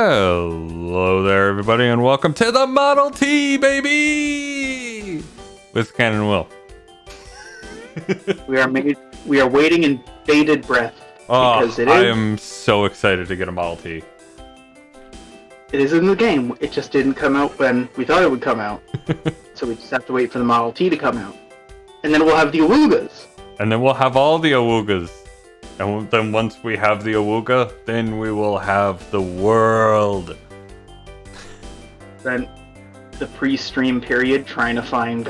Hello there, everybody, and welcome to the Model T, baby! With Ken and Will. We are waiting in bated breath because I am so excited to get a Model T. It is in the game. It just didn't come out when we thought it would come out. So we just have to wait for the Model T to come out. And then we'll have the Awoogas. And then we'll have all the Awoogas. And then once we have the Awooga, then we will have the world. Then the pre-stream period trying to find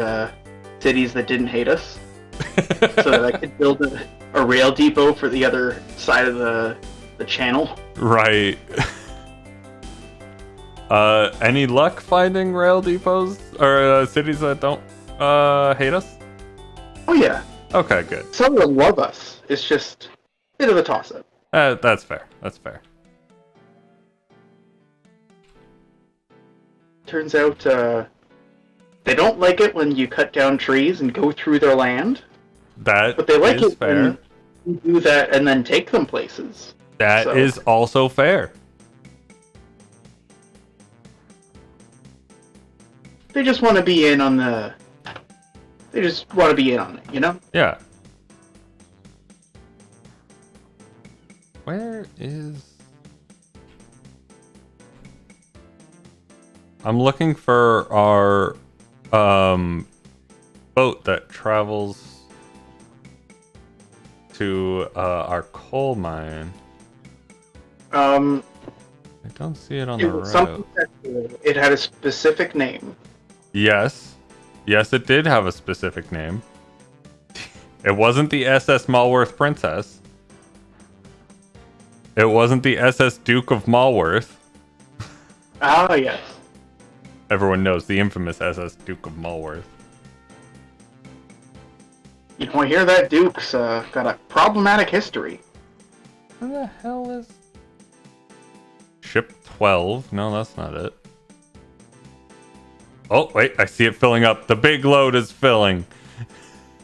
cities that didn't hate us. So that I could build a rail depot for the other side of the channel. Right. Any luck finding rail depots or cities that don't hate us? Oh yeah. Okay, good. Some of them love us. It's just a bit of a toss-up. That's fair. That's fair. Turns out they don't like it when you cut down trees and go through their land. But they like it fair. when you do that and then take them places. That is also fair. They just want to be in on the... They just want to be in on it, you know? Yeah. Where is... I'm looking for our boat that travels to our coal mine. I don't see it on the route. It had a specific name. Yes. Yes, it did have a specific name. It wasn't the SS Malworth Princess. It wasn't the SS Duke of Malworth. Ah, yes. Everyone knows the infamous SS Duke of Malworth. You know, I hear that Duke's got a problematic history. Where the hell is... Ship 12? No, that's not it. Oh, wait, I see it filling up. The big load is filling.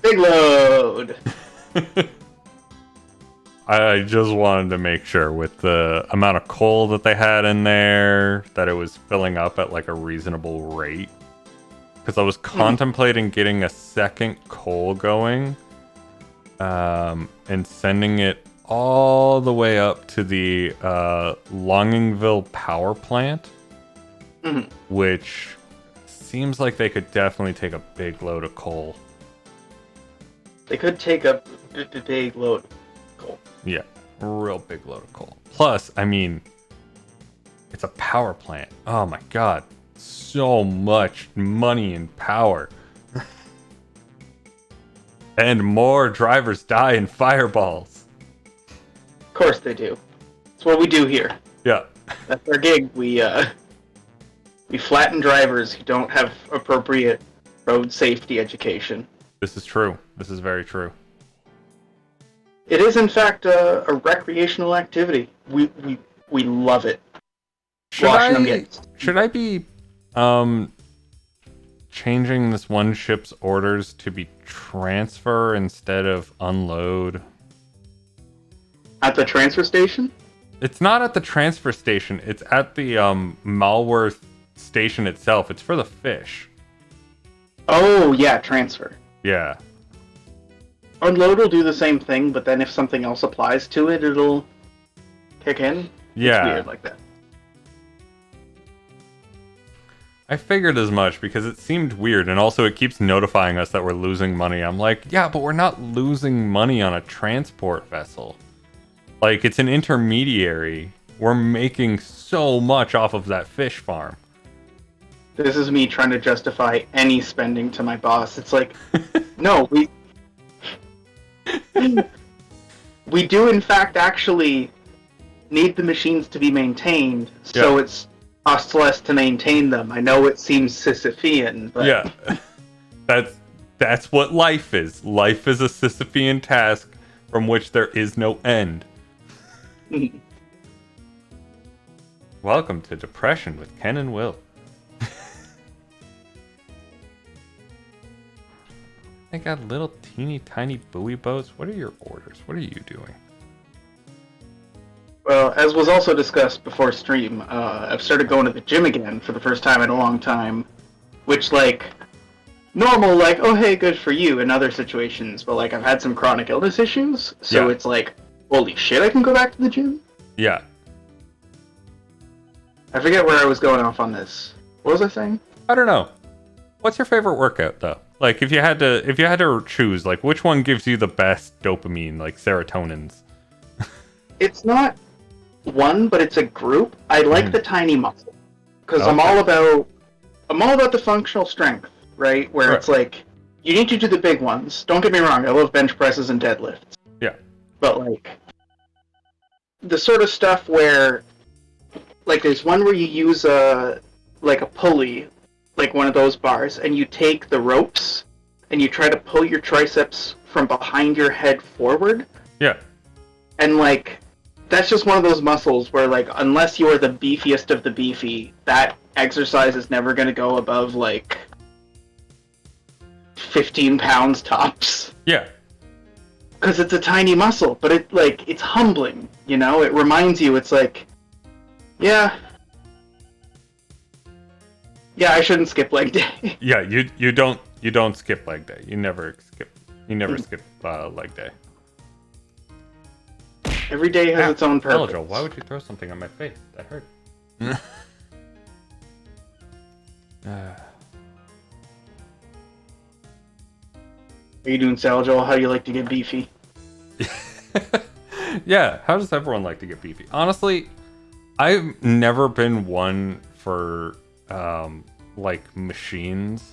Big load! I just wanted to make sure with the amount of coal that they had in there that it was filling up at like a reasonable rate. Because I was contemplating getting a second coal going and sending it all the way up to the Longingville power plant, which seems like they could definitely take a big load of coal. They could take a big load of coal. Yeah, a real big load of coal. Plus, I mean, it's a power plant. Oh my god, so much money and power. And more drivers die in fireballs. Of course they do. That's what we do here. Yeah. That's our gig. We flatten drivers who don't have appropriate road safety education. This is true. This is very true. It is, in fact, a recreational activity. We love it. Should I be changing this one ship's orders to be transfer instead of unload? At the transfer station? It's not at the transfer station. It's at the Malworth station itself. It's for the fish. Oh, yeah, transfer. Yeah. Unload will do the same thing, but then if something else applies to it, it'll kick in. Yeah. It's weird like that. I figured as much because it seemed weird, and also it keeps notifying us that we're losing money. I'm like, yeah, but we're not losing money on a transport vessel. Like, it's an intermediary. We're making so much off of that fish farm. This is me trying to justify any spending to my boss. It's like, no, we do in fact actually need the machines to be maintained, so it's costs less to maintain them. I know it seems Sisyphean, but yeah, that's what life is. Life is a Sisyphean task from which there is no end. Welcome to Depression with Ken and Will. They got little teeny tiny buoy boats. What are your orders? What are you doing? Well, as was also discussed before stream, I've started going to the gym again for the first time in a long time, which, like, normal, like, oh, hey, good for you in other situations, but, like, I've had some chronic illness issues, so it's like, holy shit, I can go back to the gym? Yeah. I forget where I was going off on this. What was I saying? I don't know. What's your favorite workout, though? Like, if you had to choose, like, which one gives you the best dopamine, like serotonins? It's not one, but it's a group. I like the tiny muscle because Okay. I'm all about the functional strength, right? Where it's like you need to do the big ones. Don't get me wrong, I love bench presses and deadlifts. Yeah. But like the sort of stuff where like there's one where you use a pulley, like one of those bars, and you take the ropes and you try to pull your triceps from behind your head forward. Yeah. And like that's just one of those muscles where, like, unless you are the beefiest of the beefy, that exercise is never going to go above, like, 15 pounds tops. Yeah. Because it's a tiny muscle, but it's humbling, you know? It reminds you, it's like, yeah, I shouldn't skip leg day. Yeah, you don't skip leg day. You never skip leg day. Every day has its own purpose. Elijo, why would you throw something on my face? That hurt. Are you doing salad, Joel? How do you like to get beefy? Yeah, how does everyone like to get beefy? Honestly, I've never been one for like machines.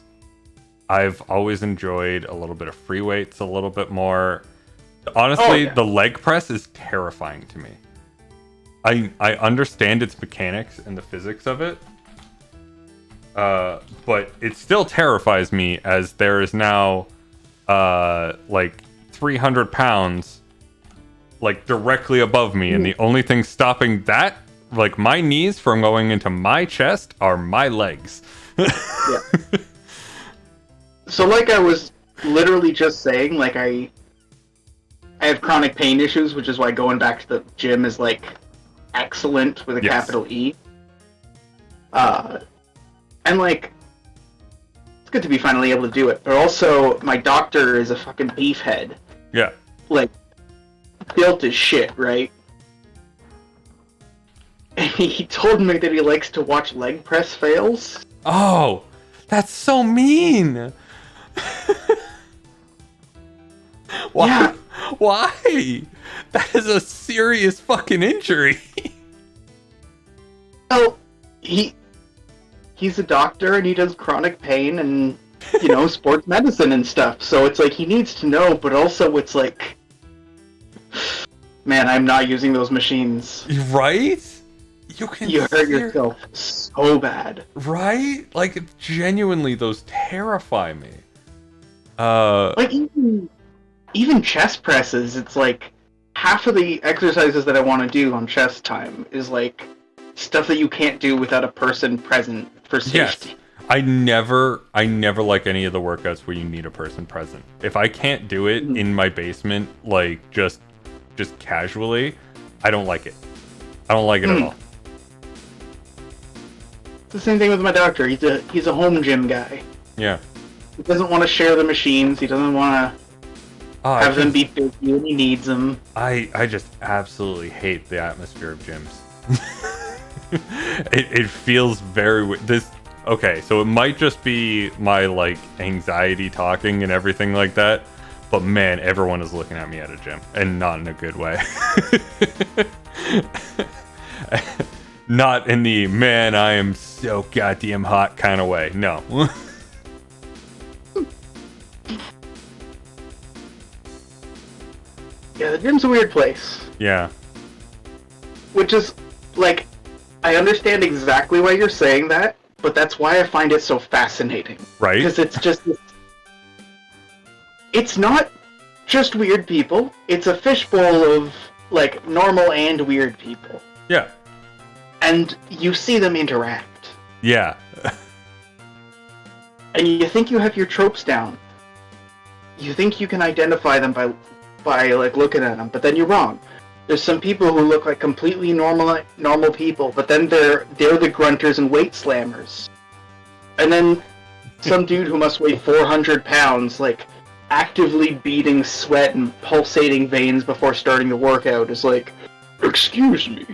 I've always enjoyed a little bit of free weights, a little bit more. Honestly, the leg press is terrifying to me. I understand its mechanics and the physics of it, but it still terrifies me as there is now like 300 pounds like directly above me, and the only thing stopping that, like my knees from going into my chest, are my legs. Yeah. So like I was literally just saying, like I have chronic pain issues, which is why going back to the gym is like excellent with a capital E. And like it's good to be finally able to do it. But also my doctor is a fucking beefhead. Yeah. Like built as shit, right? And he told me that he likes to watch leg press fails. Oh, that's so mean. Why? Yeah. Why? That is a serious fucking injury. Well, he's a doctor and he does chronic pain and, you know, sports medicine and stuff. So it's like he needs to know, but also it's like, man, I'm not using those machines. Right? You hurt yourself so bad. Right? Like, genuinely, those terrify me. Like, even chest presses, it's like, half of the exercises that I want to do on chest time is like, stuff that you can't do without a person present for safety. Yes. I never like any of the workouts where you need a person present. If I can't do it in my basement, like, just casually, I don't like it. I don't like it at all. It's the same thing with my doctor. He's a home gym guy. Yeah. He doesn't want to share the machines. He doesn't want to have them be busy when he needs them. I just absolutely hate the atmosphere of gyms. it feels very okay, so it might just be my like anxiety talking and everything like that, but man, everyone is looking at me at a gym, and not in a good way. Not in the man, I am so goddamn hot kind of way. No. Yeah, the gym's a weird place. Yeah. Which is, like, I understand exactly why you're saying that, but that's why I find it so fascinating. Right? Because it's just... It's not just weird people. It's a fishbowl of, like, normal and weird people. Yeah. And you see them interact. Yeah. And you think you have your tropes down. You think you can identify them by like looking at them, but then you're wrong. There's some people who look like completely normal people, but then they're the grunters and weight slammers. And then some dude who must weigh 400 pounds, like, actively beating sweat and pulsating veins before starting the workout is like, "Excuse me,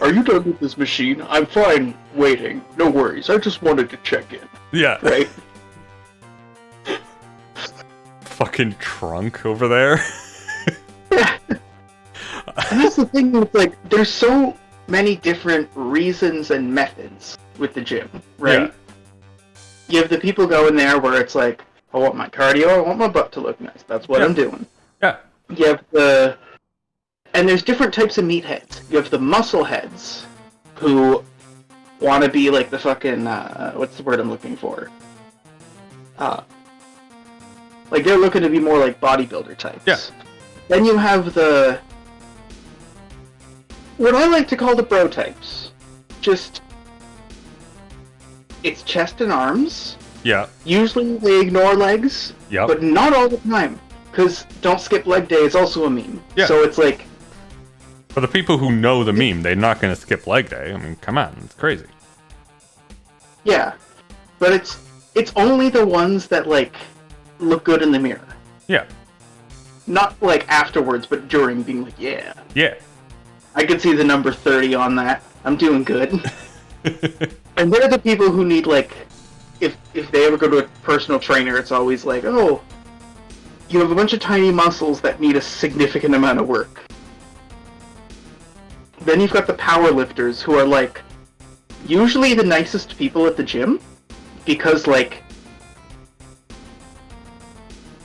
are you done with this machine? I'm fine waiting. No worries. I just wanted to check in." Yeah. Right? Fucking trunk over there. Yeah. And that's the thing, it's like, there's so many different reasons and methods with the gym, right? Yeah. You have the people going there where it's like, I want my cardio, I want my butt to look nice. That's what I'm doing. Yeah. You have and there's different types of meatheads. You have the muscle heads, who want to be like the fucking, what's the word I'm looking for? Like, they're looking to be more like bodybuilder types. Yeah. Then you have what I like to call the bro types. Just, it's chest and arms. Yeah. Usually they ignore legs, Yep. but not all the time. Because don't skip leg day is also a meme. Yeah. So it's like, For the people who know the meme, they're not going to skip leg day. I mean, come on, it's crazy. yeah. But it's only the ones that, like, look good in the mirror. Yeah. Not, like, afterwards, but during, being like, yeah. Yeah. I could see the number 30 on that. I'm doing good. And they're the people who need, like, if they ever go to a personal trainer, it's always like, oh, you have a bunch of tiny muscles that need a significant amount of work. Then you've got the power lifters who are, like, usually the nicest people at the gym, because, like,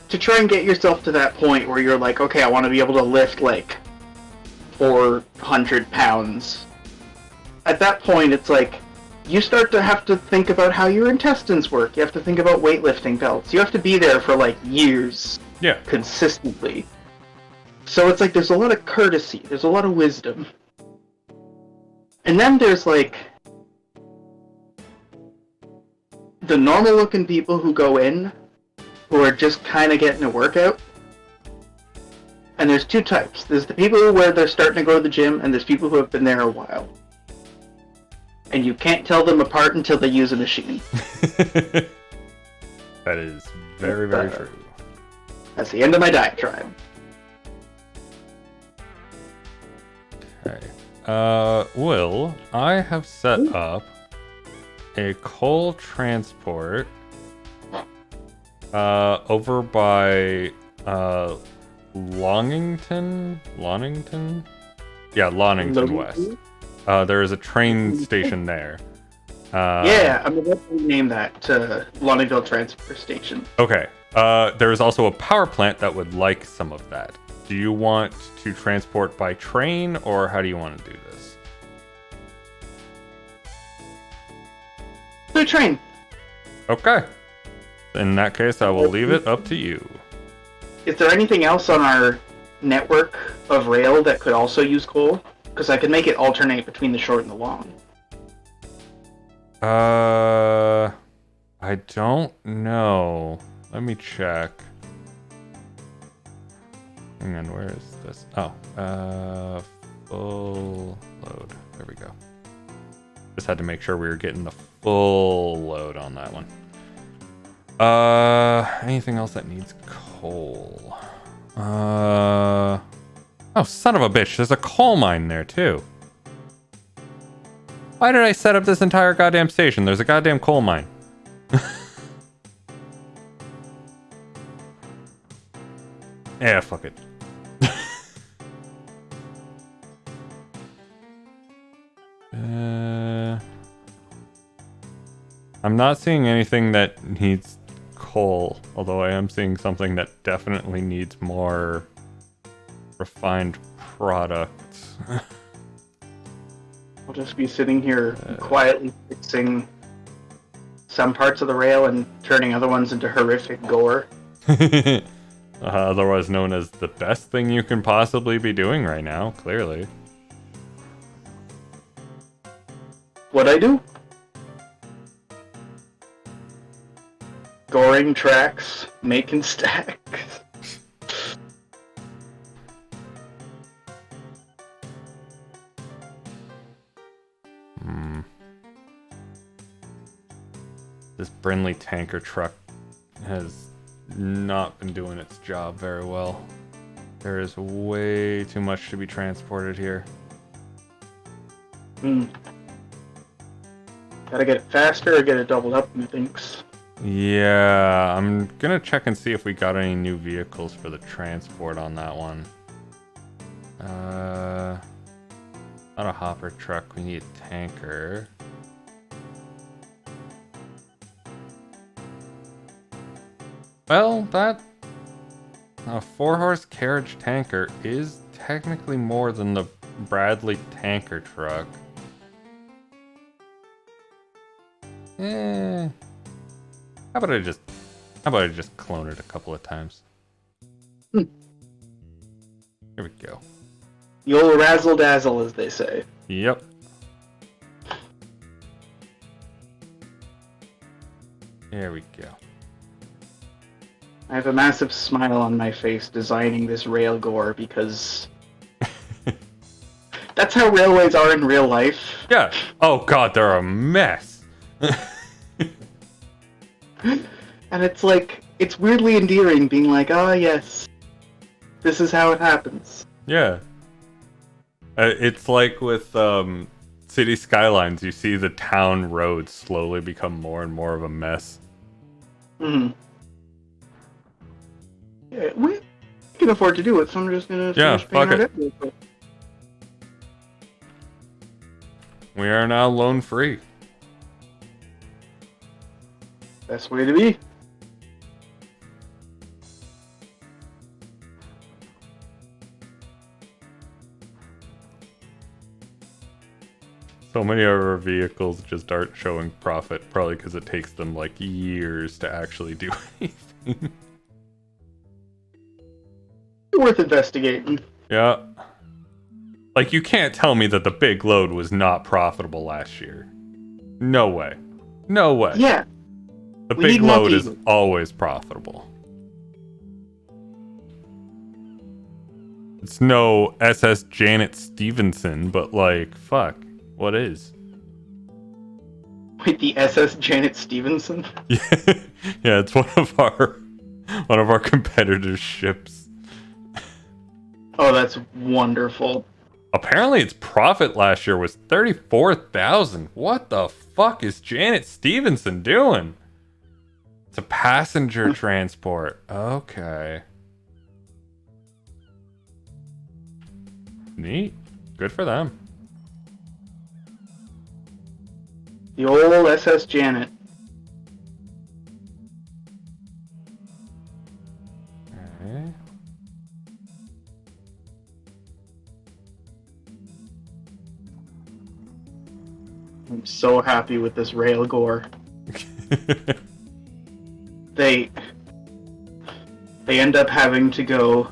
to try and get yourself to that point where you're like, okay, I want to be able to lift, like, 400 pounds. At that point, it's like, you start to have to think about how your intestines work. You have to think about weightlifting belts. You have to be there for, like, years. Yeah. Consistently. So it's like, there's a lot of courtesy. There's a lot of wisdom. And then there's, like, the normal-looking people who go in, who are just kind of getting a workout. And there's two types. There's the people where they're starting to go to the gym, and there's people who have been there a while. And you can't tell them apart until they use a machine. That is very, very true. That's the end of my diatribe. Okay. Will, I have set up a coal transport over by Longington? Yeah, Longington West. There is a train station there. Yeah, I'm about to rename that to Lonnieville Transfer Station. Okay. There is also a power plant that would like some of that. Do you want to transport by train, or how do you want to do this? The train. Okay. In that case, I will leave it up to you. Is there anything else on our network of rail that could also use coal? Because I could make it alternate between the short and the long. I don't know. Let me check. Hang on, where is this? Oh, full load. There we go. Just had to make sure we were getting the full load on that one. Anything else that needs coal? Oh, son of a bitch. There's a coal mine there, too. Why did I set up this entire goddamn station? There's a goddamn coal mine. Yeah, fuck it. I'm not seeing anything that needs coal, although I am seeing something that definitely needs more refined products. I'll just be sitting here quietly fixing some parts of the rail and turning other ones into horrific gore. Otherwise known as the best thing you can possibly be doing right now, clearly. What'd I do? Goring tracks, making stacks. This Brinley tanker truck has not been doing its job very well. There is way too much to be transported here. Gotta get it faster or get it doubled up, methinks. Yeah, I'm gonna check and see if we got any new vehicles for the transport on that one. Not a hopper truck, we need a tanker. Well, that... a 4-horse carriage tanker is technically more than the Bradley tanker truck. How about I just clone it a couple of times? Here we go. The old razzle dazzle, as they say. Yep. There we go. I have a massive smile on my face designing this rail gore because that's how railways are in real life. Yeah. Oh god, they're a mess. And it's like, it's weirdly endearing being like, ah, yes, this is how it happens. Yeah. It's like with City Skylines, you see the town roads slowly become more and more of a mess. Yeah, we can afford to do it, so I'm just gonna finish paying our debt real quick. We are now loan free. Best way to be. So many of our vehicles just aren't showing profit, probably because it takes them like years to actually do anything. Worth investigating. Yeah. Like, you can't tell me that the big load was not profitable last year. No way. No way. Yeah. The big load is always profitable. It's no SS Janet Stevenson, but like, fuck. What is? Wait, the SS Janet Stevenson? Yeah, yeah, it's one of our competitors' ships. Oh, that's wonderful. Apparently its profit last year was 34,000. What the fuck is Janet Stevenson doing? It's a passenger transport. Okay. Neat. Good for them. The old SS Janet. Okay. I'm so happy with this rail gore. They end up having to go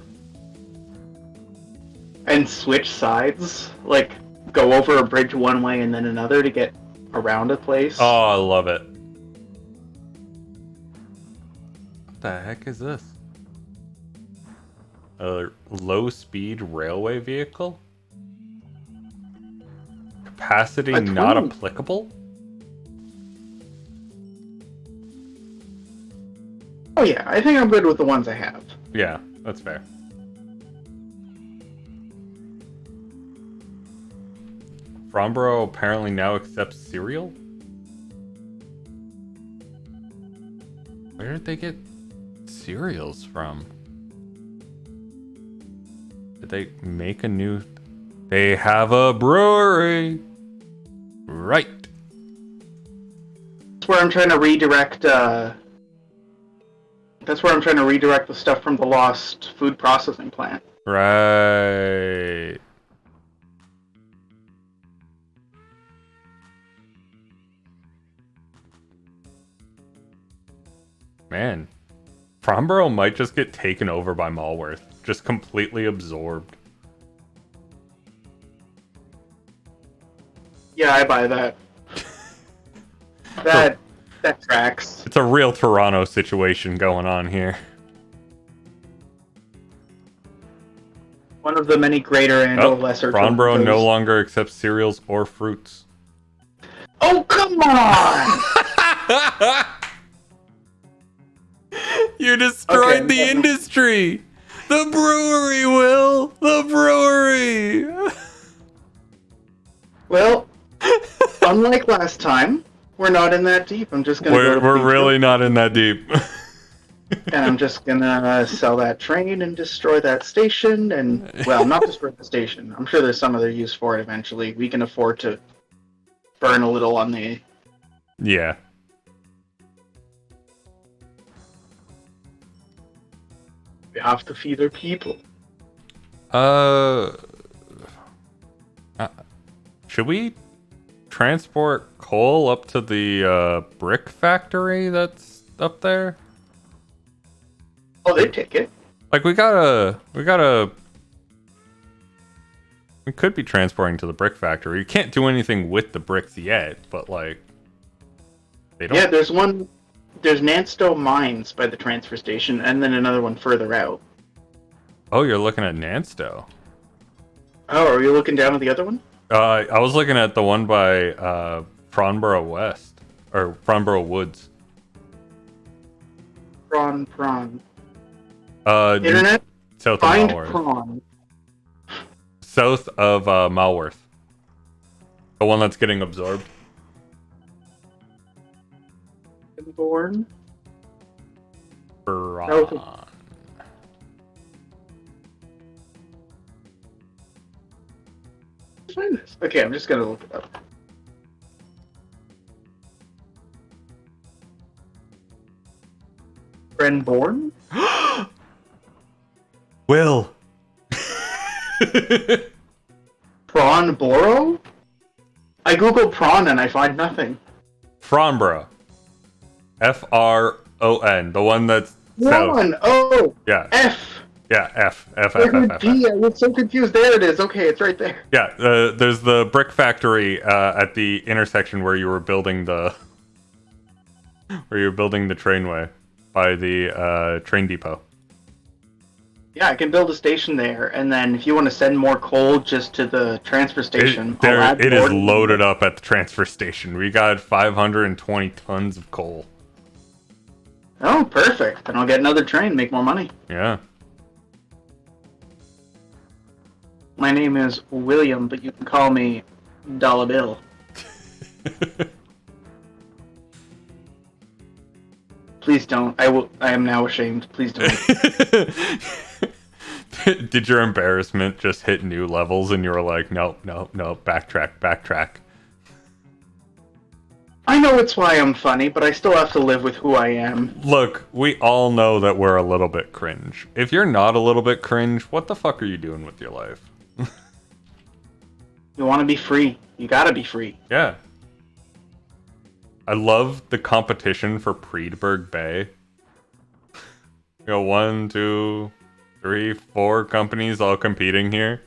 and switch sides, like go over a bridge one way and then another to get around a place. Oh, I love it. What the heck is this? A low-speed railway vehicle? Capacity not applicable? Oh yeah, I think I'm good with the ones I have. Yeah, that's fair. Fromborough apparently now accepts cereal? Where did they get cereals from? Did they make a new... They have a brewery! Right. That's where I'm trying to redirect, the stuff from the lost food processing plant. Right. Man, Fromborough might just get taken over by Malworth. Just completely absorbed. Yeah, I buy that. That tracks. It's a real Toronto situation going on here. One of the many greater and or lesser. Fromborough no longer accepts cereals or fruits. Oh, come on! You destroyed Okay, the industry! The brewery, Will! The brewery! well, unlike last time, we're not in that deep. I'm just gonna go to We're Pleadsville, really not in that deep. and I'm just gonna sell that train and destroy that station, and, well, not destroy the station. I'm sure there's some other use for it eventually. We can afford to burn a little on the... Yeah. We have to feed our people. Uh, should we transport coal up to the brick factory that's up there? Oh, they take it. Like we could be transporting to the brick factory. You can't do anything with the bricks yet, but like they don't. Yeah, there's one. There's Nansto Mines by the transfer station, and then another one further out. Oh, you're looking at Nansto. Oh, are you looking down at the other one? I was looking at the one by Farnborough West or Farnborough Woods. Prawn. Internet. South of Find Malworth. prawn. South of Malworth. The one that's getting absorbed. Born. Prawn. Find this. Okay, I'm just gonna look it up. Brenborn? Will. Prawnboro? I googled prawn and I find nothing. Farnborough. Fron. The one that's Prawn! south. Oh! Yeah. F! Yeah, F. G, I was so confused. There it is. Okay, it's right there. Yeah, there's the brick factory at the intersection where you were building the trainway by the train depot. Yeah, I can build a station there, and then if you want to send more coal just to the transfer station, It is loaded up at the transfer station. We got 520 tons of coal. Oh, perfect. Then I'll get another train, make more money. Yeah. My name is William, but you can call me Dollar Bill. Please don't. I am now ashamed. Please don't. Did your embarrassment just hit new levels and you were like, no, backtrack? I know it's why I'm funny, but I still have to live with who I am. Look, we all know that we're a little bit cringe. If you're not a little bit cringe, what the fuck are you doing with your life? You want to be free. You gotta be free. Yeah. I love the competition for Priedberg Bay. You know, 1, 2, 3, 4 companies all competing here.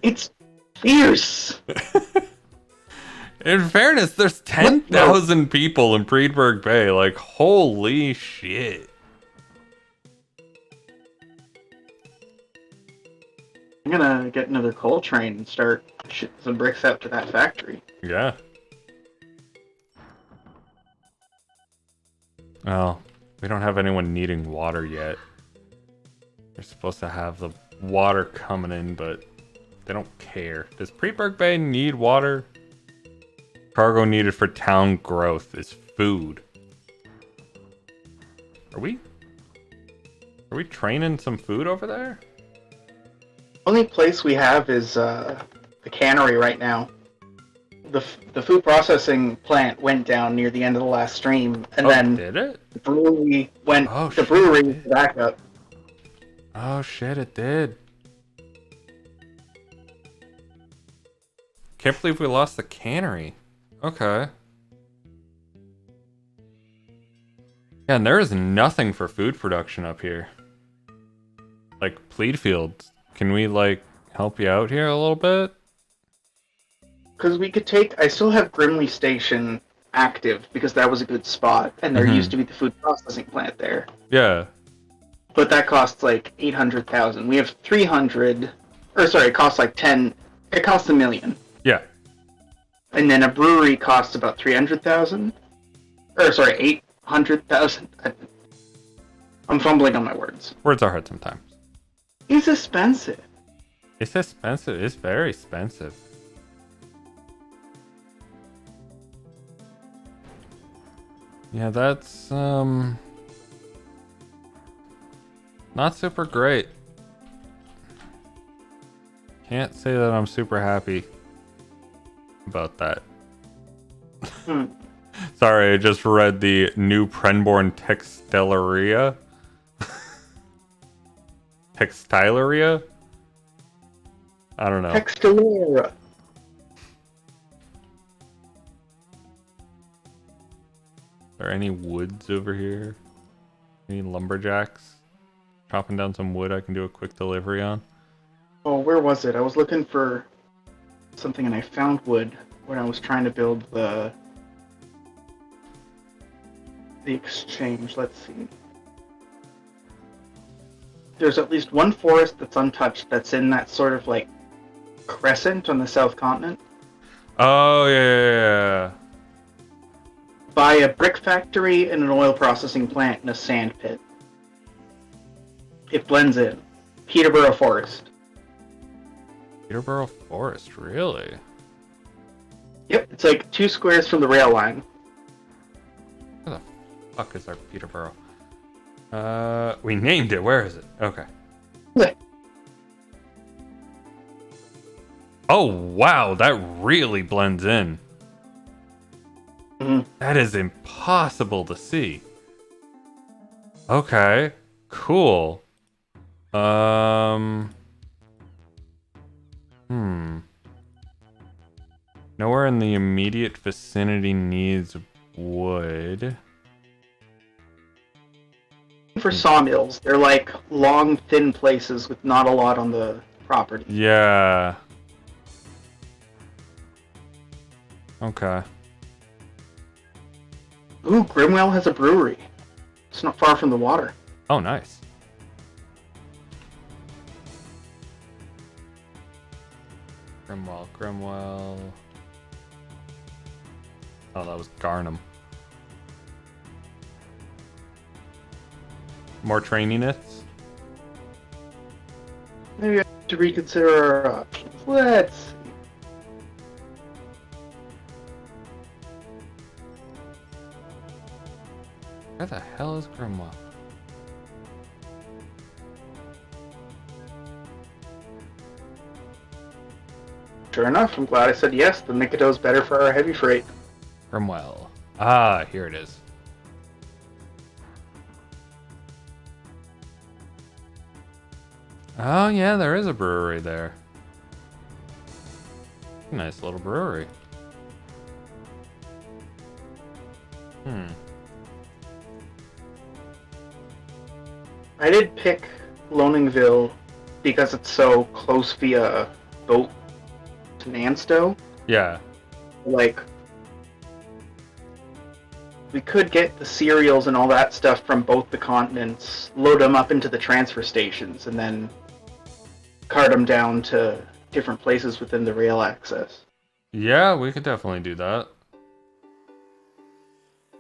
It's fierce. In fairness, there's 10,000 people in Priedberg Bay. Like, holy shit. I'm gonna get another coal train and start shitting some bricks out to that factory. Yeah. Oh, we don't have anyone needing water yet. They're supposed to have the water coming in, but they don't care. Does Priedberg Bay need water? Cargo needed for town growth is food. Are we training some food over there? Only place we have is the cannery right now. The food processing plant went down near the end of the last stream, and then did it? the brewery went. Oh, the brewery was back up. Oh shit! It did. Can't believe we lost the cannery. Okay. Yeah, and there is nothing for food production up here. Like Pleadfields. Can we like help you out here a little bit? Because we could take. I still have Grimley Station active because that was a good spot, and there used to be the food processing plant there. Yeah. But that costs like 800,000. We have 300. Or sorry, it costs like 10. It costs $1 million. Yeah. and then a brewery costs about 300,000. Or sorry, 800,000. I'm fumbling on my words. Words are hard sometimes. It's expensive. It's expensive. It's very expensive. Yeah, that's not super great. Can't say that I'm super happy about that. Sorry, I just read the new Prenborn Textileria. Textileria? I don't know. Textileria. Are there any woods over here? Any lumberjacks? Chopping down some wood I can do a quick delivery on? Oh, where was it? I was looking for something and I found wood when I was trying to build the exchange. Let's see. There's at least one forest that's untouched that's in that sort of like crescent on the south continent. Oh, yeah. By a brick factory and an oil processing plant and a sand pit. It blends in. Peterborough Forest. Peterborough Forest, really? Yep, it's like 2 squares from the rail line. Where the fuck is our Peterborough? We named it. Where is it? Okay. Oh, wow. That really blends in. Mm-hmm. That is impossible to see. Okay. Cool. Nowhere in the immediate vicinity needs wood. For sawmills, they're like long, thin places with not a lot on the property. Yeah. Okay. Ooh, Grimwell has a brewery. It's not far from the water. Oh, nice. Grimwell. Oh, that was Garnham. More train units? Maybe I have to reconsider our options. Let's see. Where the hell is Grimwell? Sure enough, I'm glad I said yes. The Mikado's better for our heavy freight. Grimwell. Ah, here it is. Oh, yeah, there is a brewery there. Nice little brewery. I did pick Loningsville because it's so close via boat to Nansto. Yeah. Like, we could get the cereals and all that stuff from both the continents, load them up into the transfer stations, and then cart them down to different places within the rail access. Yeah, we could definitely do that.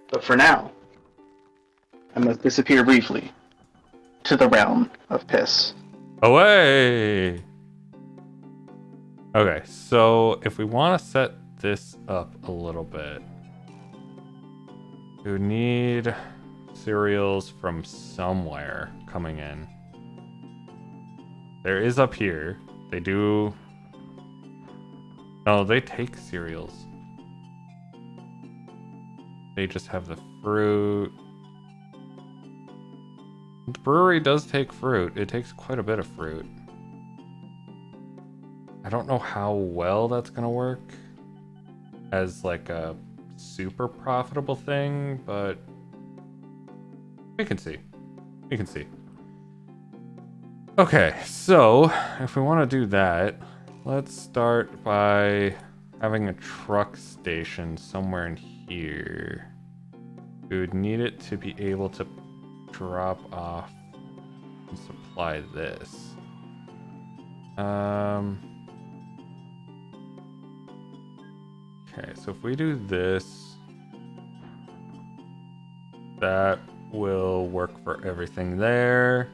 But for now, I must disappear briefly to the realm of piss. Away! Okay, so if we want to set this up a little bit, we would need cereals from somewhere coming in. There is up here. They do... No, they take cereals. They just have the fruit. The brewery does take fruit. It takes quite a bit of fruit. I don't know how well that's gonna work as like a super profitable thing, but we can see. We can see. Okay, so if we want to do that, let's start by having a truck station somewhere in here. We would need it to be able to drop off and supply this. Okay, so if we do this, that will work for everything there.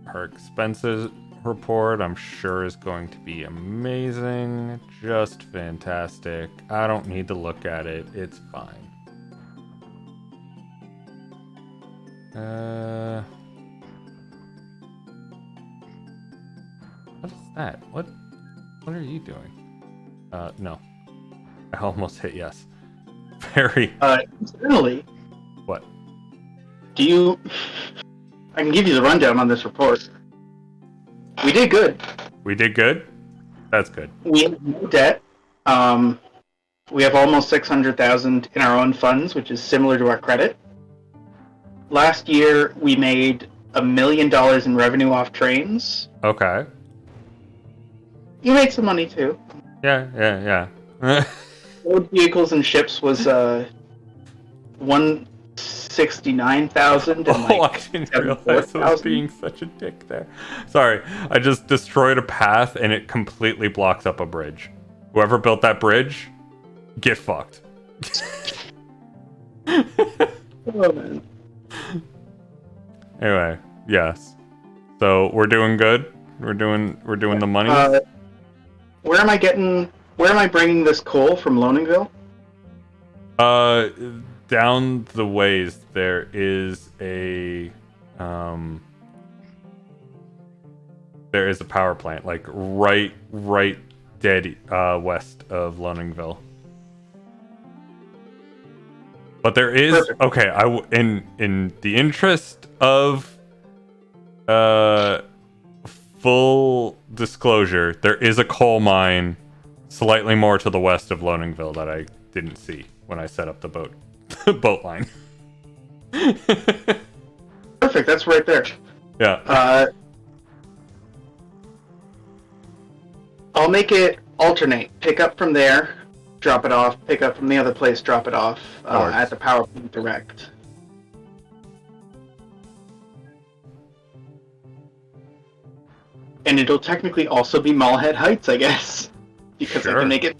Her expenses report, I'm sure, is going to be amazing. Just fantastic. I don't need to look at it. It's fine. What is that? What are you doing? No. I almost hit yes. Very. Really? What? I can give you the rundown on this report. We did good. We did good? That's good. We have no debt. We have almost 600,000 in our own funds, which is similar to our credit. Last year, we made $1 million in revenue off trains. Okay. You made some money too. Yeah. Road vehicles and ships was 169,000. I didn't realize I was being such a dick there. Sorry, I just destroyed a path and it completely blocks up a bridge. Whoever built that bridge, get fucked. Oh man. Anyway, yes. So we're doing good. We're doing the money. Where am I bringing this coal from Loningsville? Down the ways there is a power plant, like right dead west of Loningsville. But there is Perfect. Okay. In the interest of full disclosure, there is a coal mine slightly more to the west of Loningsville that I didn't see when I set up the boat line. Perfect. That's right there. Yeah. I'll make it alternate. Pick up from there, drop it off. Pick up from the other place, drop it off at the power plant direct. And it'll technically also be Mallhead Heights, I guess, because I can make it.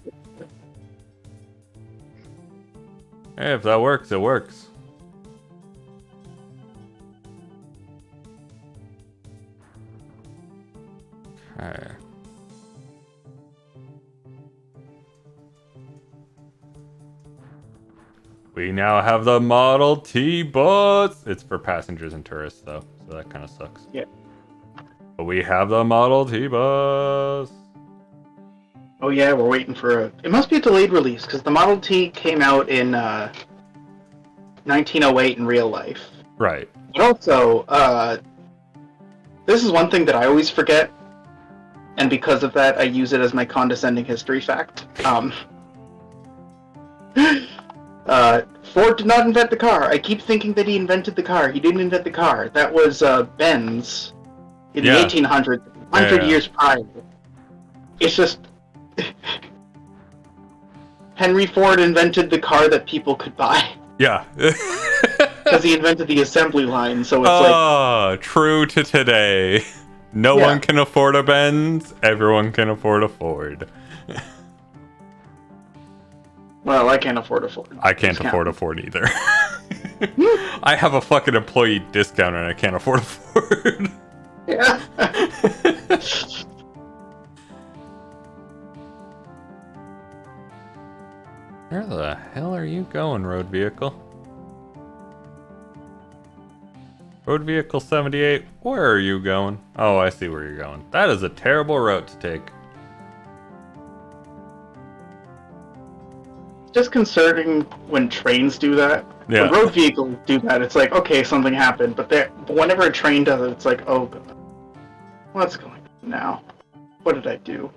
Hey, if that works, it works. Okay. We now have the Model T bus. It's for passengers and tourists, though, so that kind of sucks. Yeah. But we have the Model T bus. Oh yeah, we're waiting for it must be a delayed release, because the Model T came out in 1908 in real life. Right. But also, this is one thing that I always forget, and because of that, I use it as my condescending history fact. Ford did not invent the car. I keep thinking that he invented the car. He didn't invent the car. That was Benz in the 1800s, 100 years prior. It's just... Henry Ford invented the car that people could buy. Yeah. Because he invented the assembly line, so it's true to today. No one can afford a Benz, everyone can afford a Ford. Well, I can't afford a Ford. I can't afford a Ford either. I have a fucking employee discount and I can't afford a Ford. Yeah. Where the hell are you going, road vehicle? Road vehicle 78, where are you going? Oh, I see where you're going. That is a terrible route to take. Just concerning when trains do that. Yeah. When road vehicles do that, it's like, okay, something happened. But whenever a train does it, it's like, oh, God. What's going on now? What did I do?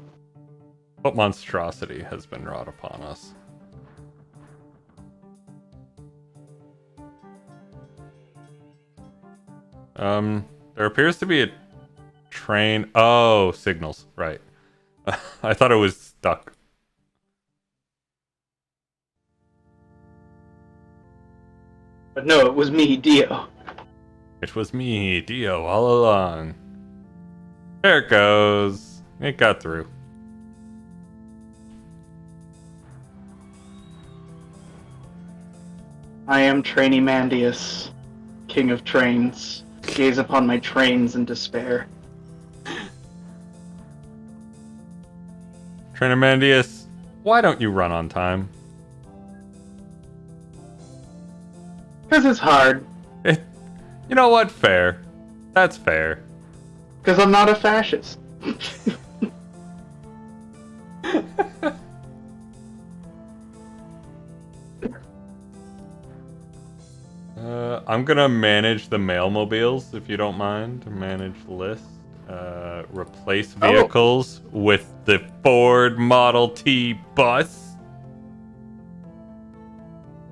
What monstrosity has been wrought upon us? There appears to be a train. Oh, signals. Right. I thought it was stuck. But no, it was me, Dio. It was me, Dio, all along. There it goes. It got through. I am Trainimandius, king of trains. Gaze upon my trains in despair. Trinamandius, why don't you run on time? Because it's hard. You know what? Fair. That's fair. Because I'm not a fascist. I'm gonna manage the mailmobiles, if you don't mind. Manage list. Replace vehicles with the Ford Model T bus.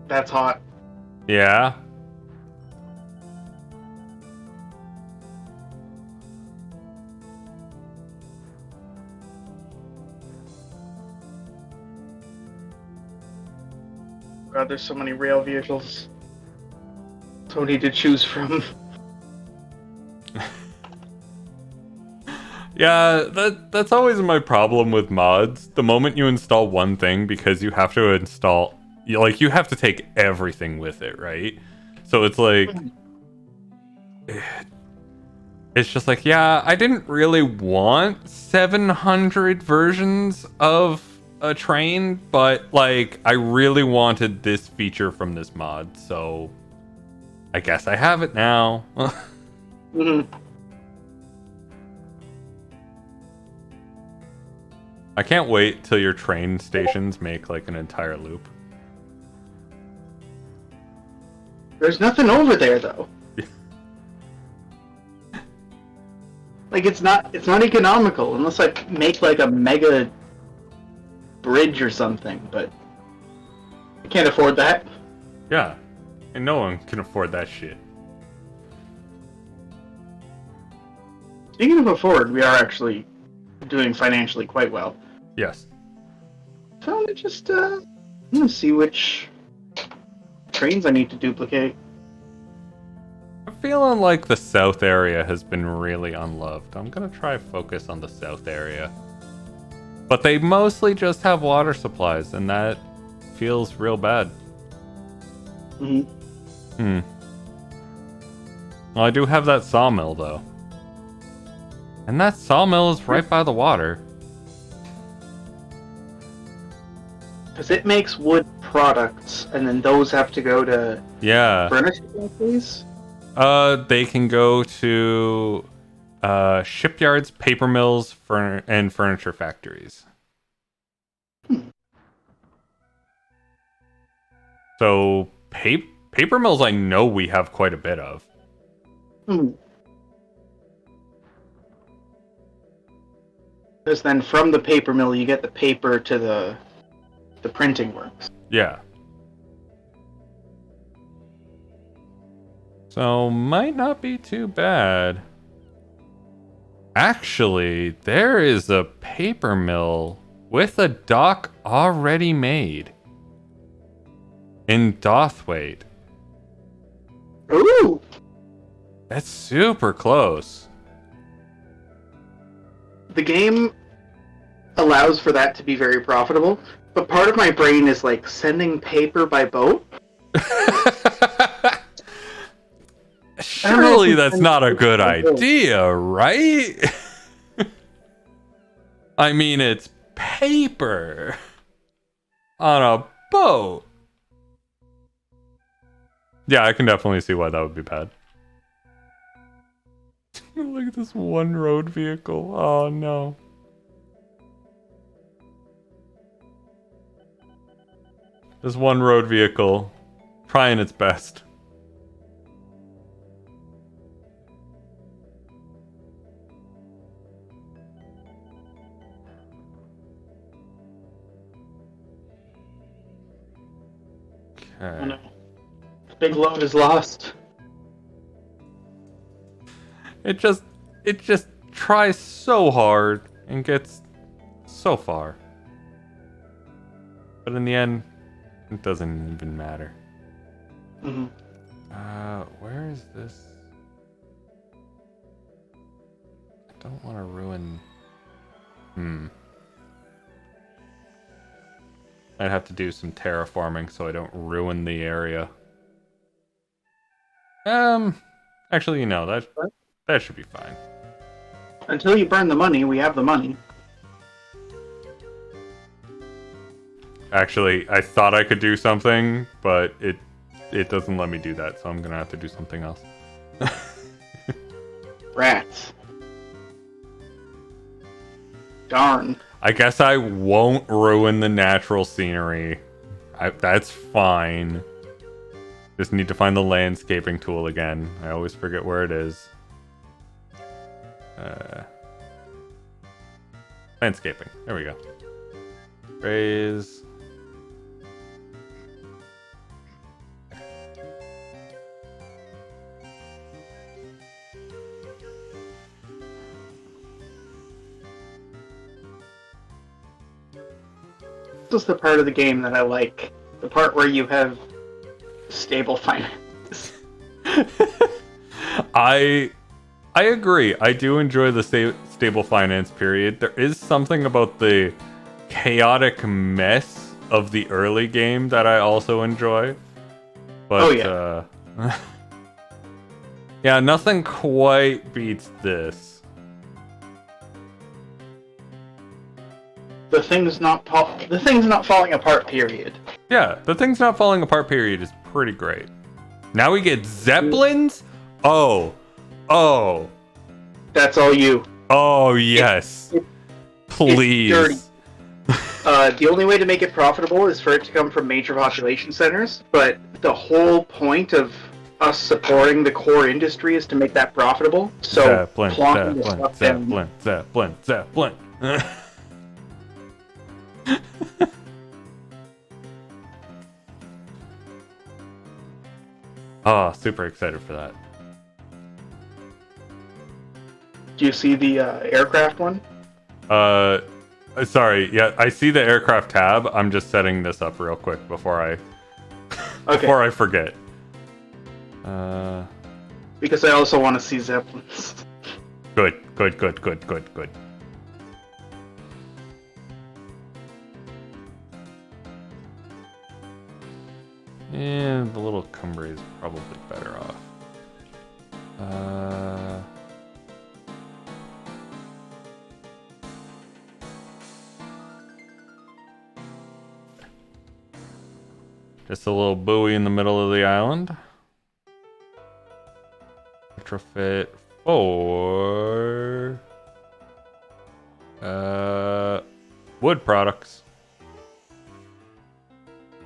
That's hot. Yeah. God, there's so many rail vehicles. So many to choose from. Yeah, that's always my problem with mods. The moment you install one thing, because you have to install, you have to take everything with it, right? So it's like, it's just like, yeah, I didn't really want 700 versions of a train, but like, I really wanted this feature from this mod, so I guess I have it now. Mm-hmm. I can't wait till your train stations make like an entire loop. There's nothing over there though. Like it's not economical unless I make like a mega bridge or something, but I can't afford that. Yeah, and no one can afford that shit. Speaking of afford, we are actually doing financially quite well. Yes. So I'm gonna see which trains I need to duplicate. I'm feeling like the south area has been really unloved. I'm gonna try focus on the south area. But they mostly just have water supplies, and that feels real bad. Mm-hmm. Well, I do have that sawmill, though. And that sawmill is right by the water. Because it makes wood products, and then those have to go to furniture factories. They can go to shipyards, paper mills, and furniture factories. So paper mills, I know we have quite a bit of. Because then from the paper mill, you get the paper to the printing works. Yeah. So might not be too bad. Actually, there is a paper mill with a dock already made in Dothwaite. Ooh! That's super close. The game allows for that to be very profitable, but part of my brain is like sending paper by boat. Surely that's not a good idea, right? I mean, it's paper on a boat. Yeah, I can definitely see why that would be bad. Look at this one road vehicle. Oh no. This one road vehicle trying its best. Oh no. The big load is lost. It just tries so hard and gets so far. But in the end, it doesn't even matter. Mm-hmm. Where is this? I don't want to ruin... I'd have to do some terraforming so I don't ruin the area. Actually, that should be fine. Until you burn the money, we have the money. Actually, I thought I could do something, but it doesn't let me do that, so I'm gonna have to do something else. Rats. Darn. I guess I won't ruin the natural scenery. That's fine. Just need to find the landscaping tool again. I always forget where it is. Landscaping. There we go. Raise. This is the part of the game that I like. The part where you have stable finance. I agree. I do enjoy the stable finance period. There is something about the chaotic mess of the early game that I also enjoy. But yeah, nothing quite beats this. The thing's not falling apart period. Yeah, the thing's not falling apart period is pretty great. Now we get Zeppelins? Oh. That's all you. Oh, yes. Please. It's dirty. The only way to make it profitable is for it to come from major population centers, but the whole point of us supporting the core industry is to make that profitable. So Zeppelin. Oh, super excited for that. Do you see the aircraft one? Sorry. Yeah, I see the aircraft tab. I'm just setting this up real quick before I before I forget. Because I also want to see Zeppelins. Good. And the little Cumbria is probably better off. Just a little buoy in the middle of the island. Retrofit for wood products.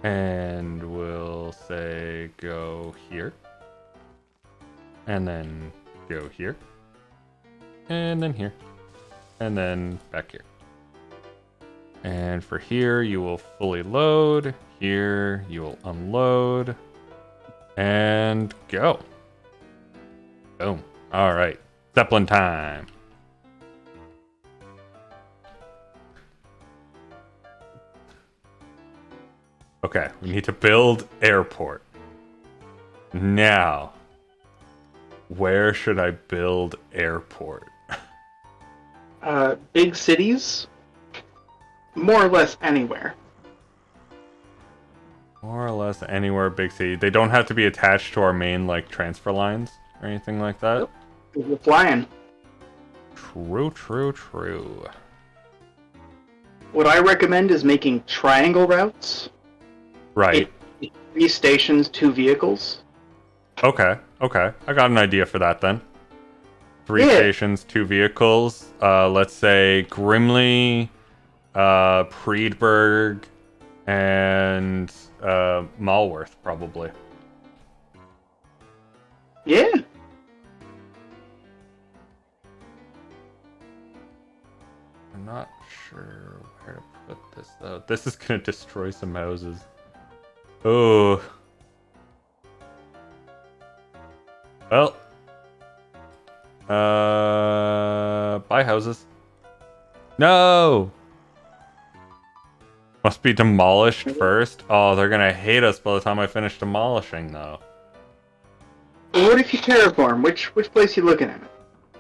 And we'll say go here. And then go here. And then here. And then back here. And for here, you will fully load. Here, you will unload. And go. Boom. All right. Zeppelin time. Okay, we need to build airport. Now, where should I build airport? Big cities? More or less anywhere. More or less anywhere, big city. They don't have to be attached to our main, like, transfer lines or anything like that? Nope. We're flying. True. What I recommend is making triangle routes. Right. 3 stations, 2 vehicles. Okay. I got an idea for that then. 3 stations, 2 vehicles. Let's say Grimley, Priedberg, and Malworth, probably. Yeah. I'm not sure where to put this, though. This is going to destroy some houses. Oh. Well. Buy houses. No! Must be demolished first? Oh, they're gonna hate us by the time I finish demolishing, though. What if you terraform? Which place you looking at?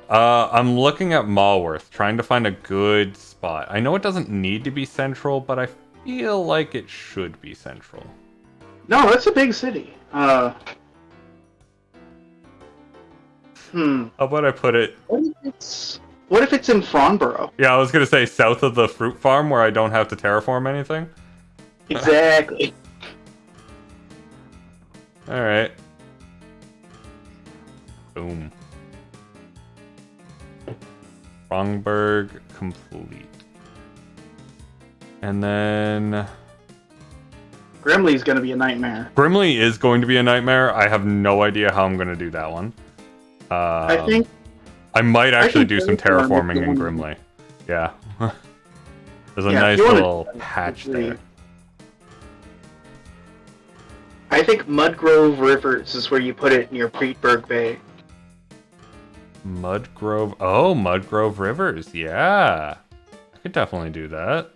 I'm looking at Malworth, trying to find a good spot. I know it doesn't need to be central, but I feel like it should be central. No, that's a big city. Hmm. How about I put it? What if it's in Farnborough? Yeah, I was gonna say south of the fruit farm where I don't have to terraform anything. Exactly. All right. Boom. Frongberg complete. And then Grimley's gonna be a nightmare. Grimley is going to be a nightmare. I have no idea how I'm going to do that one. I think I might actually can do some terraform if terraforming you in want. Grimley. Yeah. There's a Yeah, if nice you wanna little do that, patch agree. there. I think Mudgrove Rivers is where you put it near Preetburg Bay. Mudgrove. Oh, Mudgrove Rivers. Yeah. I could definitely do that.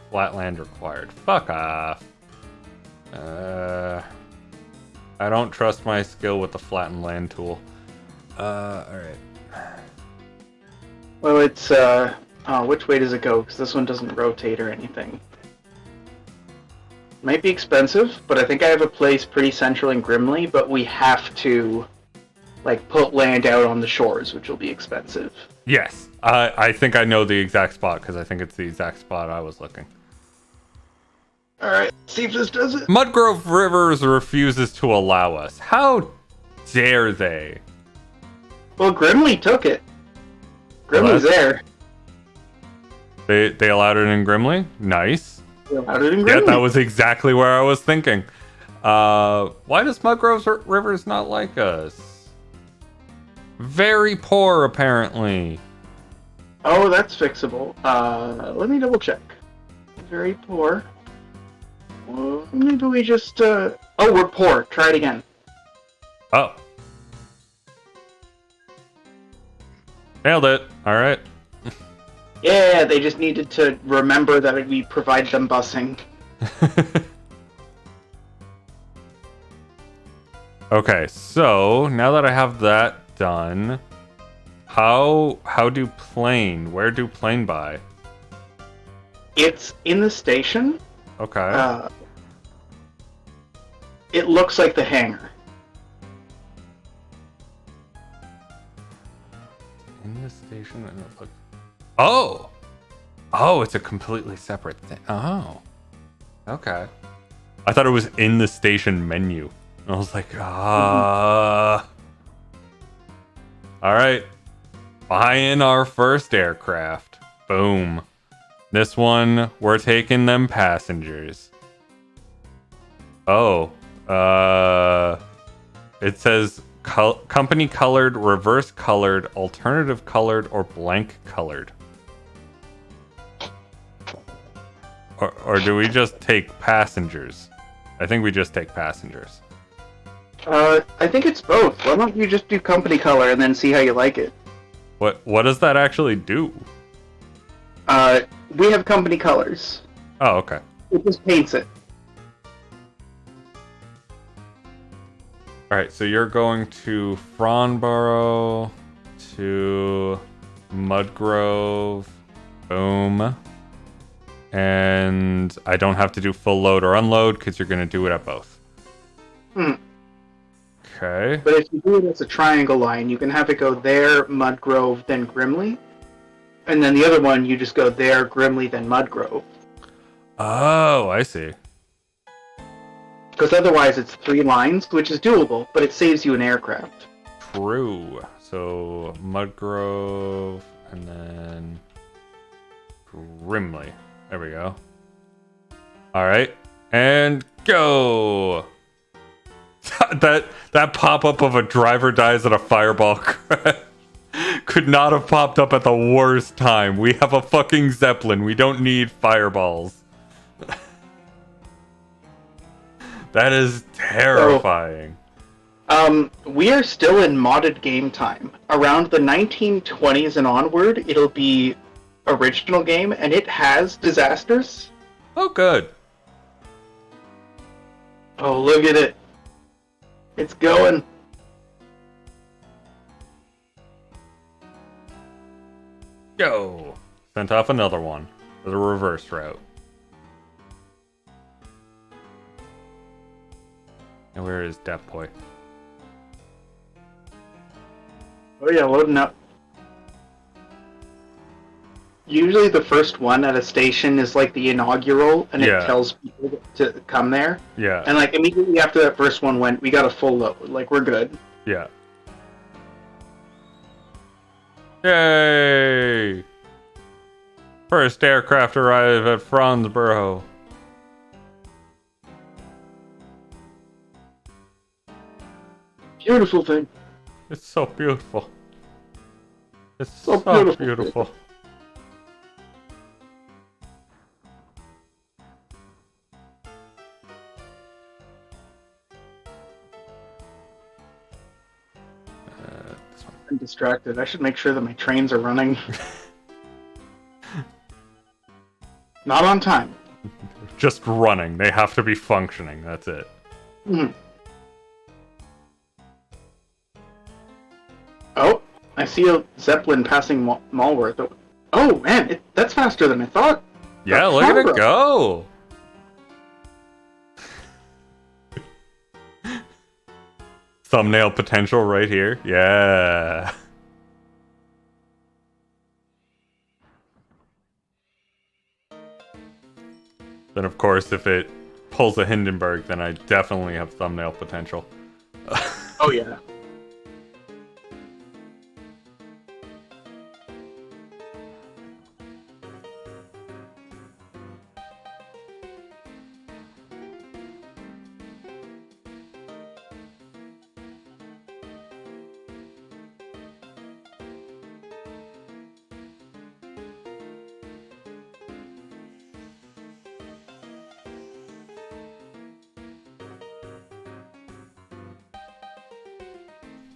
Flatland required. Fuck off. I don't trust my skill with the flatten land tool. Alright. Well, it's which way does it go? Because this one doesn't rotate or anything. Might be expensive, but I think I have a place pretty central in Grimley, but we have to like put land out on the shores, which will be expensive. Yes. I think I know the exact spot because I think it's the exact spot I was looking. Alright, see if this does it. Mudgrove Rivers refuses to allow us. How dare they? Well, Grimley took it. Well, Grimley's there. They allowed it in Grimley? Nice. They allowed it in Grimley. Yeah, that was exactly where I was thinking. Why does Mudgrove Rivers not like us? Very poor, apparently. Oh, that's fixable. Let me double check. Very poor. Well, maybe we just, Oh, we're poor. Try it again. Oh. Nailed it. Alright. Yeah, they just needed to remember that we provide them busing. Okay, so now that I have that done, how do plane? Where do plane buy? It's in the station. Okay. It looks like the hangar. In the station and it looks. Oh! Oh, it's a completely separate thing. Oh. Okay. I thought it was in the station menu. I was like, Alright. Buying our first aircraft. Boom. This one, we're taking them passengers. Oh. It says company colored, reverse colored, alternative colored, or blank colored. Or do we just take passengers? I think we just take passengers. I think it's both. Why don't you just do company color and then see how you like it? What does that actually do? We have company colors. Oh, okay. It just paints it. Alright, so you're going to Farnborough, to Mudgrove, boom. And I don't have to do full load or unload because you're going to do it at both. Okay. But if you do it as a triangle line, you can have it go there, Mudgrove, then Grimley. And then the other one, you just go there, Grimley, then Mudgrove. Oh, I see. Because otherwise it's 3 lines, which is doable, but it saves you an aircraft. True. So Mudgrove and then Grimley. There we go. Alright. And go! that pop-up of a driver dies at a fireball crash could not have popped up at the worst time. We have a fucking Zeppelin. We don't need fireballs. That is terrifying. We are still in modded game time. Around the 1920s and onward, it'll be original game, and it has disasters. Oh, good. Oh, look at it. It's going. Go. Sent off another one for the reverse route. And where is Death Boy? Oh yeah, loading up. Usually the first one at a station is like the inaugural, and Yeah. it tells people to come there. Yeah. And like immediately after that first one went, we got a full load. Like we're good. Yeah. Yay! First aircraft arrive at Franzborough. Beautiful thing. It's so beautiful. It's So so beautiful. beautiful. This one. I'm distracted. I should make sure that my trains are running. Not on time. Just running. They have to be functioning. That's it. Mhm. Oh, I see a Zeppelin passing Malworth. Oh man, that's faster than I thought. Yeah, That's look at it progress. go. Thumbnail potential right here. Yeah. Then of course, if it pulls a Hindenburg, then I definitely have thumbnail potential. Oh yeah.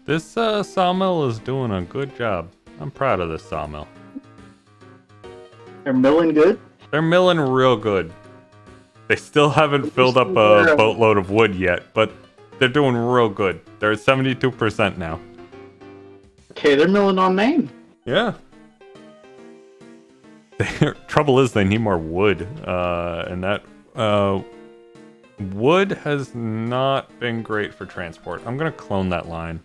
This sawmill is doing a good job. I'm proud of this sawmill. They're milling good. They're milling real good. They still haven't filled up a boatload of wood yet, but they're doing real good. They're at 72% now. Okay, they're milling on main. Yeah. Trouble is, they need more wood, and that wood has not been great for transport. I'm gonna clone that line.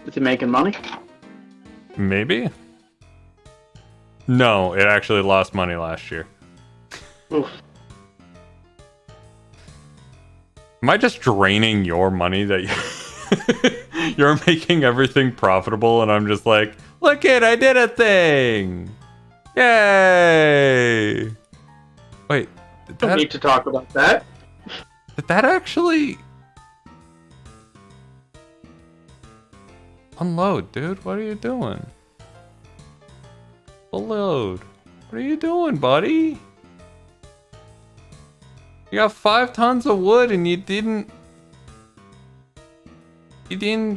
Is he making money? Maybe? No, it actually lost money last year. Oof. Am I just draining your money that you're making everything profitable and I'm just like, look it, I did a thing! Yay! Wait, Don't need to talk about that. did that actually unload, dude? What are you doing? Unload. What are you doing, buddy? You got 5 tons of wood and you didn't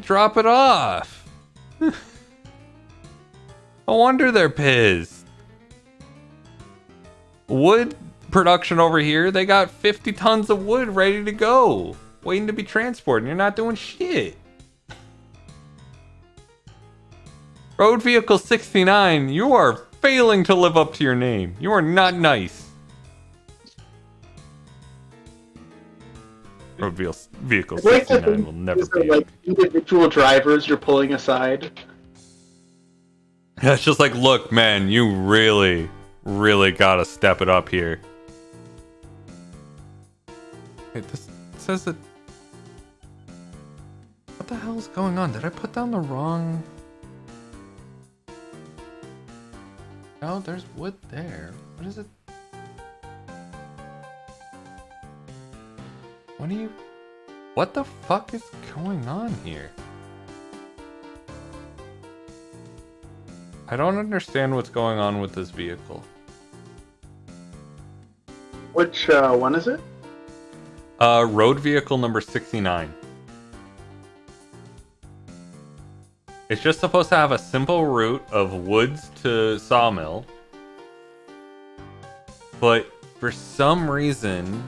drop it off. No wonder they're pissed. Wood production over here, they got 50 tons of wood ready to go, waiting to be transported, and you're not doing shit. Road Vehicle 69, you are failing to live up to your name. You are not nice. Road Vehicle I'd like to 69 think will never these are be. like individual drivers you're pulling aside. Yeah, it's just like, look, man, you really, really gotta step it up here. Wait, this says that. What the hell is going on? Did I put down the wrong? No, there's wood there. What is it? What the fuck is going on here? I don't understand what's going on with this vehicle. Which one is it? Road vehicle number 69. It's just supposed to have a simple route of woods to sawmill. But for some reason,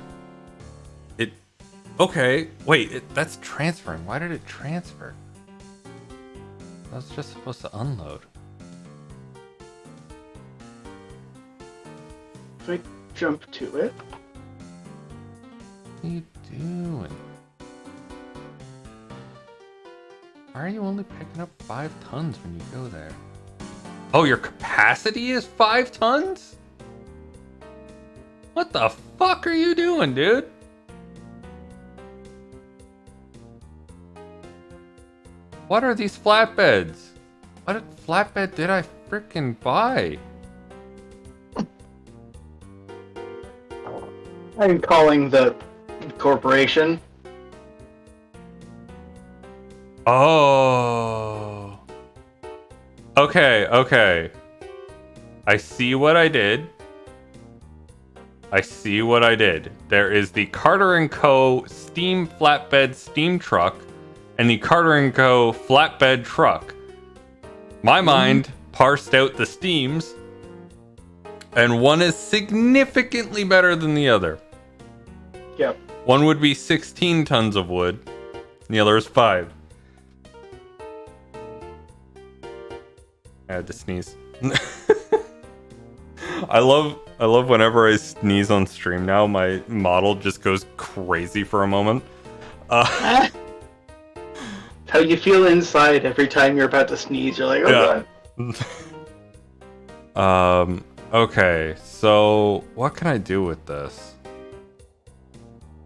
okay, wait, that's transferring. Why did it transfer? I was just supposed to unload. If I jump to it. What are you doing? Why are you only picking up 5 tons when you go there? Oh, your capacity is 5 tons? What the fuck are you doing, dude? What are these flatbeds? What flatbed did I frickin' buy? I'm calling the corporation. Oh. Okay, okay. I see what I did. I see what I did. There is the Carter & Co. steam flatbed steam truck and the Carter & Co. flatbed truck. My mind parsed out the steams, and one is significantly better than the other. Yep. One would be 16 tons of wood, and the other is 5. I had to sneeze. I love whenever I sneeze on stream now, my model just goes crazy for a moment. How you feel inside every time you're about to sneeze. You're like, oh god. Okay, so what can I do with this?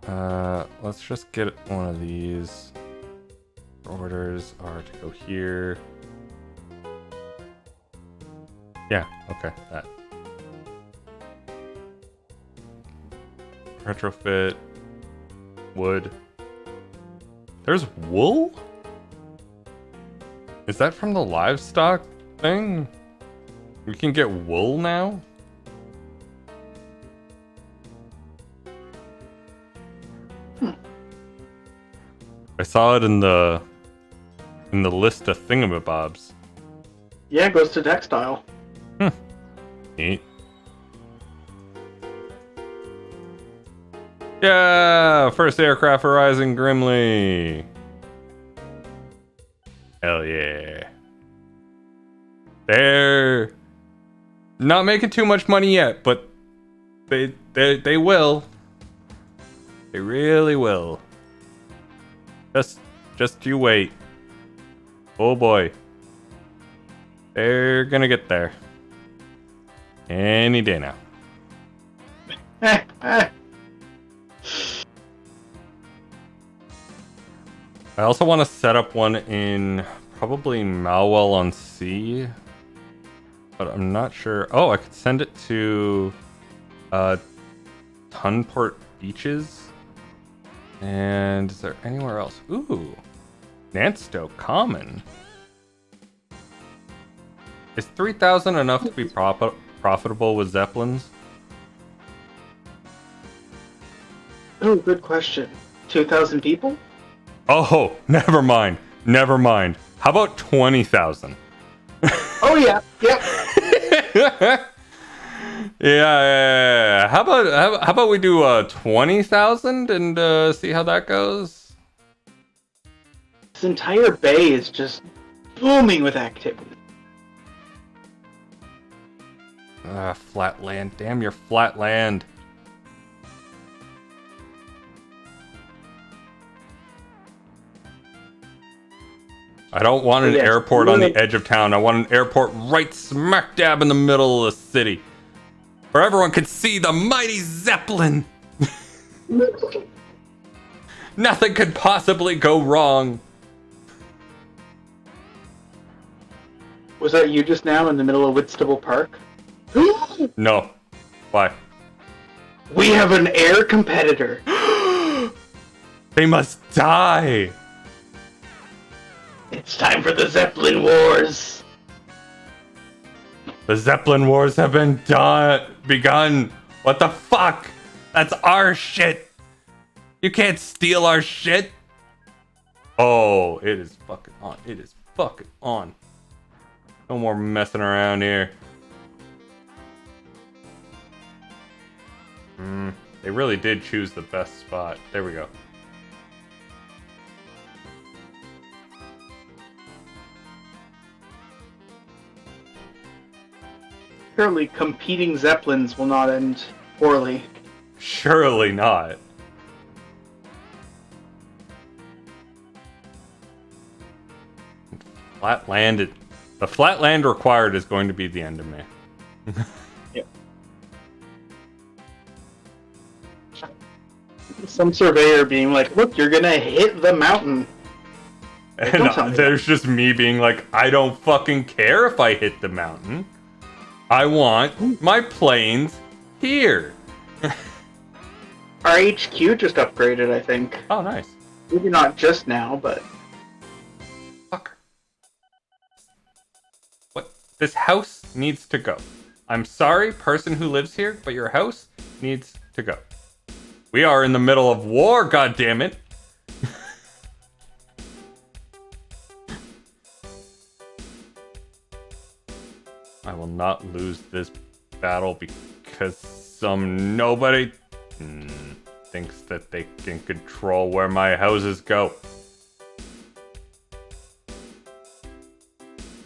Let's just get one of these. Orders are to go here. Yeah, okay, that. Retrofit. Wood. There's wool? Is that from the livestock thing? We can get wool now? I saw it in the list of thingamabobs. Yeah, it goes to textile. Neat. Yeah! First aircraft arising grimly. Hell yeah. They're not making too much money yet, but they will. They really will. Just you wait. Oh boy. They're gonna get there. Any day now. I also want to set up one in probably Malwell on Sea, but I'm not sure. Oh, I could send it to Tunport Beaches. And is there anywhere else? Ooh, Nantstow Common. Is 3,000 enough to be profitable with Zeppelins? Oh, good question. 2,000 people? Oh, never mind. Never mind. How about 20,000? Oh yeah. Yep. Yeah. How about we do 20,000 and see how that goes? This entire bay is just booming with activity. Flat land. Damn your flat land. I don't want an airport on the edge of town. I want an airport right smack dab in the middle of the city, where everyone can see the mighty Zeppelin. Nothing could possibly go wrong. Was that you just now in the middle of Whitstable Park? No. Why? We have an air competitor. They must die. It's time for the Zeppelin Wars. The Zeppelin Wars have begun. What the fuck? That's our shit. You can't steal our shit. Oh, it is fucking on. It is fucking on. No more messing around here. They really did choose the best spot. There we go. Surely competing Zeppelins will not end poorly. Surely not. Flat land. The flat land required is going to be the end of me. Yep. Some surveyor being like, "Look, you're gonna hit the mountain." Like, don't tell And me there's just me being like, I don't fucking care if I hit the mountain. I want my planes here. Our HQ just upgraded, I think. Oh, nice. Maybe not just now, but Fucker. What? This house needs to go. I'm sorry, person who lives here, but your house needs to go. We are in the middle of war, goddammit. I will not lose this battle because some nobody thinks that they can control where my houses go.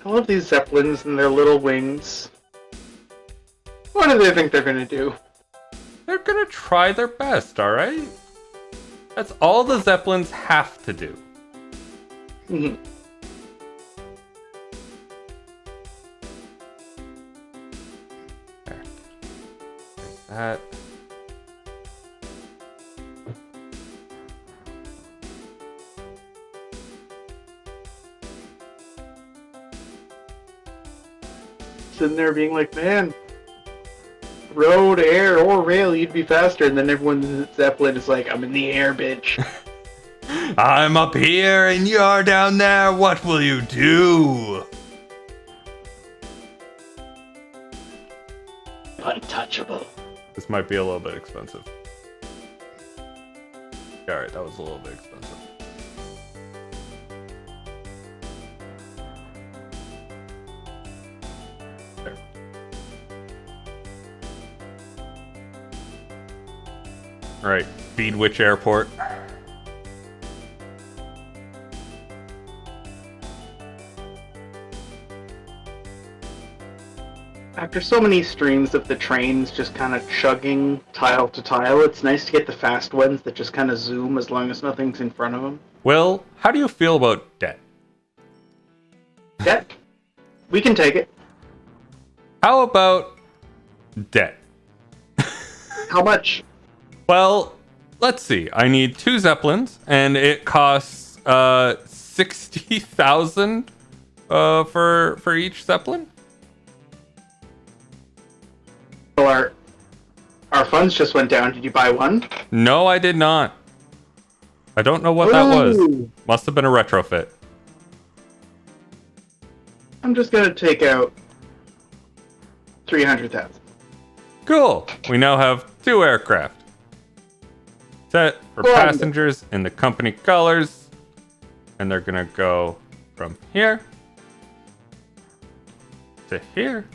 I love these Zeppelins and their little wings. What do they think they're gonna do? They're gonna try their best, alright? That's all the Zeppelins have to do. Mhm. There. Like that. Sitting there being like, man, road, air, or rail, you'd be faster. And then everyone Zeppelin is like, I'm in the air, bitch. I'm up here and you're down there. What will you do? Untouchable. This might be a little bit expensive. Alright, that was a little bit expensive. There. Alright, Feedwitch Airport. After so many streams of the trains just kind of chugging tile to tile, it's nice to get the fast ones that just kind of zoom as long as nothing's in front of them. Will, how do you feel about debt? Debt? We can take it. How about debt? How much? Well, let's see. I need 2 Zeppelins, and it costs 60,000 for each Zeppelin. Well, our funds just went down. Did you buy one? No, I did not. I don't know what that was. Ooh. Must have been a retrofit. I'm just gonna take out 300,000. Cool. We now have 2 aircraft. Set for Well, passengers in the company colors. And they're gonna go from here to here.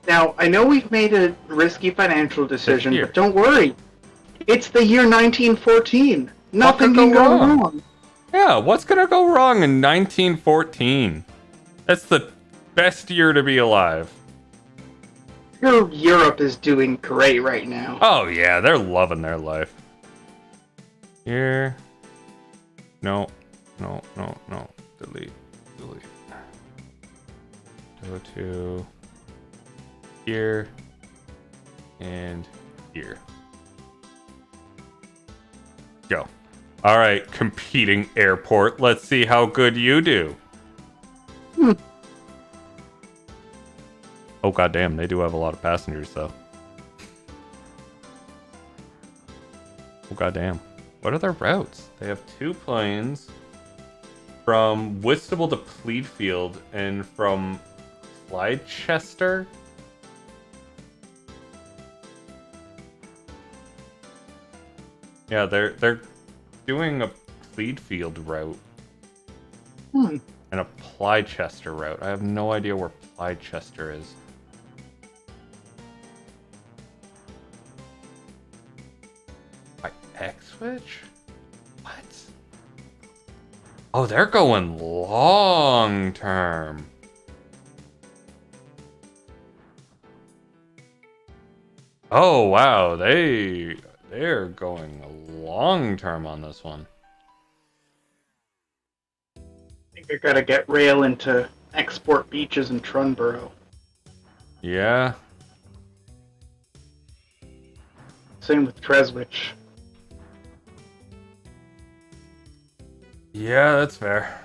Now, I know we've made a risky financial decision, Here. but don't worry. It's the year 1914. Nothing could can go go wrong? wrong. Yeah, what's gonna go wrong in 1914? That's the best year to be alive. Europe is doing great right now. Oh yeah, they're loving their life. Here. No. No, no, no. Delete. Delete. Go to here and here. Go. Alright, competing airport. Let's see how good you do. Oh goddamn, they do have a lot of passengers though. Oh goddamn. What are their routes? They have 2 planes from Whitstable to Pleadfield and from Leicester. Yeah, they're doing a Pleadfield route and a Plychester route. I have no idea where Plychester is. By X-Switch? What? Oh, they're going long term. Oh wow, they're going long term on this one. I think I gotta get rail into export beaches in Trunborough. Yeah. Same with Treswich. Yeah, that's fair.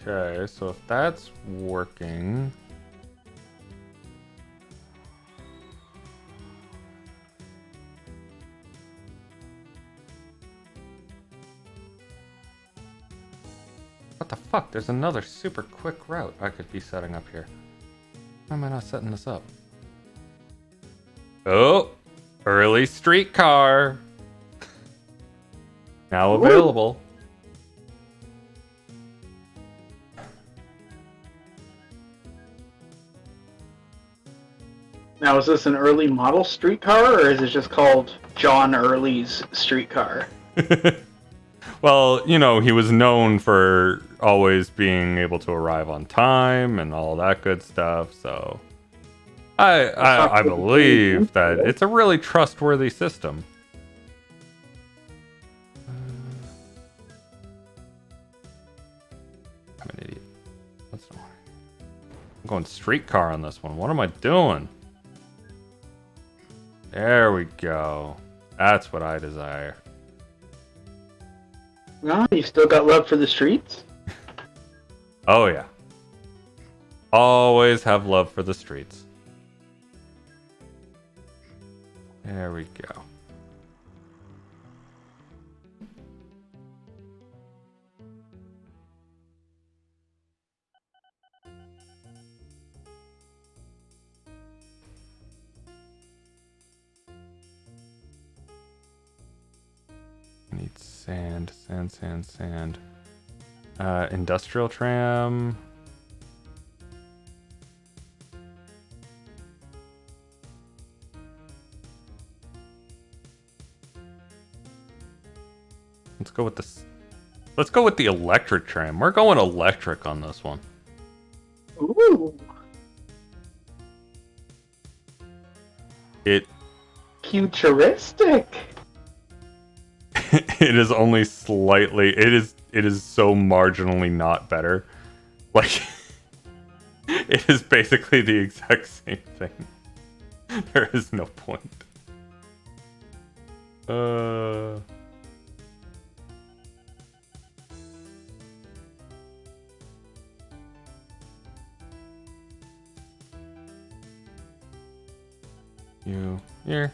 Okay, so if that's working. What the fuck? There's another super quick route I could be setting up here. Why am I not setting this up? Oh, early streetcar. Now available. Now, is this an early model streetcar, or is it just called John Early's streetcar? Well, you know, he was known for always being able to arrive on time and all that good stuff, so I believe that it's a really trustworthy system. I'm an idiot. That's not. I'm going streetcar on this one. What am I doing? There we go. That's what I desire. No, you still got love for the streets? Oh yeah. Always have love for the streets. There we go. I need sand, sand. Industrial tram. Let's go with this. Let's go with the electric tram. We're going electric on this one. Ooh. It Futuristic. it is only slightly. It is so marginally not better. Like it is basically the exact same thing. There is no point. You here.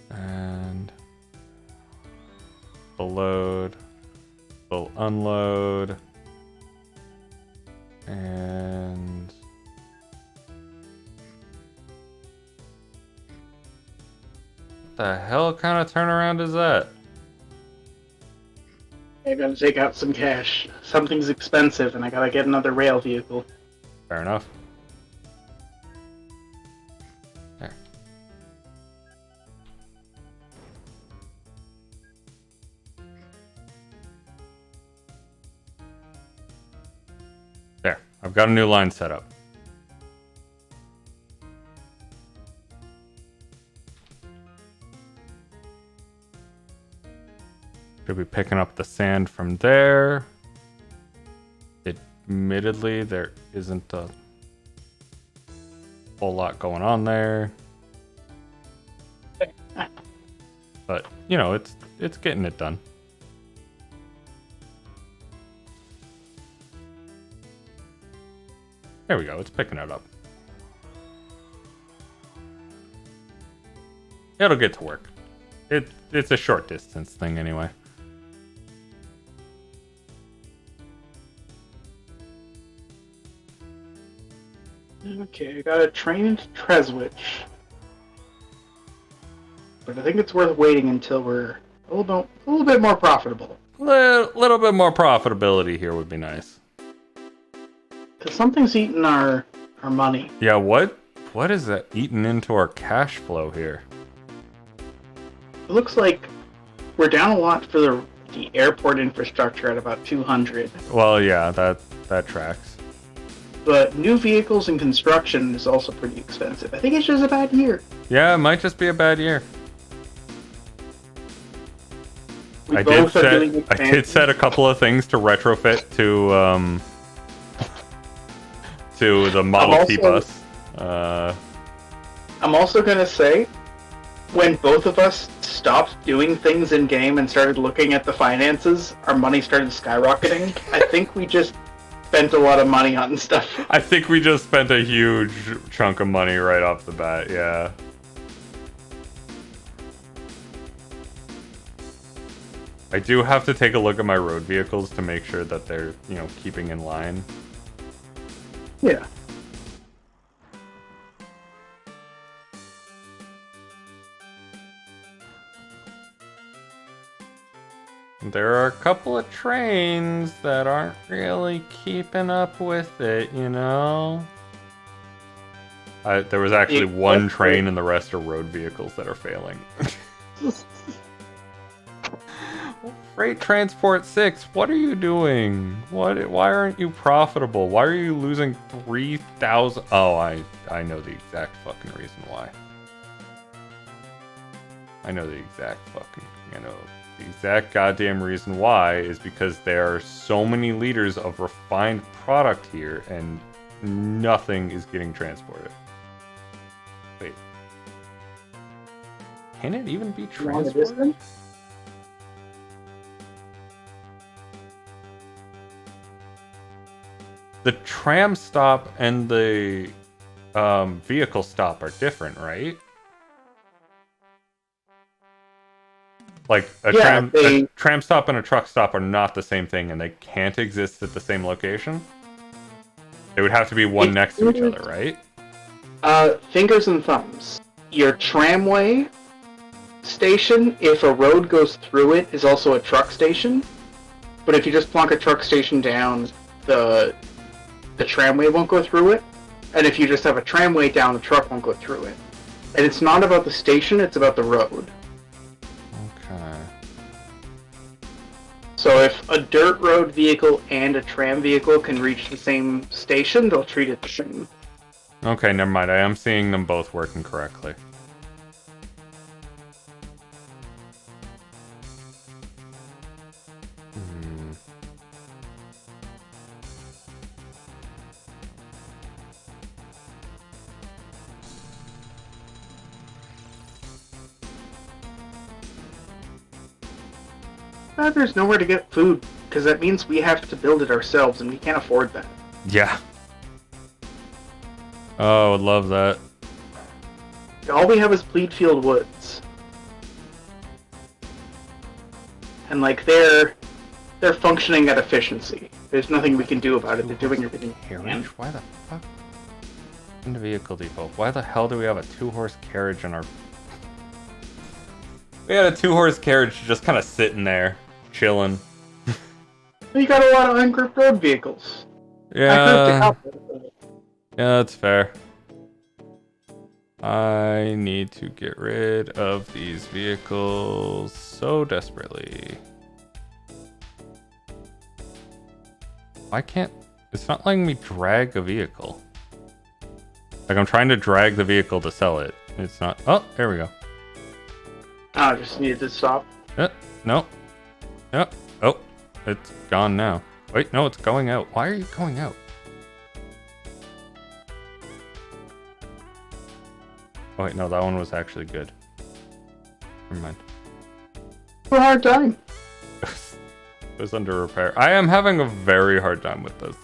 And full load, full unload, and what the hell kind of turnaround is that? I gotta take out some cash. Something's expensive, and I gotta get another rail vehicle. Fair enough. There. There. I've got a new line set up. Should be picking up the sand from there. Admittedly, there isn't a whole lot going on there. But, you know, it's getting it done. There we go, it's picking it up. It'll get to work. It's a short distance thing anyway. Okay, I got a train into Treswich. But I think it's worth waiting until we're a little bit more profitable. Little bit more profitability here would be nice. Because something's eating our money. Yeah, what is that eating into our cash flow here? It looks like we're down a lot for the airport infrastructure at about 200. Well, yeah, that tracks. But new vehicles and construction is also pretty expensive. I think it's just a bad year. Yeah, it might just be a bad year. I did set a couple of things to retrofit to the Model T bus. I'm also gonna say, when both of us stopped doing things in game and started looking at the finances, our money started skyrocketing. I think we just spent a lot of money on stuff. I think we just spent a huge chunk of money right off the bat. Yeah. I do have to take a look at my road vehicles to make sure that they're, keeping in line. Yeah. There are a couple of trains that aren't really keeping up with it, There was actually one train and the rest are road vehicles that are failing. Freight Transport 6, what are you doing? Why aren't you profitable? Why are you losing 3,000? Oh, I know the exact fucking reason why. The exact goddamn reason why is because there are so many liters of refined product here and nothing is getting transported. Wait. Can it even be transported? The tram stop and the vehicle stop are different, right? Like a tram stop and a truck stop are not the same thing, and they can't exist at the same location. They would have to be one next to each other, right? Fingers and thumbs. Your tramway station, if a road goes through it, is also a truck station. But if you just plonk a truck station down, the tramway won't go through it. And if you just have a tramway down, the truck won't go through it. And it's not about the station, it's about the road. Okay. So if a dirt road vehicle and a tram vehicle can reach the same station, they'll treat it the same. Okay, never mind. I am seeing them both working correctly. There's nowhere to get food, because that means we have to build it ourselves, and we can't afford that. Yeah. Oh, I would love that. All we have is Pleadfield Woods. And, they're functioning at efficiency. There's nothing we can do about it. They're doing everything they can. Why the fuck? In the vehicle depot. Why the hell do we have a 2-horse carriage in our... We had a 2-horse carriage just kind of sitting there, chilling. You got a lot of ungrouped road vehicles. Yeah. Yeah, that's fair. I need to get rid of these vehicles so desperately. Why can't... It's not letting me drag a vehicle. Like, I'm trying to drag the vehicle to sell it. It's not... Oh, there we go. I just needed to stop. No. Yep. Oh, it's gone now. Wait, no, it's going out. Why are you going out? Oh, wait, no, that one was actually good. Never mind. For a hard time. It was under repair. I am having a very hard time with this.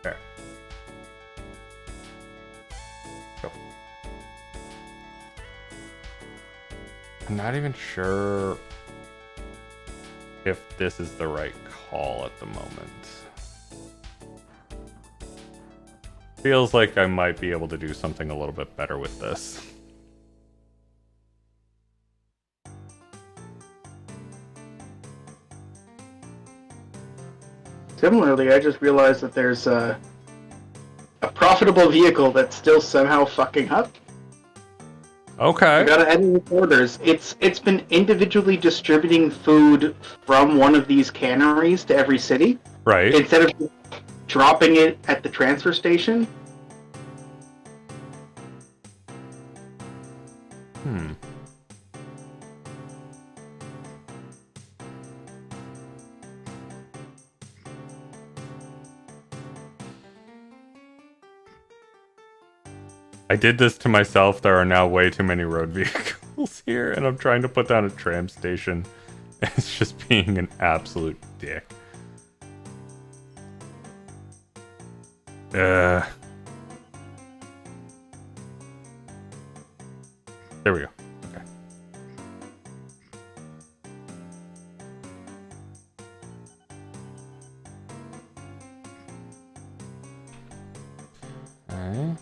There. Go. I'm not even sure if this is the right call at the moment. Feels like I might be able to do something a little bit better with this. Similarly, I just realized that there's a profitable vehicle that's still somehow fucking up. Okay. I gotta edit orders. It's been individually distributing food from one of these canneries to every city. Right. Instead of dropping it at the transfer station. I did this to myself. There are now way too many road vehicles here, and I'm trying to put down a tram station. It's just being an absolute dick. There we go. Okay. Alright.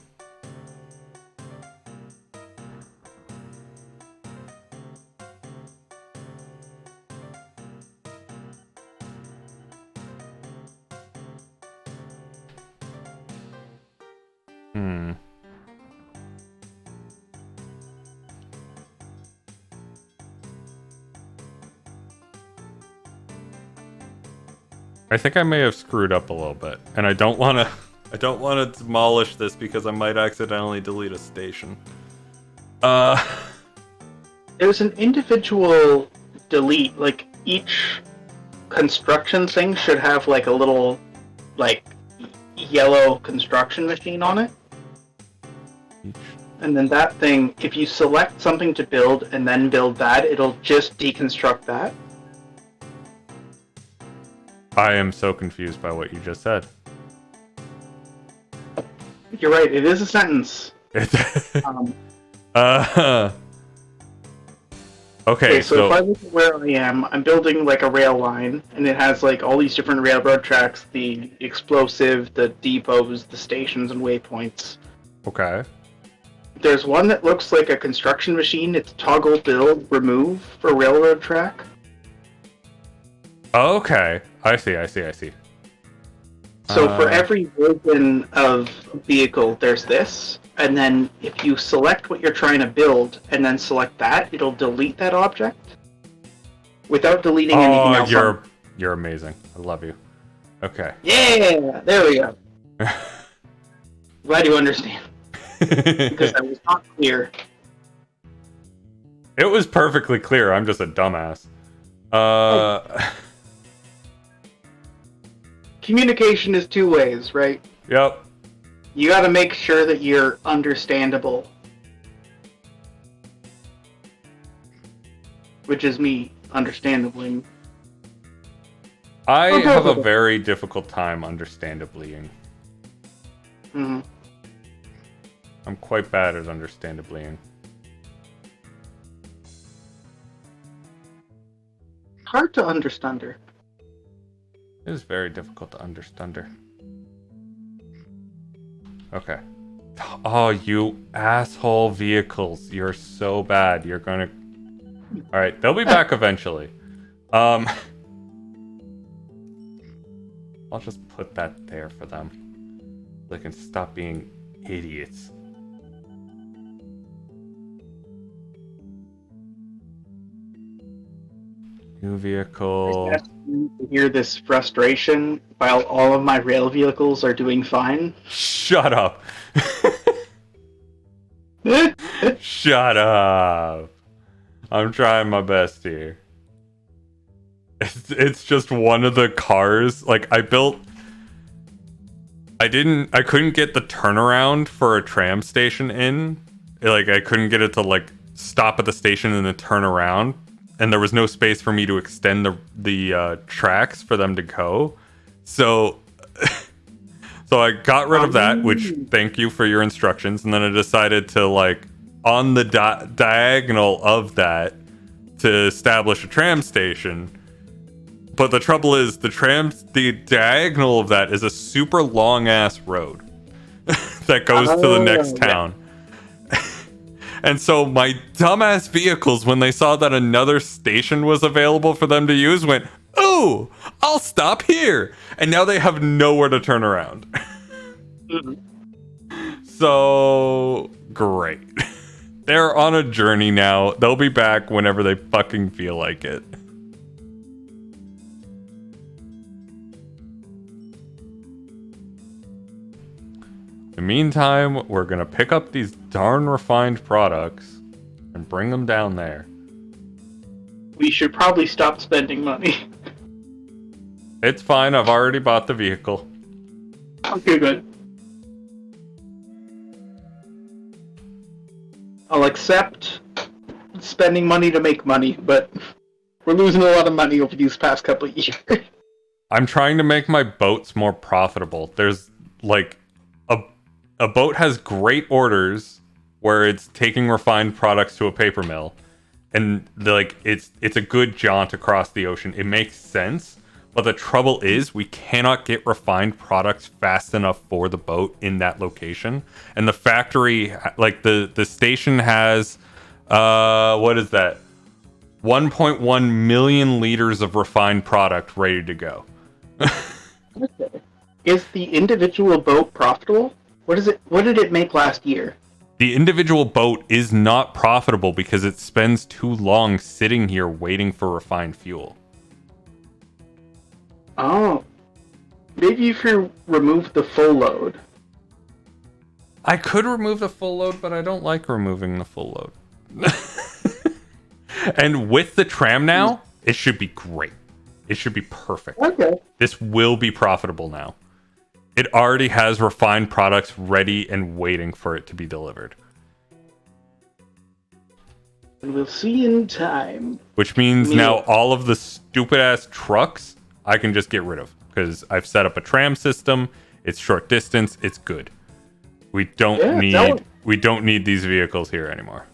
I think I may have screwed up a little bit, and I don't want to demolish this because I might accidentally delete a station. There's an individual delete. Like each construction thing should have like a little, like yellow construction machine on it. And then that thing, if you select something to build and then build that, it'll just deconstruct that. I am so confused by what you just said. You're right, it is a sentence. Okay, so if I look at where I am, I'm building like a rail line, and it has like all these different railroad tracks, the explosive, the depots, the stations, and waypoints. Okay. There's one that looks like a construction machine. It's toggle build remove for railroad track. Okay. I see. So for every version of vehicle, there's this. And then if you select what you're trying to build and then select that, it'll delete that object without deleting anything else. You're amazing. I love you. Okay. Yeah, there we go. Glad you understand. Because I was not clear. It was perfectly clear. I'm just a dumbass. Communication is two ways, right? Yep. You gotta make sure that you're understandable. Which is me, understandably. I have a very difficult time understandably-ing. Mm-hmm. I'm quite bad at understandably-ing. Hard to understand her. It is very difficult to understand her. Okay. Oh, you asshole vehicles. You're so bad. You're gonna... Alright, they'll be back eventually. I'll just put that there for them. They can stop being idiots. New vehicle. To hear this frustration while all of my rail vehicles are doing fine. Shut up. Shut up. I'm trying my best here. It's just one of the cars. Like, I couldn't get the turnaround for a tram station in. Like, I couldn't get it to, like, stop at the station and then turn around. And there was no space for me to extend the tracks for them to go. So I got rid of that, which, thank you for your instructions. And then I decided to, like, on the diagonal of that, to establish a tram station. But the trouble is, the diagonal of that is a super long ass road that goes to the next town. And so my dumbass vehicles, when they saw that another station was available for them to use, went, "Oh, I'll stop here." And now they have nowhere to turn around. So great. They're on a journey now. They'll be back whenever they fucking feel like it. In the meantime, we're gonna pick up these darn refined products and bring them down there. We should probably stop spending money. It's fine, I've already bought the vehicle. Okay, good. I'll accept spending money to make money, but we're losing a lot of money over these past couple of years. I'm trying to make my boats more profitable. There's like a boat has great orders where it's taking refined products to a paper mill, and like it's a good jaunt across the ocean. It makes sense, but the trouble is we cannot get refined products fast enough for the boat in that location. And the factory, like the station has what is that? 1.1 million liters of refined product ready to go. Okay. Is the individual boat profitable? What did it make last year? The individual boat is not profitable because it spends too long sitting here waiting for refined fuel. Oh. Maybe if you remove the full load. I could remove the full load, but I don't like removing the full load. And with the tram now, it should be great. It should be perfect. Okay. This will be profitable now. It already has refined products ready and waiting for it to be delivered. And we'll see in time. Which means now all of the stupid ass trucks I can just get rid of. Because I've set up a tram system, it's short distance, it's good. We don't need these vehicles here anymore.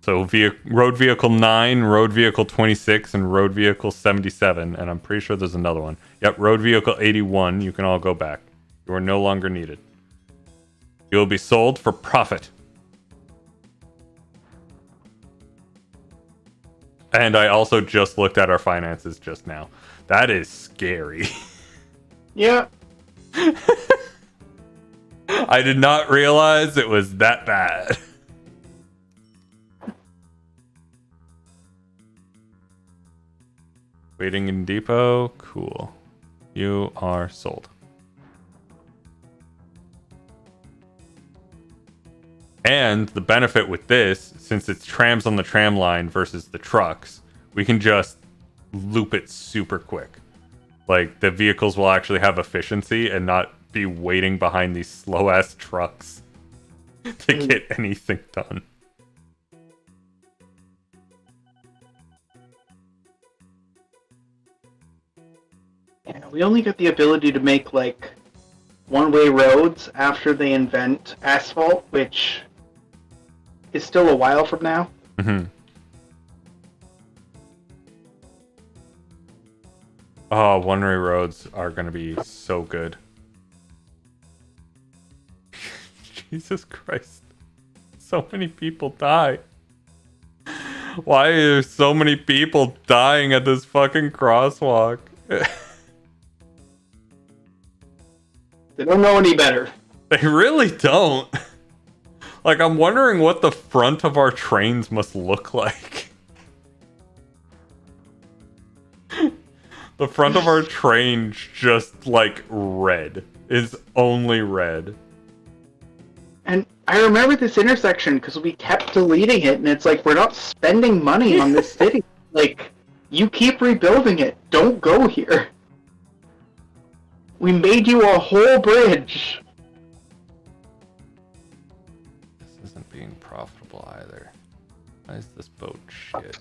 So road vehicle 9, road vehicle 26, and road vehicle 77. And I'm pretty sure there's another one. Yep, road vehicle 81. You can all go back. You are no longer needed. You will be sold for profit. And I also just looked at our finances just now. That is scary. Yeah. I did not realize it was that bad. Waiting in depot. Cool. You are sold. And the benefit with this, since it's trams on the tram line versus the trucks, we can just loop it super quick. Like, the vehicles will actually have efficiency and not be waiting behind these slow-ass trucks to get anything done. Yeah, we only got the ability to make, like, one-way roads after they invent asphalt, which is still a while from now. Mm-hmm. Oh, one-way roads are going to be so good. Jesus Christ. So many people die. Why are so many people dying at this fucking crosswalk? They don't know any better. They really don't. Like, I'm wondering what the front of our trains must look like. The front of our train just, like, red. Is only red. And I remember this intersection because we kept deleting it, and it's like, we're not spending money on this city. Like, you keep rebuilding it. Don't go here. We made you a whole bridge. This isn't being profitable either. Why is this boat shit?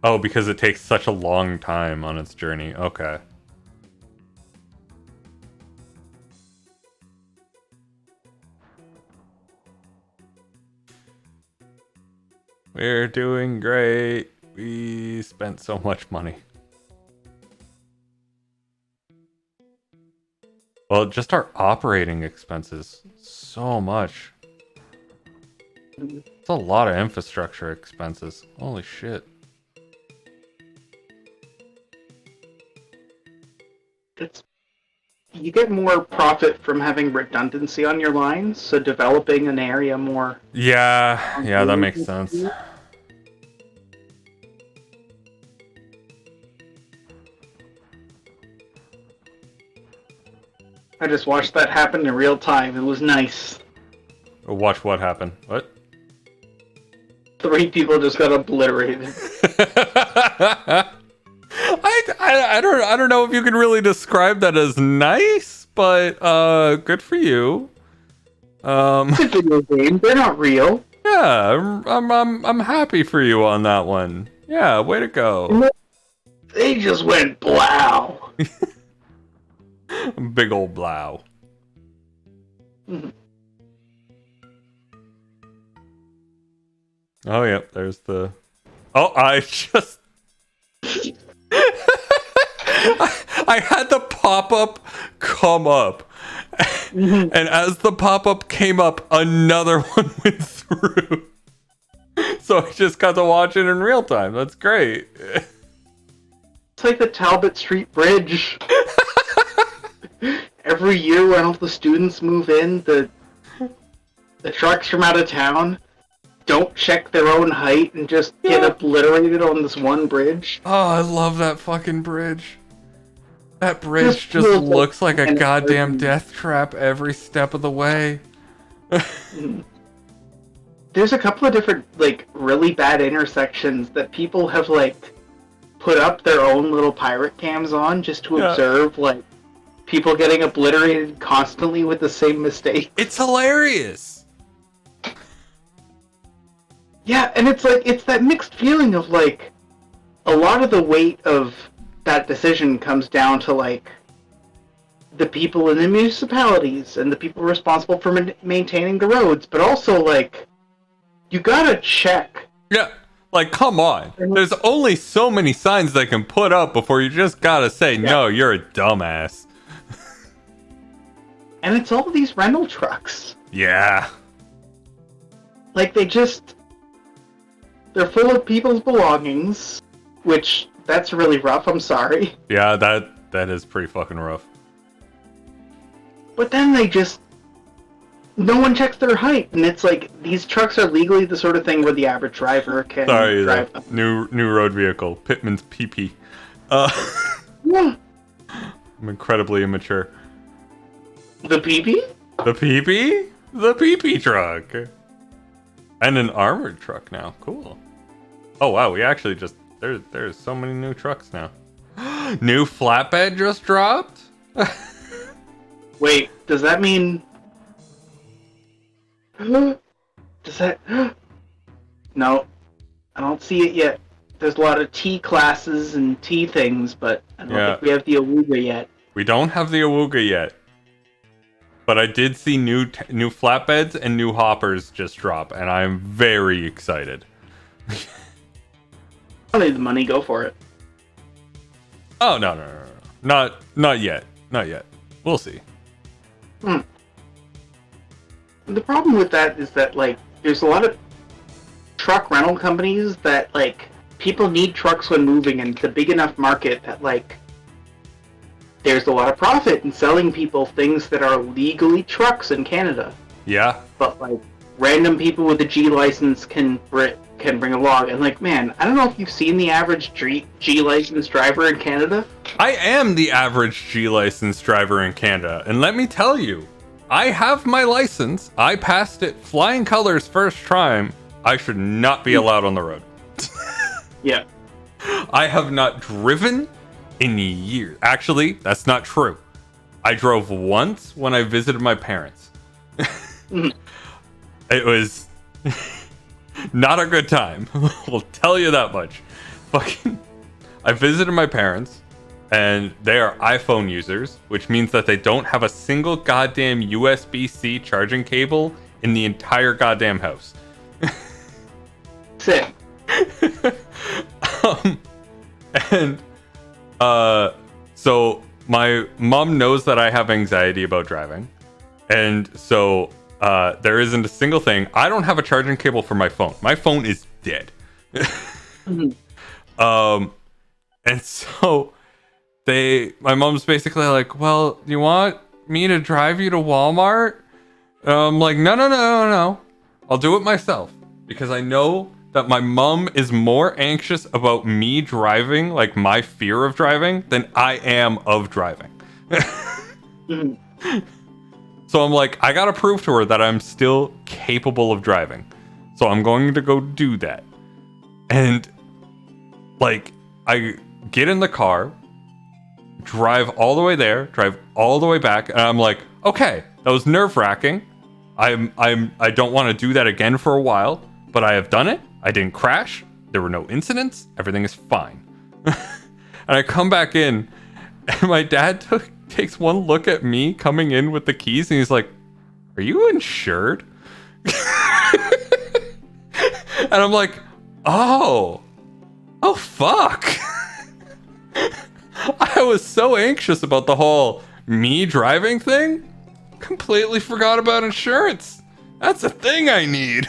Oh, because it takes such a long time on its journey. Okay. We're doing great. We spent so much money. Well, just our operating expenses. So much. It's a lot of infrastructure expenses. Holy shit. You get more profit from having redundancy on your lines, so developing an area more. Yeah, that makes sense. I just watched that happen in real time. It was nice. Watch what happened. What? 3 people just got obliterated. I don't know if you can really describe that as nice, but good for you. It's a video game. They're not real. Yeah, I'm happy for you on that one. Yeah, way to go. They just went blow. Big old blow. Mm-hmm. Oh, yep, there's the... Oh, I just... I had the pop-up come up. And as the pop-up came up, another one went through. So I just got to watch it in real time. That's great. It's like the Talbot Street Bridge. Every year when all the students move in, the trucks from out of town don't check their own height and just get obliterated on this one bridge. Oh, I love that fucking bridge. That bridge just looks like a goddamn death trap every step of the way. There's a couple of different, like, really bad intersections that people have, like, put up their own little pirate cams on just to observe, like, people getting obliterated constantly with the same mistake. It's hilarious. Yeah, and it's like, it's that mixed feeling of, like, a lot of the weight of that decision comes down to, like, the people in the municipalities and the people responsible for maintaining the roads, but also, like, you gotta check. Yeah, like, come on. There's only so many signs they can put up before you just gotta say, no, you're a dumbass. And it's all these rental trucks. Yeah. Like, they're full of people's belongings, which, that's really rough, I'm sorry. Yeah, that is pretty fucking rough. But then no one checks their height, and it's like, these trucks are legally the sort of thing where the average driver can drive them. New road vehicle, Pittman's PP. Yeah. I'm incredibly immature. The PP? The PP? The PP truck. And an armored truck now. Cool. Oh wow, we actually just there's so many new trucks now. New flatbed just dropped? Wait, does that mean... No, I don't see it yet. There's a lot of T classes and T things, but I don't think we have the Awuga yet. We don't have the Awuga yet. But I did see new flatbeds and new hoppers just drop, and I'm very excited. I need the money, go for it. Oh, no. Not yet. Not yet. We'll see. The problem with that is that, like, there's a lot of truck rental companies that, like, people need trucks when moving, and it's a big enough market that, like, there's a lot of profit in selling people things that are legally trucks in Canada. Yeah. But, like, random people with a G license can bring a log. And, like, man, I don't know if you've seen the average G license driver in Canada. I am the average G license driver in Canada. And let me tell you, I have my license. I passed it flying colors first time. I should not be allowed on the road. Yeah. I have not driven in years. Actually, that's not true. I drove once when I visited my parents. It was not a good time. We'll tell you that much. Fucking, I visited my parents, and they are iPhone users, which means that they don't have a single goddamn USB-C charging cable in the entire goddamn house. That's it. um, and so my mom knows that I have anxiety about driving, and so there isn't a single thing. I don't have a charging cable for my phone. My phone is dead. And so my mom's basically like, well, do you want me to drive you to Walmart? I'm like, no. I'll do it myself, because I know that my mom is more anxious about me driving, like my fear of driving, than I am of driving. So I'm like, I gotta prove to her that I'm still capable of driving. So I'm going to go do that. And like, I get in the car, drive all the way there, drive all the way back, and I'm like, okay, that was nerve-wracking. I don't want to do that again for a while, but I have done it. I didn't crash. There were no incidents. Everything is fine. And I come back in, and my dad takes one look at me coming in with the keys, and he's like, "Are you insured?" And I'm like, "Oh fuck." I was so anxious about the whole me driving thing, completely forgot about insurance. That's a thing I need.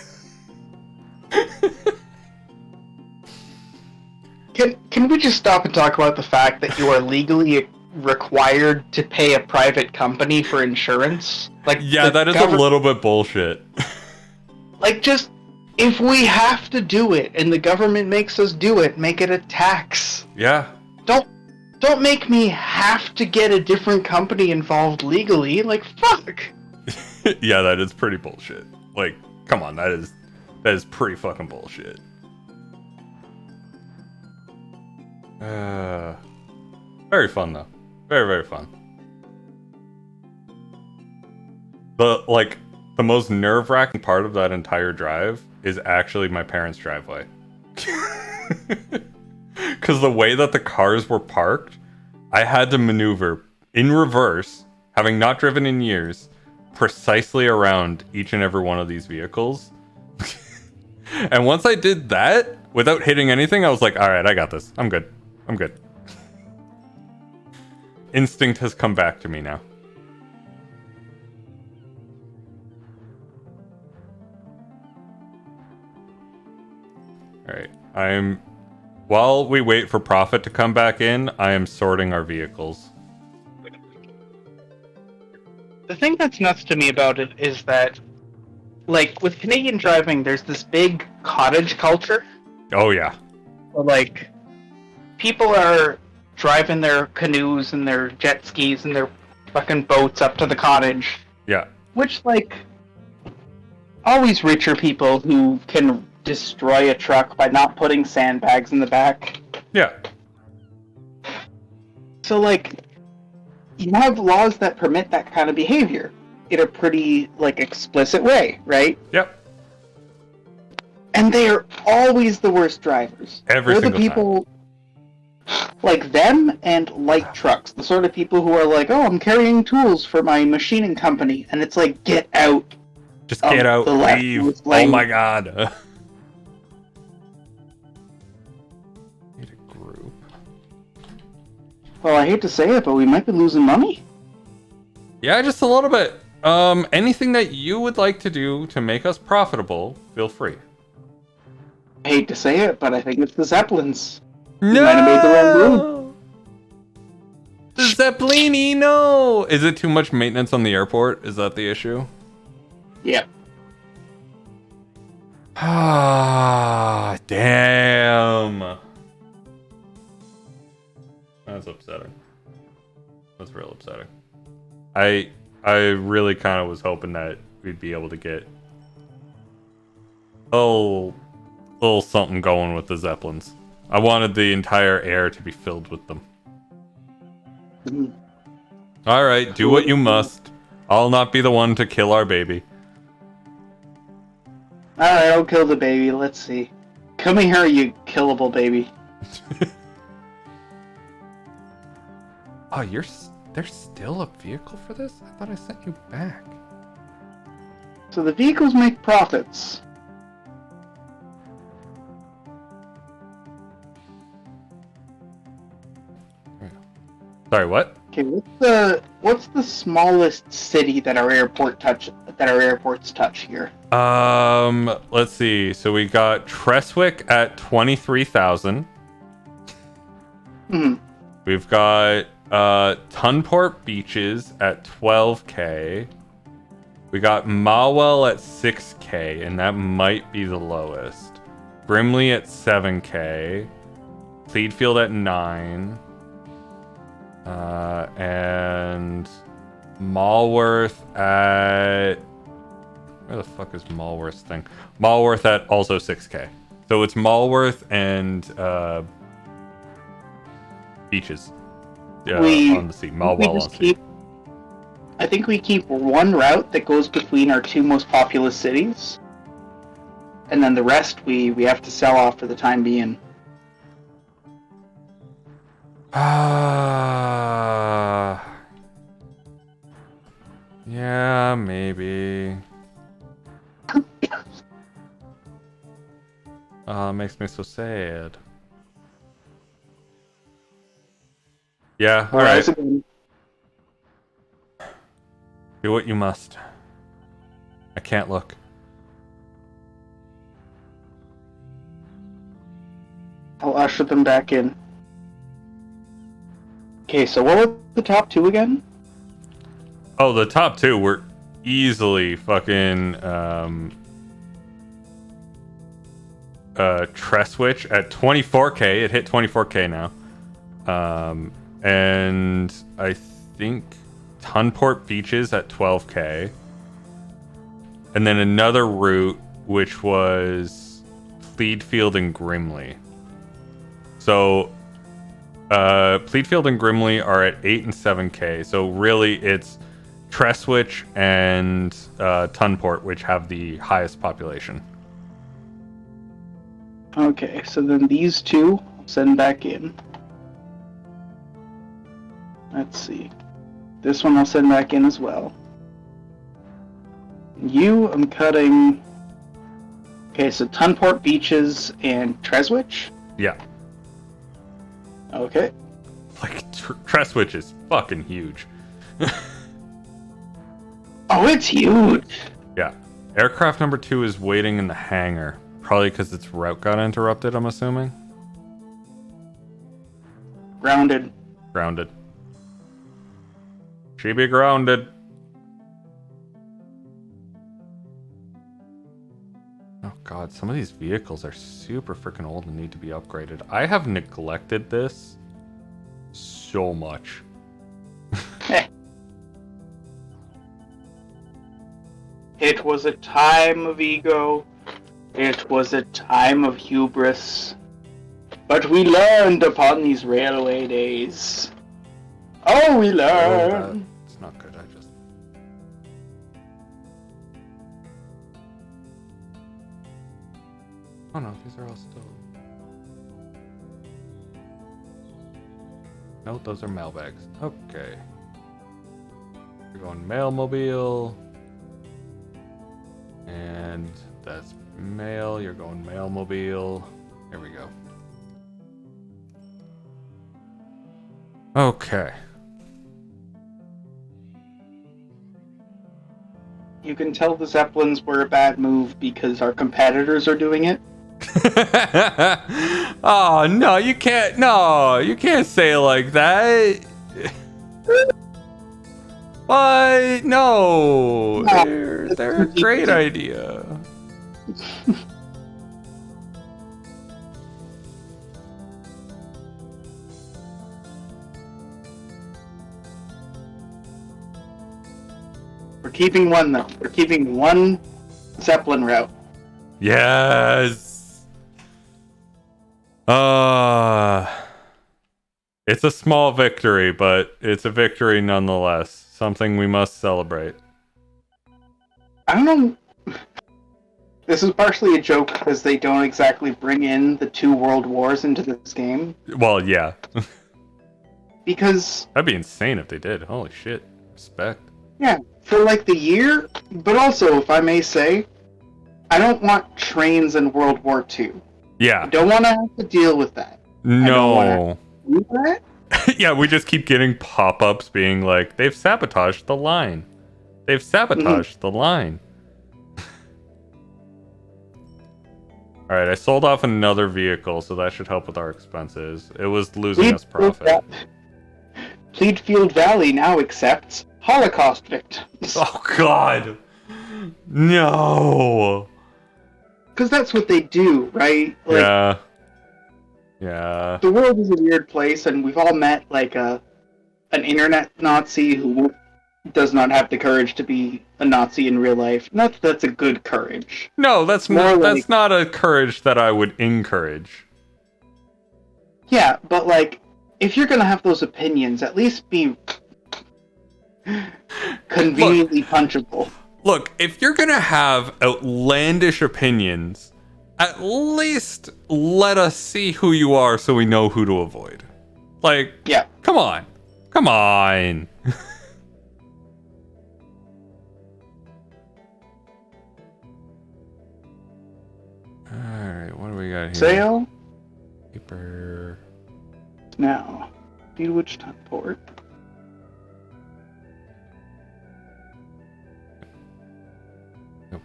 Can we just stop and talk about the fact that you are legally required to pay a private company for insurance? Like, yeah, that is a little bit bullshit. Like, just, if we have to do it and the government makes us do it, make it a tax. Yeah. Don't make me have to get a different company involved legally. Like, fuck. Yeah, that is pretty bullshit. Like, come on, that is pretty fucking bullshit. Very fun though. Very, very fun. The most nerve-wracking part of that entire drive is actually my parents' driveway. Because the way that the cars were parked, I had to maneuver in reverse, having not driven in years, precisely around each and every one of these vehicles. And once I did that, without hitting anything, I was like, alright, I got this. I'm good. Instinct has come back to me now. Alright, while we wait for Prophet to come back in, I am sorting our vehicles. The thing that's nuts to me about it is that, like, with Canadian driving, there's this big cottage culture. Oh, yeah. Like, people are driving their canoes and their jet skis and their fucking boats up to the cottage. Yeah. Which, like, always richer people who can destroy a truck by not putting sandbags in the back. Yeah. So, like, you have laws that permit that kind of behavior in a pretty, like, explicit way, right? Yep. And they are always the worst drivers. Every single time. They're the people, like them and light trucks. The sort of people who are like, oh, I'm carrying tools for my machining company. And it's like, get out. Just get out, leave. Oh my god. Need a group. Well, I hate to say it, but we might be losing money. Yeah, just a little bit. Anything that you would like to do to make us profitable, feel free. I hate to say it, but I think it's the Zeppelins. No! You might have made the wrong move. The Zeppelini, no! Is it too much maintenance on the airport? Is that the issue? Yeah. Ah, damn. That's upsetting. That's real upsetting. I really kind of was hoping that we'd be able to get a little something going with the Zeppelins. I wanted the entire air to be filled with them. Alright, do what you must. I'll not be the one to kill our baby. Alright, I'll kill the baby. Let's see. Come here, you killable baby. Oh, there's still a vehicle for this? I thought I sent you back. So the vehicles make profits. Sorry, what? Okay, what's the smallest city that our airports touch here? Let's see. So we got Treswick at 23,000. Hmm. We've got Tunport Beaches at 12K. We got Malwell at 6K, and that might be the lowest. Brimley at 7K. Pleadfield at 9. And Malworth at... Where the fuck is Malworth's thing? Malworth at also 6K. So it's Malworth and Beaches on the sea. Malwell on the sea. I think we keep one route that goes between our two most populous cities. And then the rest we have to sell off for the time being. Yeah, maybe. Makes me so sad. Yeah, alright. Do what you must. I can't look. I'll usher them back in. Okay, so what were the top two again? Oh, the top two were easily fucking Treswich at 24K. It hit 24K now. And I think Tunport Beaches at 12K. And then another route which was Pleadfield and Grimley. So Pleadfield and Grimley are at 8 and 7K. So really it's Treswich and Tunport which have the highest population. Okay, so then these two I'll send back in. Let's see. This one I'll send back in as well. You, I'm cutting... Okay, so Tunport Beaches and Treswich? Yeah. Okay. Like, Treswich is fucking huge. Oh, it's huge! Yeah. Aircraft number 2 is waiting in the hangar. Probably because its route got interrupted, I'm assuming. Grounded. Grounded. She be grounded. Oh god, some of these vehicles are super freaking old and need to be upgraded. I have neglected this so much. It was a time of ego. It was a time of hubris. But we learned upon these railway days. Oh, we learned. It's not good, I just... Oh no, these are all still... No, those are mailbags. Okay. You're going mailmobile. And that's mail. You're going mailmobile. There we go. Okay. You can tell the Zeppelins were a bad move because our competitors are doing it. Oh no, you can't. No, you can't say it like that. But no, they're a great idea. We're keeping one though. We're keeping one Zeppelin route. Yes. It's a small victory, but it's a victory nonetheless. Something we must celebrate. I don't know. This is partially a joke because they don't exactly bring in the two world wars into this game. Well, yeah. Because... That'd be insane if they did. Holy shit. Respect. Yeah, for like the year, but also, if I may say, I don't want trains in World War II. Yeah. I don't want to have to deal with that. No. I don't want to do that. Yeah, we just keep getting pop-ups being like, they've sabotaged the line. They've sabotaged the line. Alright, I sold off another vehicle, so that should help with our expenses. It was losing us profit. Pleadfield Valley now accepts Holocaust victims. Oh god! No! Because that's what they do, right? Like, Yeah. Yeah. the world is a weird place, and we've all met, like, an internet Nazi who does not have the courage to be a Nazi in real life. Not that that's a good courage. No, that's More not a courage that I would encourage. Yeah, but, like, if you're gonna have those opinions, at least be conveniently punchable. Look, if you're gonna have outlandish opinions, at least let us see who you are so we know who to avoid. Like, Yeah. come on. Come on. Alright, what do we got here? Sale Paper. now. Beedwitch Port.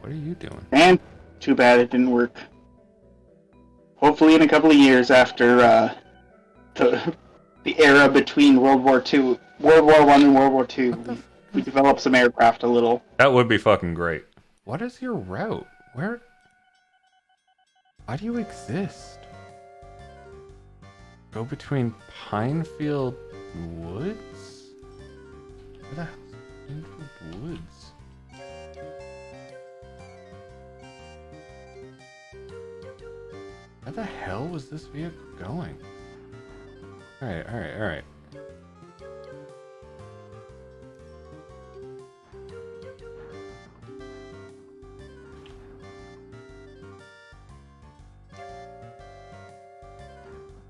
What are you doing? And too bad it didn't work. Hopefully in a couple of years after the era between World War I and World War II, we develop some aircraft a little. That would be fucking great. What is your route? Where? Why do you exist? Go between Pinefield Woods? Where the hell is Pinefield Woods? Where the hell was this vehicle going? Alright, alright, alright.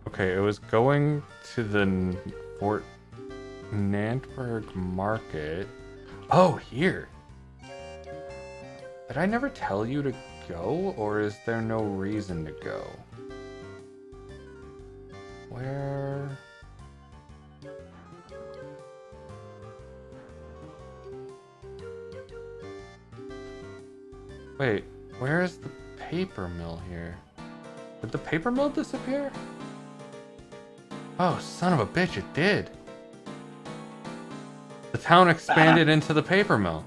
Okay, it was going to the Fort Nantberg Market. Oh, here. Did I never tell you to go, or is there no reason to go? Where? Wait, where is the paper mill here? Did the paper mill disappear? Oh, son of a bitch, it did. The town expanded into the paper mill.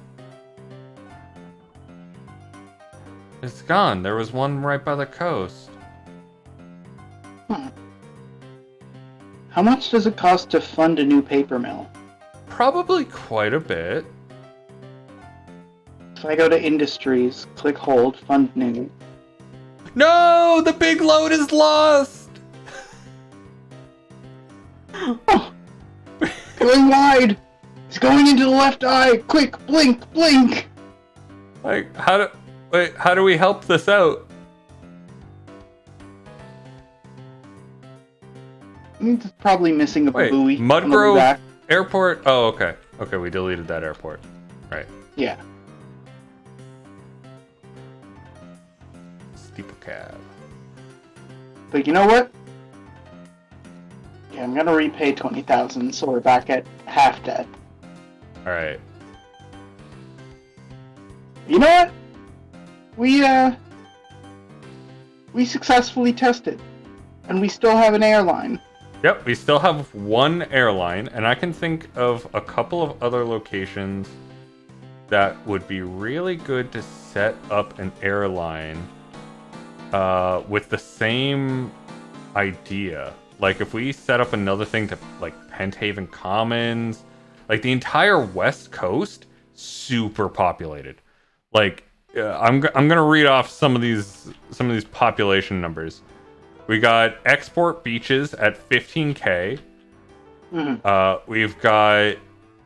It's gone. There was one right by the coast. How much does it cost to fund a new paper mill? Probably quite a bit. If I go to Industries, click hold, fund new. No! The big load is lost! Oh, going wide! It's going into the left eye! Quick, blink, blink! Like, how do we help this out? I mean, it's probably missing a Wait, buoy. Mudgrove Airport? Oh, okay. Okay, we deleted that airport. Right. Yeah. Steeple cab. But you know what? Yeah, I'm gonna repay 20,000, so we're back at half debt. Alright. You know what? We successfully tested, and we still have an airline. Yep, we still have one airline, and I can think of a couple of other locations that would be really good to set up an airline with the same idea. Like, if we set up another thing to, like, Penthaven Commons, like, the entire West Coast, super populated. Like, I'm gonna read off some of these population numbers. We got export beaches at 15K. We've got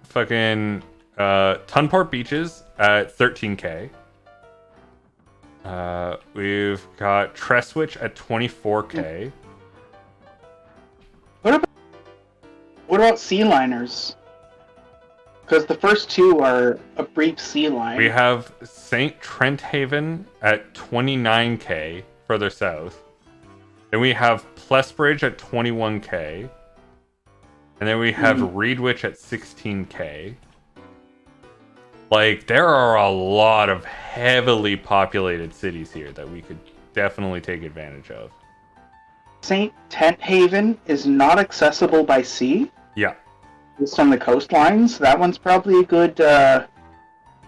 fucking Tunport beaches at 13K. We've got Tresswich at 24K. What about sea liners? Because the first two are a brief sea line. We have St. Trenthaven at 29K further south. Then we have Plessbridge at 21K. And then we have Reedwich at 16k. Like, there are a lot of heavily populated cities here that we could definitely take advantage of. St. Tent Haven is not accessible by sea. Yeah. Just on the coastlines. That one's probably a good,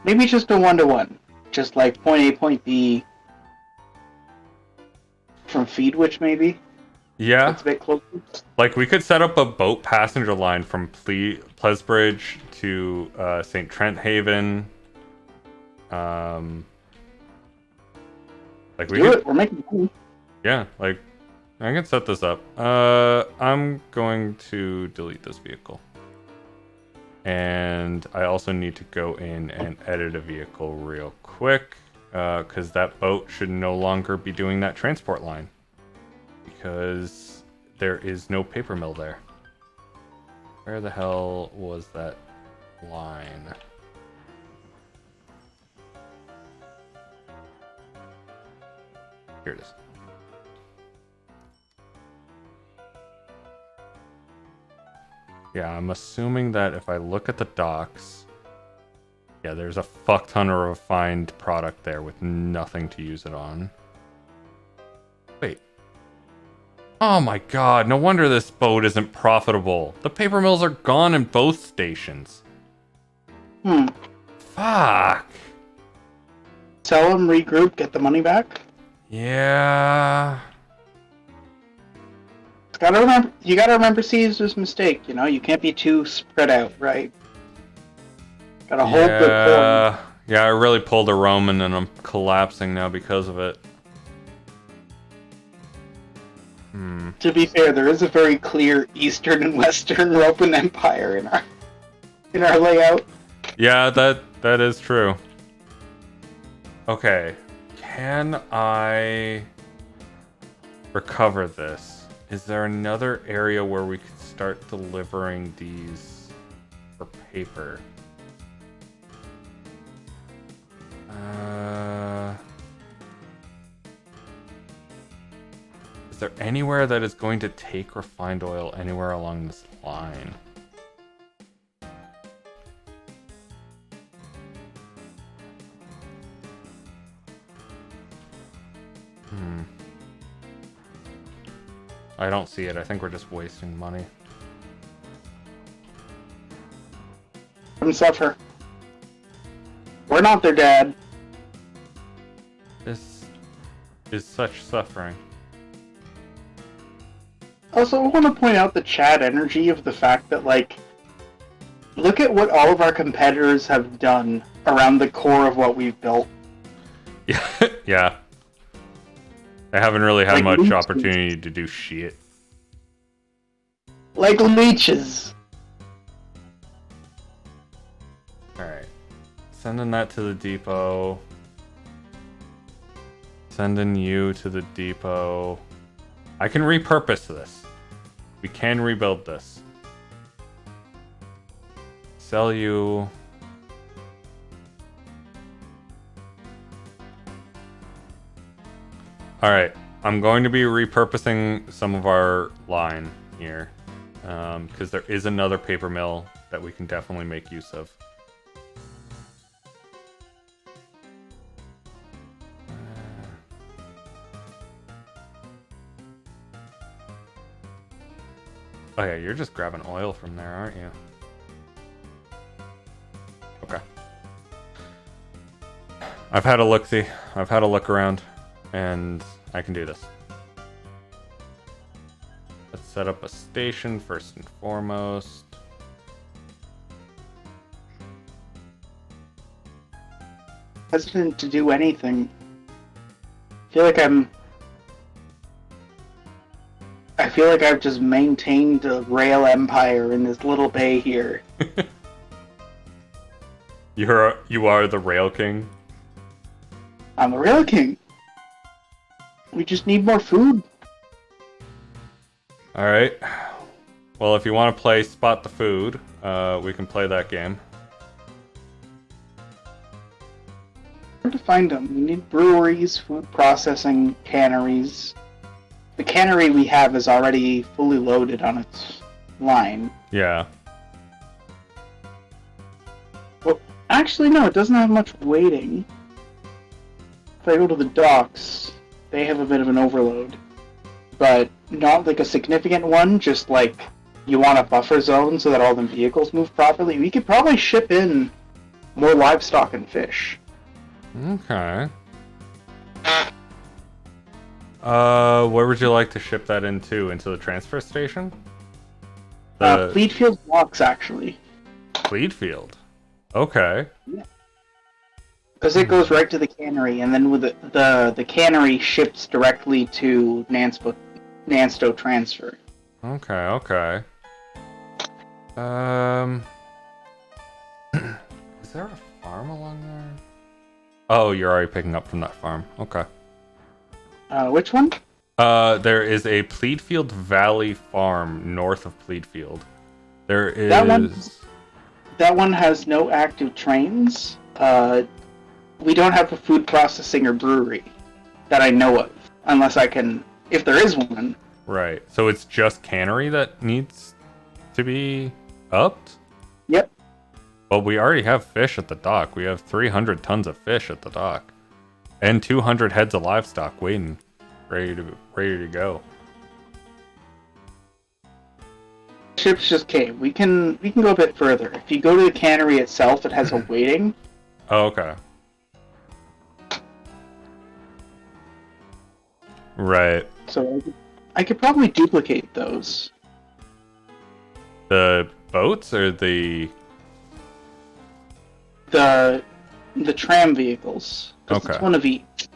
maybe just a 1-to-1. Just like point A, point B. From Feedwich, maybe? Yeah. That's a bit closer. Like, we could set up a boat passenger line from Plesbridge to St. Trent Haven. Like, we Do could... it. We're making money. Yeah, like, I can set this up. I'm going to delete this vehicle. And I also need to go in and edit a vehicle real quick. Because that boat should no longer be doing that transport line. Because there is no paper mill there. Where the hell was that line? Here it is. Yeah, I'm assuming that if I look at the docks, yeah, there's a fuck ton of refined product there with nothing to use it on. Wait. Oh my god, no wonder this boat isn't profitable. The paper mills are gone in both stations. Fuck. Sell them, regroup, get the money back. Yeah. You gotta remember Caesar's mistake, you know? You can't be too spread out, right? Gotta hold the core. Yeah, I really pulled a Roman and I'm collapsing now because of it. To be fair, there is a very clear Eastern and Western Roman Empire in our layout. Yeah, that is true. Okay, can I recover this? Is there another area where we could start delivering these for paper? Is there anywhere that is going to take refined oil anywhere along this line? I don't see it. I think we're just wasting money. Let them suffer. We're not their dad. This is such suffering. Also, I want to point out the Chad energy of the fact that, like, look at what all of our competitors have done around the core of what we've built. Yeah, yeah. I haven't really had Like much leeches. opportunity to do shit. Like leeches. Alright. Sending that to the depot. Sending you to the depot. I can repurpose this. We can rebuild this. Sell you. Alright, I'm going to be repurposing some of our line here. Because there is another paper mill that we can definitely make use of. Oh yeah, you're just grabbing oil from there, aren't you? Okay. I've had a look-see. I've had a look around. And I can do this. Let's set up a station first and foremost. Hesitant to do anything. I feel like I've just maintained a rail empire in this little bay here. You are the Rail King. I'm the rail king. We just need more food. Alright. Well, if you want to play Spot the Food, we can play that game. Hard to find them. We need breweries, food processing, canneries. The cannery we have is already fully loaded on its line. Yeah. Well, actually, no, it doesn't have much weighting. If I go to the docks, they have a bit of an overload. But not like a significant one, just like you want a buffer zone so that all the vehicles move properly. We could probably ship in more livestock and fish. Okay. Where would you like to ship that into? Into the transfer station? Fleetfield blocks, actually. Fleetfield. Okay. Yeah. Because it goes right to the cannery, and then with the cannery ships directly to Nansto transfer. Okay, okay. Is there a farm along there? Oh, you're already picking up from that farm. Okay. Which one? There is a Pleadfield Valley farm north of Pleadfield. There is... That one has no active trains. We don't have a food processing or brewery that I know of, unless I can, if there is one. Right. So it's just cannery that needs to be upped? Yep. Well, we already have fish at the dock. We have 300 tons of fish at the dock. And 200 heads of livestock waiting, ready to go. Ships just came. We can go a bit further. If you go to the cannery itself, it has a waiting. Oh, okay. Right. So I could probably duplicate those. The boats or the tram vehicles. Okay. It's one of each.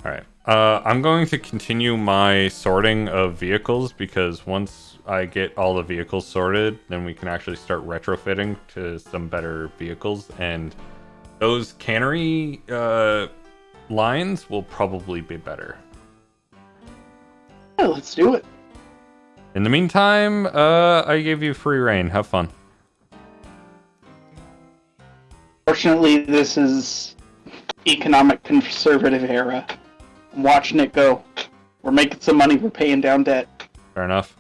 All right. I'm going to continue my sorting of vehicles because once I get all the vehicles sorted, then we can actually start retrofitting to some better vehicles. And those cannery lines will probably be better. Yeah, let's do it. In the meantime, I gave you free reign. Have fun. Fortunately, this is economic conservative era. I'm watching it go. We're making some money. We're paying down debt. Fair enough.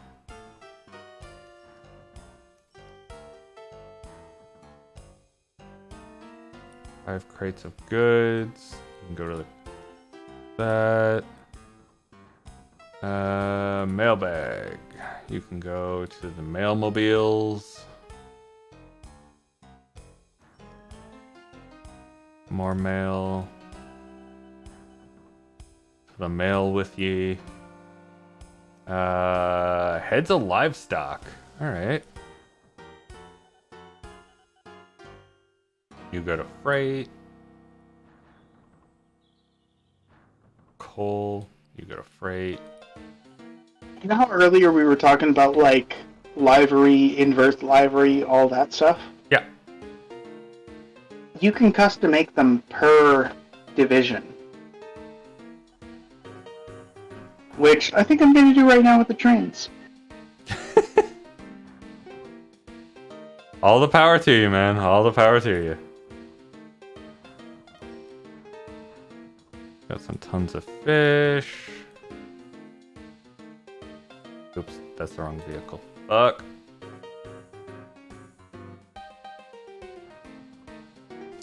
Five crates of goods. You can go to that. Mailbag. You can go to the mailmobiles. More mail. The mail with ye. Heads of livestock. Alright. You go to freight. Coal. You go to freight. You know how earlier we were talking about, like, livery, inverse livery, all that stuff? Yeah. You can custom make them per division. Which I think I'm going to do right now with the trains. All the power to you, man. All the power to you. Got some tons of fish. Oops, that's the wrong vehicle. Fuck.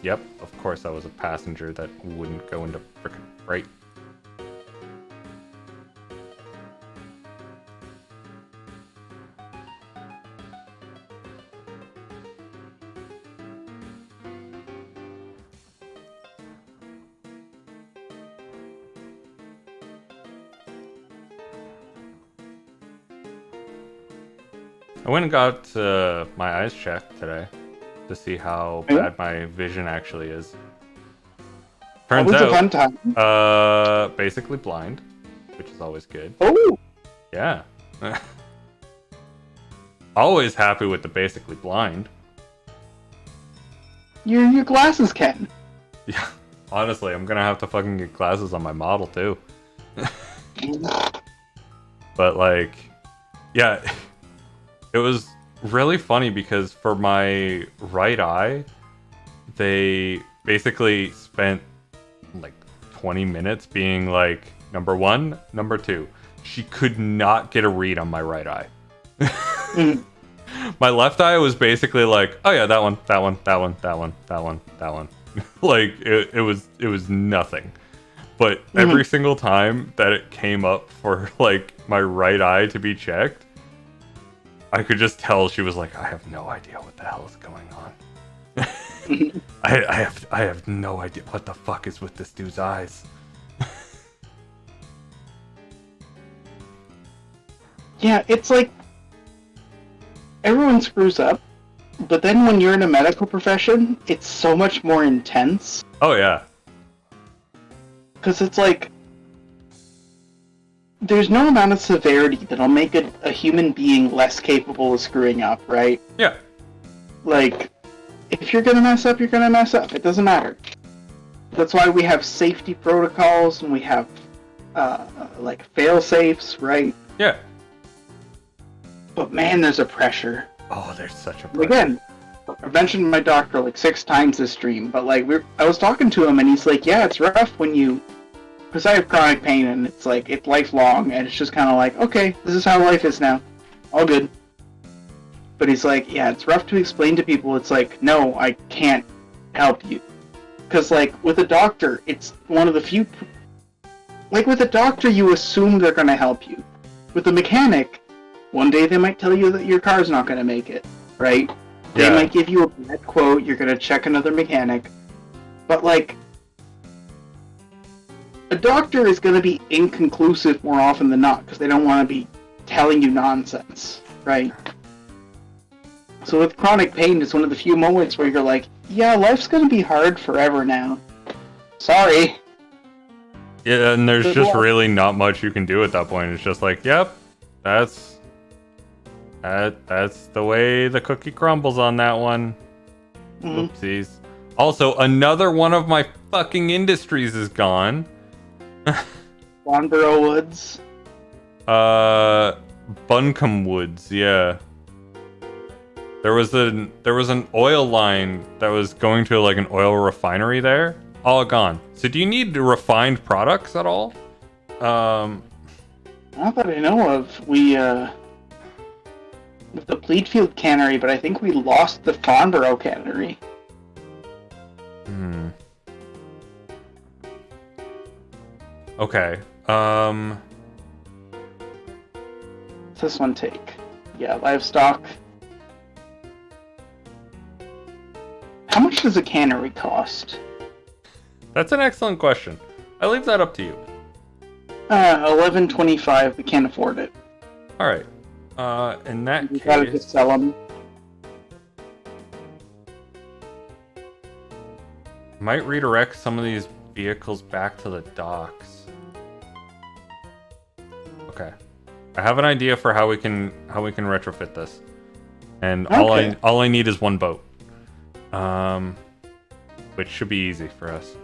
Yep, of course that was a passenger that wouldn't go into frickin' freight. I went and got my eyes checked today to see how bad my vision actually is. Turns That was out, a fun time. Basically blind, which is always good. Oh! Yeah. Always happy with the basically blind. Your glasses, Ken. Yeah, honestly, I'm gonna have to fucking get glasses on my model too. But like, yeah, it was really funny because for my right eye, they basically spent like 20 minutes being like, number one, number two. She could not get a read on my right eye. Mhm. My left eye was basically like, oh yeah, that one, that one, that one, that one, that one, that one. Like it was nothing. But every Mhm. single time that it came up for like my right eye to be checked, I could just tell she was like, I have no idea what the hell is going on. Mhm. I have no idea what the fuck is with this dude's eyes. Yeah, it's like everyone screws up, but then when you're in a medical profession, it's so much more intense Oh yeah. because it's like there's no amount of severity that'll make a human being less capable of screwing up, right? Yeah. Like, if you're gonna mess up, you're gonna mess up. It doesn't matter. That's why we have safety protocols and we have like fail safes, right? Yeah. But man, there's a pressure. Oh, there's such a pressure. Again, I mentioned my doctor like 6 times this stream, but like I was talking to him and he's like, yeah, it's rough when you, because I have chronic pain and it's like it's lifelong and it's just kind of like, okay, this is how life is now, all good. But he's like, yeah, it's rough to explain to people. It's like, no, I can't help you, because like with a doctor, it's one of the few. Like with a doctor, you assume they're gonna help you. With a mechanic, one day they might tell you that your car's not gonna make it, right? They Yeah. might give you a bad quote, you're gonna check another mechanic. But like a doctor is gonna be inconclusive more often than not because they don't want to be telling you nonsense, right? So with chronic pain, it's one of the few moments where you're like, yeah, life's gonna be hard forever now. Sorry. Yeah, and there's Good just luck. really not much you can do at that point. It's just like, yep, that's the way the cookie crumbles on that one. Mhm. Oopsies. Also, another one of my fucking industries is gone. Farnborough Woods. Buncombe Woods, yeah. There was an oil line that was going to like an oil refinery there. All gone. So do you need refined products at all? Not that I know of. We with the Pleatfield cannery, but I think we lost the Farnborough cannery. Hmm. Okay. What's this one take? Yeah, livestock. How much does a cannery cost? That's an excellent question. I leave that up to you. $11.25. We can't afford it. All right. In that We gotta case, just sell them. might redirect some of these vehicles back to the docks. Okay. I have an idea for how we can retrofit this. And Okay. all I need is one boat. Which should be easy for us.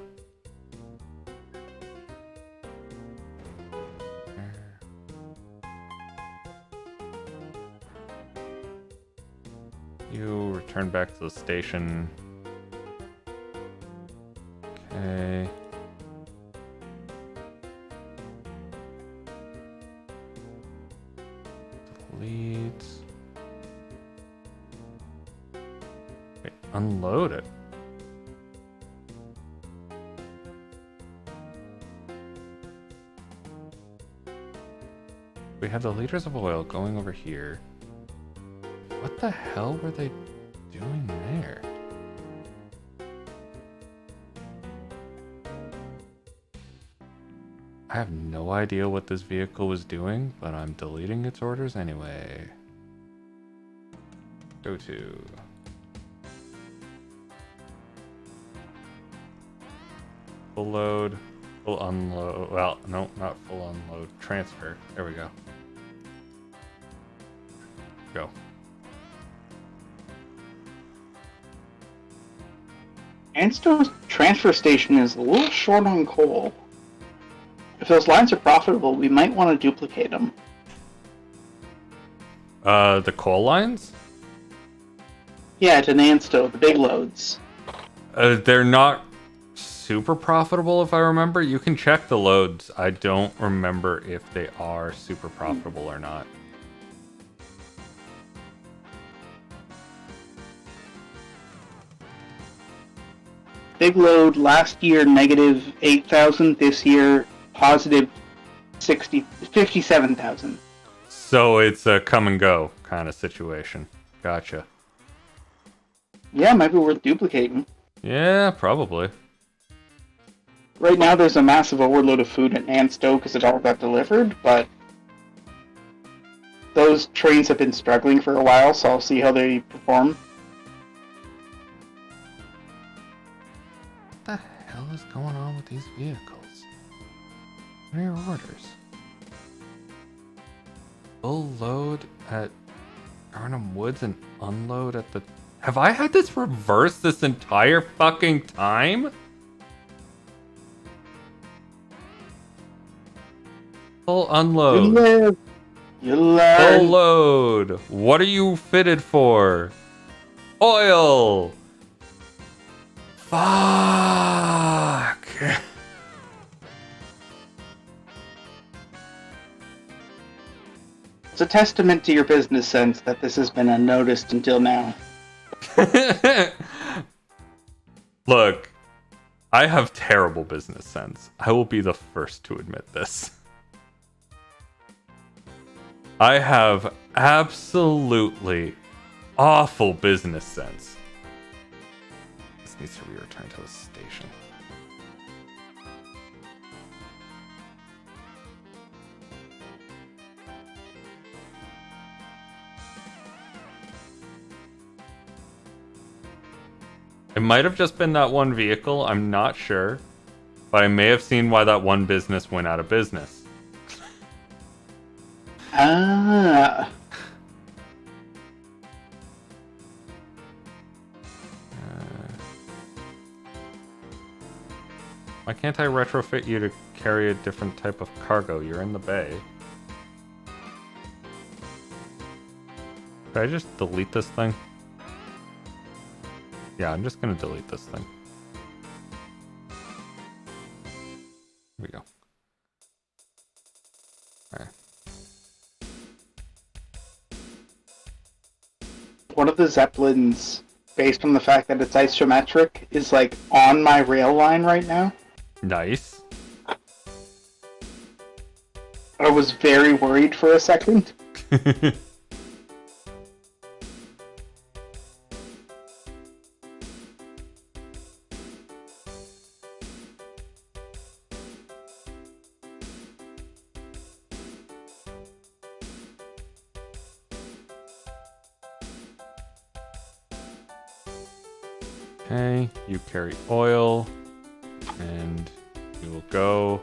You return back to the station. Okay. Delete. Wait, unload it. We have the liters of oil going over here. What the hell were they doing there? I have no idea what this vehicle was doing, but I'm deleting its orders anyway. Go to. Full load, full unload. Well, no, not full unload. Transfer. There we go. Go. Ansto's transfer station is a little short on coal. If those lines are profitable, we might want to duplicate them. The coal lines? Yeah, to Nansto, the big loads. They're not super profitable, if I remember. You can check the loads. I don't remember if they are super profitable or not. big load last year, negative 8,000. This year, positive 57,000. So it's a come and go kind of situation. Gotcha. Yeah, might be worth duplicating. Yeah, probably. Right now, there's a massive overload of food at Anstow because it all got delivered, but those trains have been struggling for a while, so I'll see how they perform. What the hell is going on with these vehicles? What are your orders? Full load at Arnhem Woods and unload at the... Have I had this reversed this entire fucking time? Full unload. You learn. Full load. What are you fitted for? Oil. Fuck. It's a testament to your business sense that this has been unnoticed until now. Look, I have terrible business sense. I will be the first to admit this. I have absolutely awful business sense. This needs to be returned to the station. It might have just been that one vehicle, I'm not sure. But I may have seen why that one business went out of business. Ah. Why can't I retrofit you to carry a different type of cargo? You're in the bay. Could I just delete this thing? Yeah, I'm just gonna delete this thing. Here we go. Alright. One of the Zeppelins, based on the fact that it's isometric, is like on my rail line right now. Nice. I was very worried for a second. Okay, you carry oil, and you will go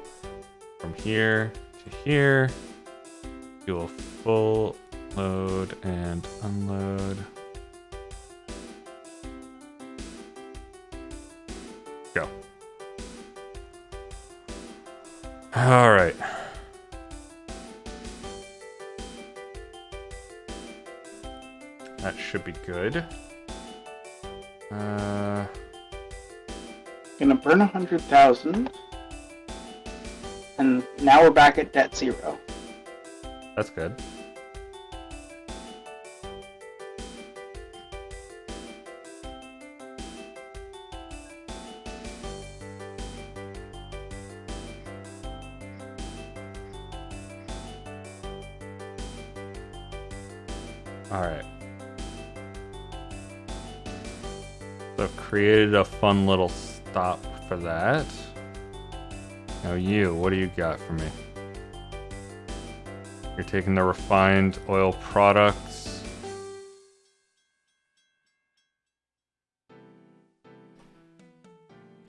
from here to here. You will full load and unload. Go. All right. That should be good. Gonna burn 100,000. And now we're back at debt zero. That's good. All right. So I've created a fun little stop for that. Now you, what do you got for me? You're taking the refined oil products.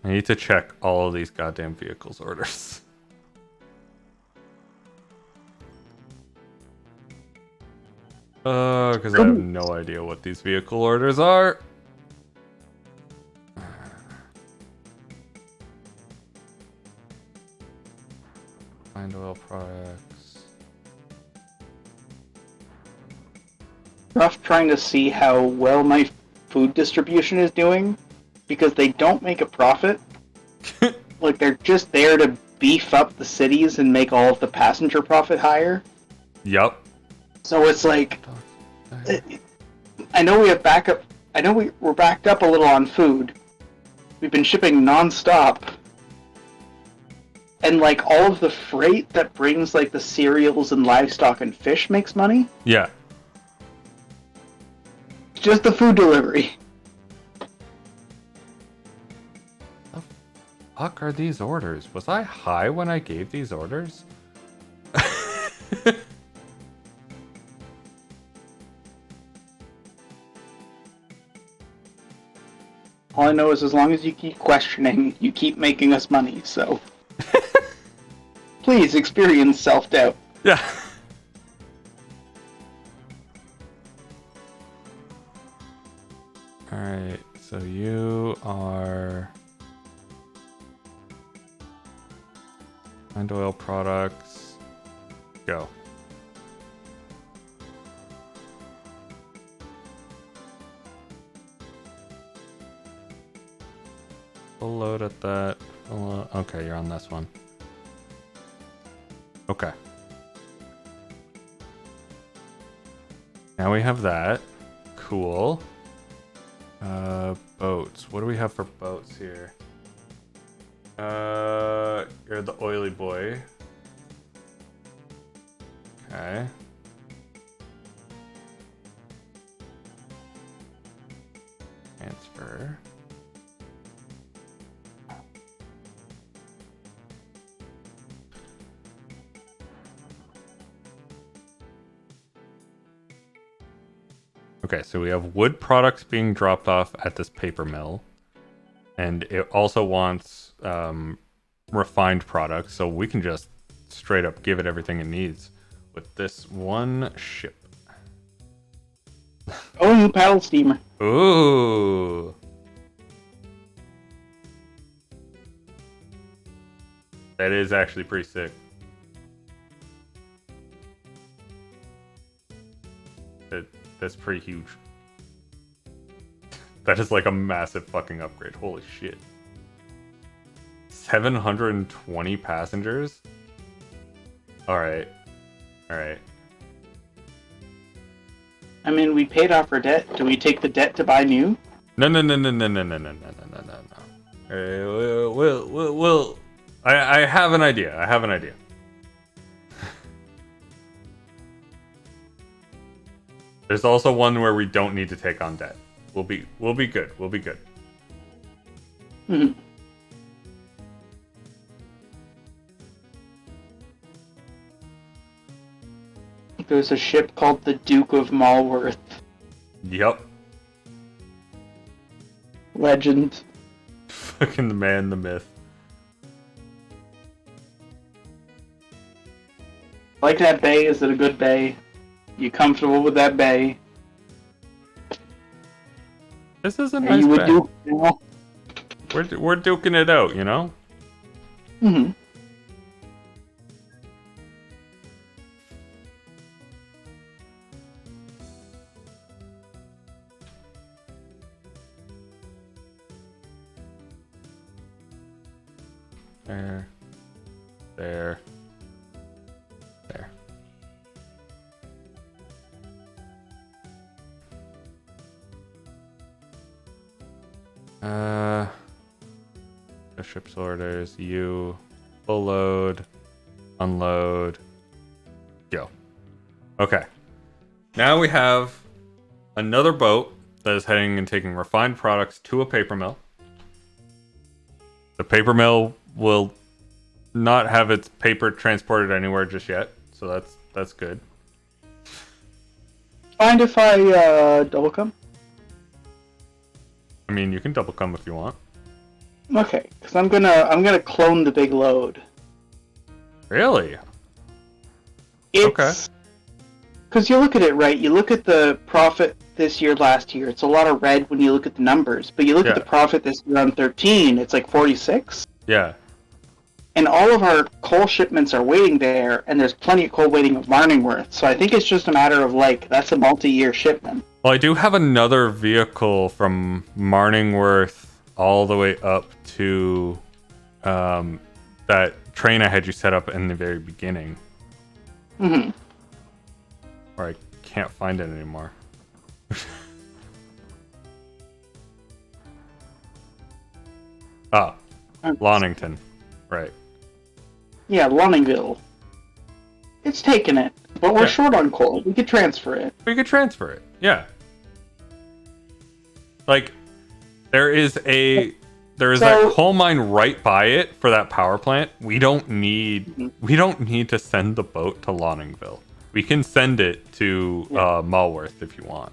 I need to check all of these goddamn vehicles orders. Because I have no idea what these vehicle orders are. Refined oil products. Rough trying to see how well my food distribution is doing, because they don't make a profit. Like, they're just there to beef up the cities and make all of the passenger profit higher. Yup. So it's like, I know we have backup. I know we're backed up a little on food, We've been shipping non-stop. And, like, all of the freight that brings, like, the cereals and livestock and fish makes money. Yeah. Just the food delivery. The fuck are these orders? Was I high when I gave these orders? All I know is as long as you keep questioning, you keep making us money, so... Please experience self-doubt. Yeah. Alright, so you are... Find oil products. Go. Full load at that. Okay, you're on this one. Okay. Now we have that. Cool. Boats. What do we have for boats here? You're the oily boy. Okay. Transfer. Okay, so we have wood products being dropped off at this paper mill. And it also wants refined products, so we can just straight up give it everything it needs with this one ship. Oh, new paddle steamer. Ooh. That is actually pretty sick. That's pretty huge. That is like a massive fucking upgrade. Holy shit. 720 passengers? Alright. Alright. I mean, we paid off our debt. Do we take the debt to buy new? No. Well, I have an idea. I have an idea. There's also one where we don't need to take on debt. We'll be good. We'll be good. Hmm. There's a ship called the Duke of Malworth. Yep. Legend. Fucking the man, the myth. Like that bay? Is it a good bay? You comfortable with that bay? This is a And nice you would bag. do, you know? We're duking it out, you know? Mm-hmm. There. There. There. The ship's orders. You full load, unload, go. Okay. Now we have another boat that is heading and taking refined products to a paper mill. The paper mill will not have its paper transported anywhere just yet, so that's good. Mind if I double come? I mean, you can double come if you want. Okay, because I'm gonna clone the big load. Really? It's, Okay. Because you look at it, right? You look at the profit this year, last year. It's a lot of red when you look at the numbers, but you look at the profit this year on 13. It's like 46. Yeah. And all of our coal shipments are waiting there, and there's plenty of coal waiting at Marningworth. So I think it's just a matter of, like, that's a multi-year shipment. Well, I do have another vehicle from Marningworth all the way up to that train I had you set up in the very beginning. Mm-hmm. Or I can't find it anymore. Oh, Lawnington. Right. Yeah, Lonningville. It's taking it, but we're Yeah. short on coal. We could transfer it. We could transfer it. Yeah. Like, there is a coal mine right by it for that power plant. We don't need to send the boat to Lonningville. We can send it to Malworth if you want.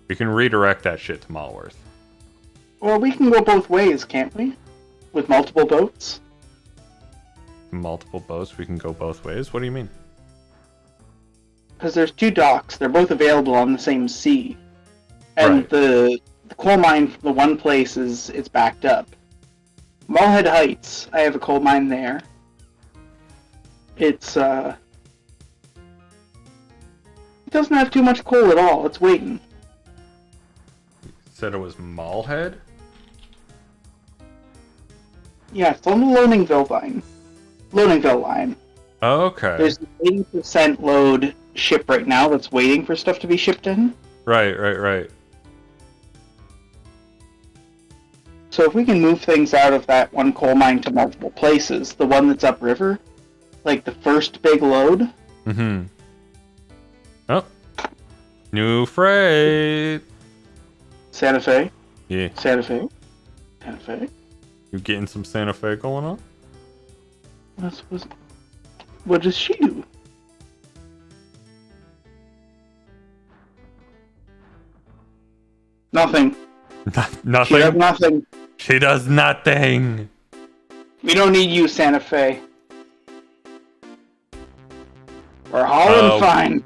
We can redirect that shit to Malworth. Well, we can go both ways, can't we? With multiple boats? Multiple boats, we can go both ways? What do you mean? Because there's 2 docks. They're both available on the same sea. And Right. the coal mine from the one place it's backed up. Mallhead Heights, I have a coal mine there. It doesn't have too much coal at all. It's waiting. Said it was Mallhead? Yeah, it's on the Loadingville line. Okay. There's an 80% load ship right now that's waiting for stuff to be shipped in. Right. So if we can move things out of that one coal mine to multiple places, the one that's upriver, like the first big load. Mm-hmm. Oh. New freight. Santa Fe. Yeah. Santa Fe. You getting some Santa Fe going on? What does she do? Nothing. Nothing. She does nothing. She does nothing. We don't need you, Santa Fe. We're hauling fine.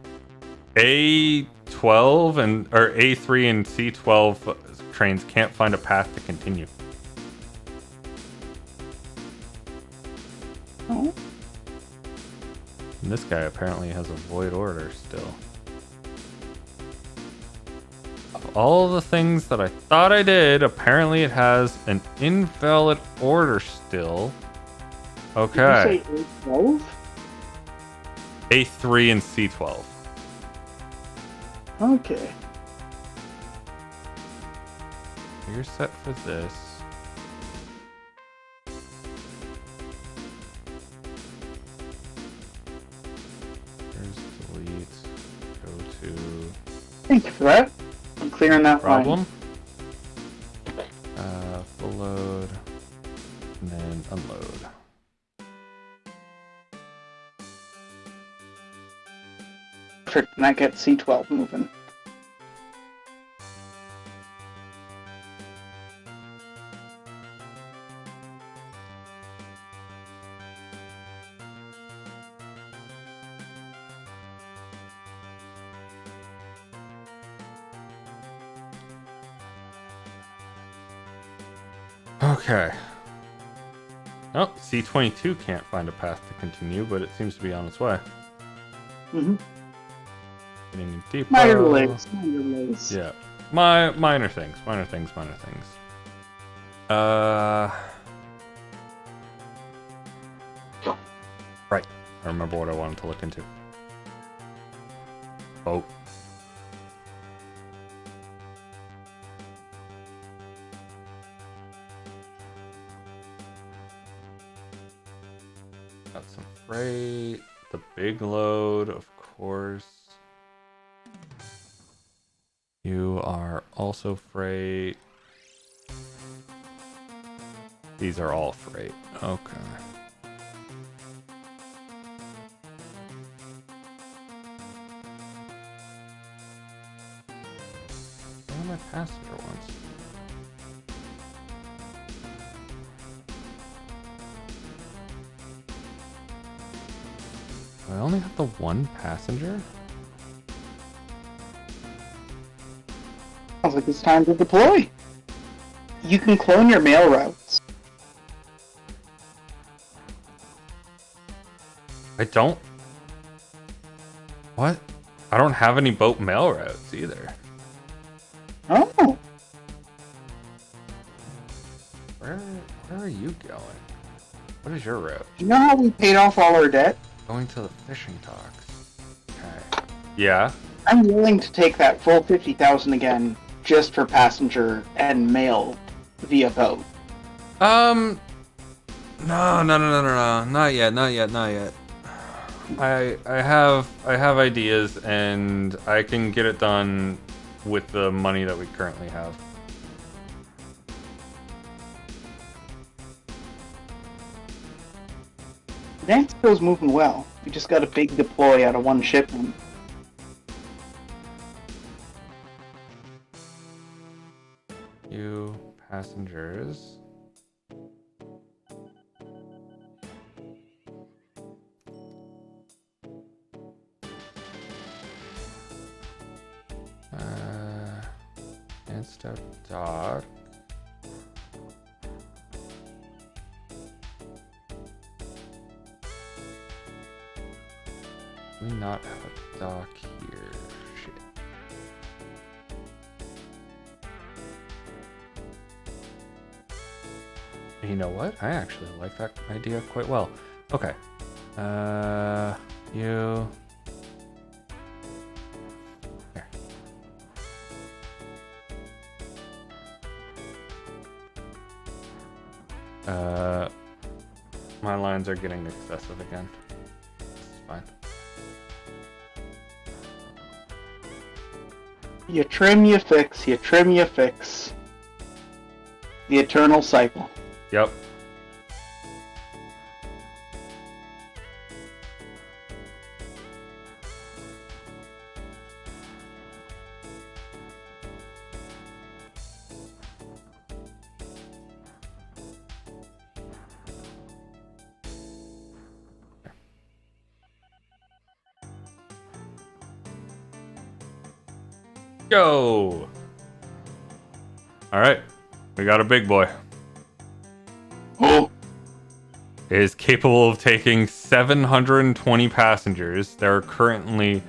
A12 or A3 and C12 trains can't find a path to continue. Oh. And this guy apparently has a void order still. Of all the things that I thought I did, apparently it has an invalid order still. Okay. Did you say A12? A3 and C12. Okay. You're set for this. Here's delete. Go to Thank you for that. I'm clearing that problem. line. Full load. And then unload. Perfect, and that gets C12 moving. Okay. Oh, C22 can't find a path to continue, but it seems to be on its way. Mm-hmm. Getting deeper. Minor delays. Yeah. Minor things. Right. I remember what I wanted to look into. Boat. Got some freight. The big load, of course. You are also freight. These are all freight. Okay. Where are my passenger ones? Do I only have the one passenger? Sounds like it's time to deploy. You can clone your mail routes. I don't. What? I don't have any boat mail routes either. Oh. Where are you going? What is your route? You know how we paid off all our debt? Going to the fishing docks. Okay. Yeah. I'm willing to take that full 50,000 again, just for passenger and mail via boat. No. Not yet. I have ideas, and I can get it done with the money that we currently have. Mexico's moving well. We just got a big deploy out of one shipment. You passengers. Instead dock. We not have a dock here. Shit. You know what? I actually like that idea quite well. Okay. You. Here. My lines are getting excessive again. It's fine. You trim, you fix, you trim, you fix. The eternal cycle. Yep. Go! Alright. We got a big boy. Oh! It is capable of taking 720 passengers. There are currently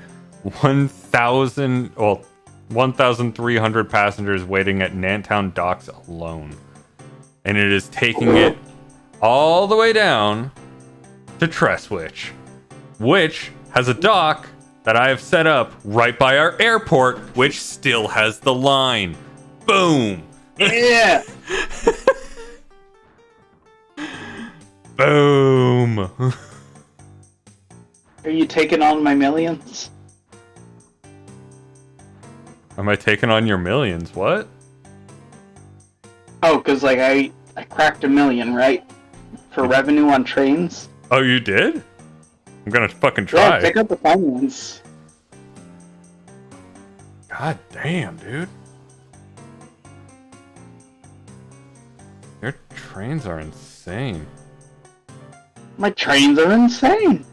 1,300 passengers waiting at Nantown docks alone. And it is taking it all the way down to Tresswich, which has a dock that I have set up right by our airport, which still has the line. Boom! Yeah! Boom! Are you taking on my millions? Am I taking on your millions? What? Oh, because like I cracked $1 million, right? For revenue on trains. Oh, you did? I'm gonna fucking Yeah, try. pick up the finance. God damn, dude. Your trains are insane. My trains are insane.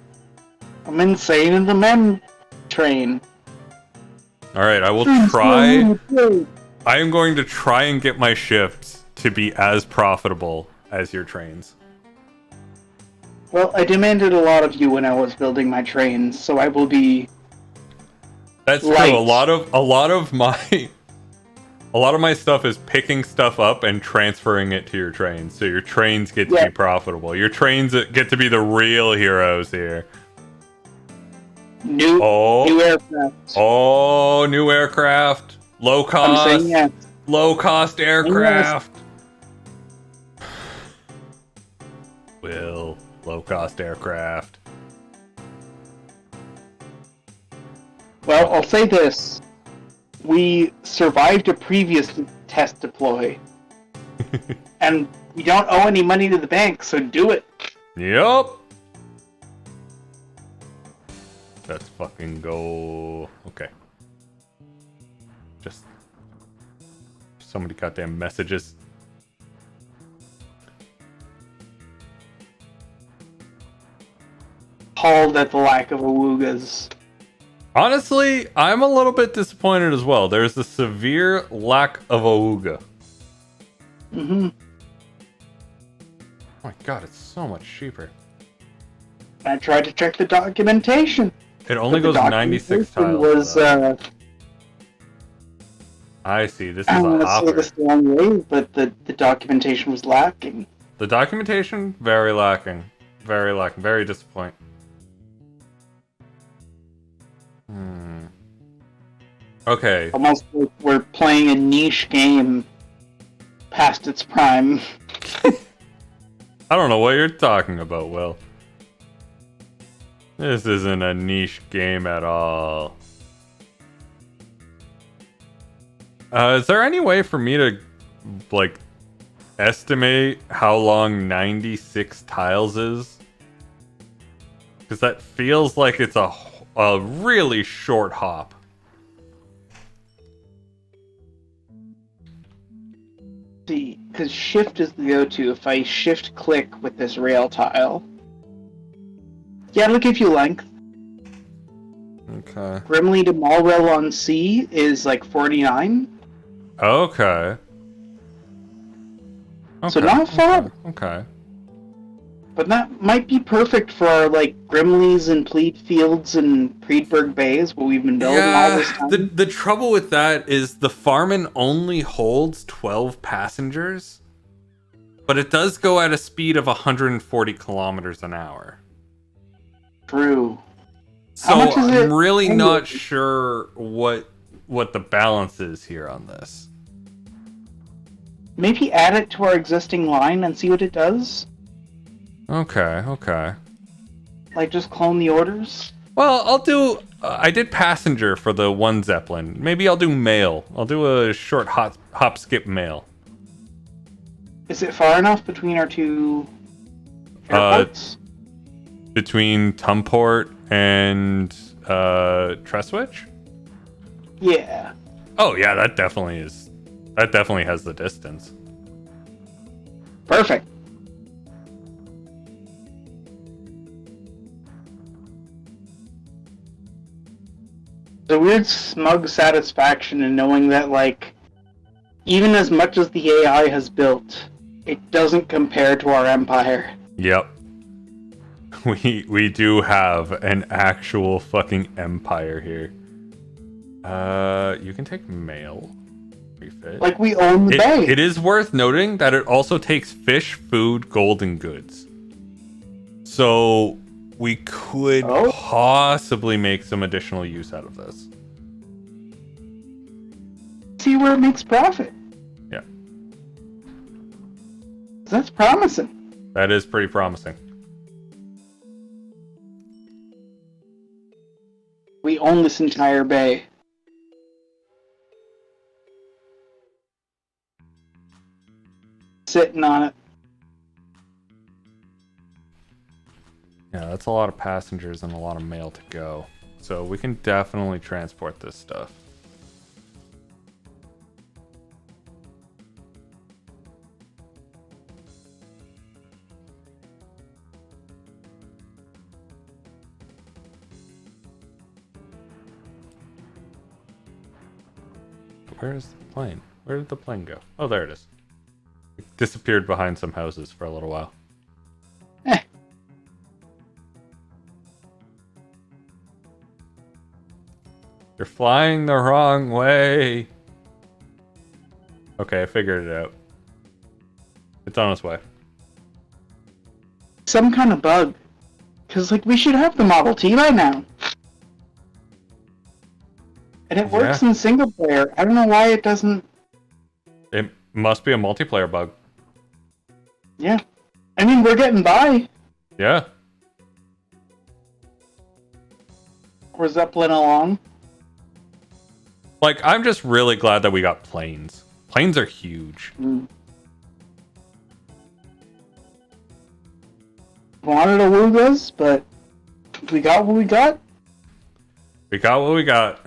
I'm insane in the men train. Alright, I will try. I am going to try and get my shifts to be as profitable as your trains. Well, I demanded a lot of you when I was building my trains, so I will be. That's light. true. A lot of my stuff is picking stuff up and transferring it to your trains. So your trains get to be profitable. Your trains get to be the real heroes here. New aircraft. Oh, new aircraft. Low cost. I'm saying yes. Low cost aircraft. Will. Low cost aircraft. Well, I'll say this. We survived a previous test deploy. And we don't owe any money to the bank, so do it. Yup. Let's fucking go. Okay. Just so many goddamn messages. Appalled at the lack of awoogas. Honestly, I'm a little bit disappointed as well. There's a severe lack of awooga. Mm-hmm. Oh my god, it's so much cheaper. I tried to check the documentation. It only goes 96 tiles. Was, I see. This is I a don't want to hopper. say this the wrong way, but the documentation was lacking. The documentation, very lacking. Very lacking. Very disappointing. Okay. Almost like we're playing a niche game past its prime. I don't know what you're talking about, Will. This isn't a niche game at all. Is there any way for me to, like, estimate how long 96 tiles is? Because that feels like it's a really short hop. See, because shift is the go-to. If I shift click with this rail tile, yeah, it'll give you length. Okay. Grimly to Malrel on C is like 49. Okay. So not far. Okay. But that might be perfect for our, like, Grimleys and Pleat Fields and Priedberg Bays, what we've been building all this time. The trouble with that is the Farman only holds 12 passengers, but it does go at a speed of 140 kilometers an hour. True. So I'm really not sure what the balance is here on this. Maybe add it to our existing line and see what it does? Okay. Like, just clone the orders? Well, I'll do... I did passenger for the one Zeppelin. Maybe I'll do mail. I'll do a short hop skip mail. Is it far enough between our two airports? Between Tumport and Tresswich? Yeah. Oh yeah, that definitely is. That definitely has the distance. Perfect. The weird smug satisfaction in knowing that, like, even as much as the AI has built, it doesn't compare to our empire. Yep. We do have an actual fucking empire here. You can take mail. Refit. Like, we own the bay. It is worth noting that it also takes fish, food, gold, and goods. So we could possibly make some additional use out of this. See where it makes profit. Yeah. That's promising. That is pretty promising. We own this entire bay. Sitting on it. Yeah, that's a lot of passengers and a lot of mail to go. So we can definitely transport this stuff. Where's the plane? Where did the plane go? Oh, there it is. It disappeared behind some houses for a little while. You're flying the wrong way. Okay, I figured it out. It's on its way. Some kind of bug. Because, like, we should have the Model T by now. And it works in single player. I don't know why it doesn't... It must be a multiplayer bug. Yeah. I mean, we're getting by. Yeah. We're Zeppelin along. Like, I'm just really glad that we got planes. Planes are huge. Wanted Awugas, but we got what we got. We got what we got.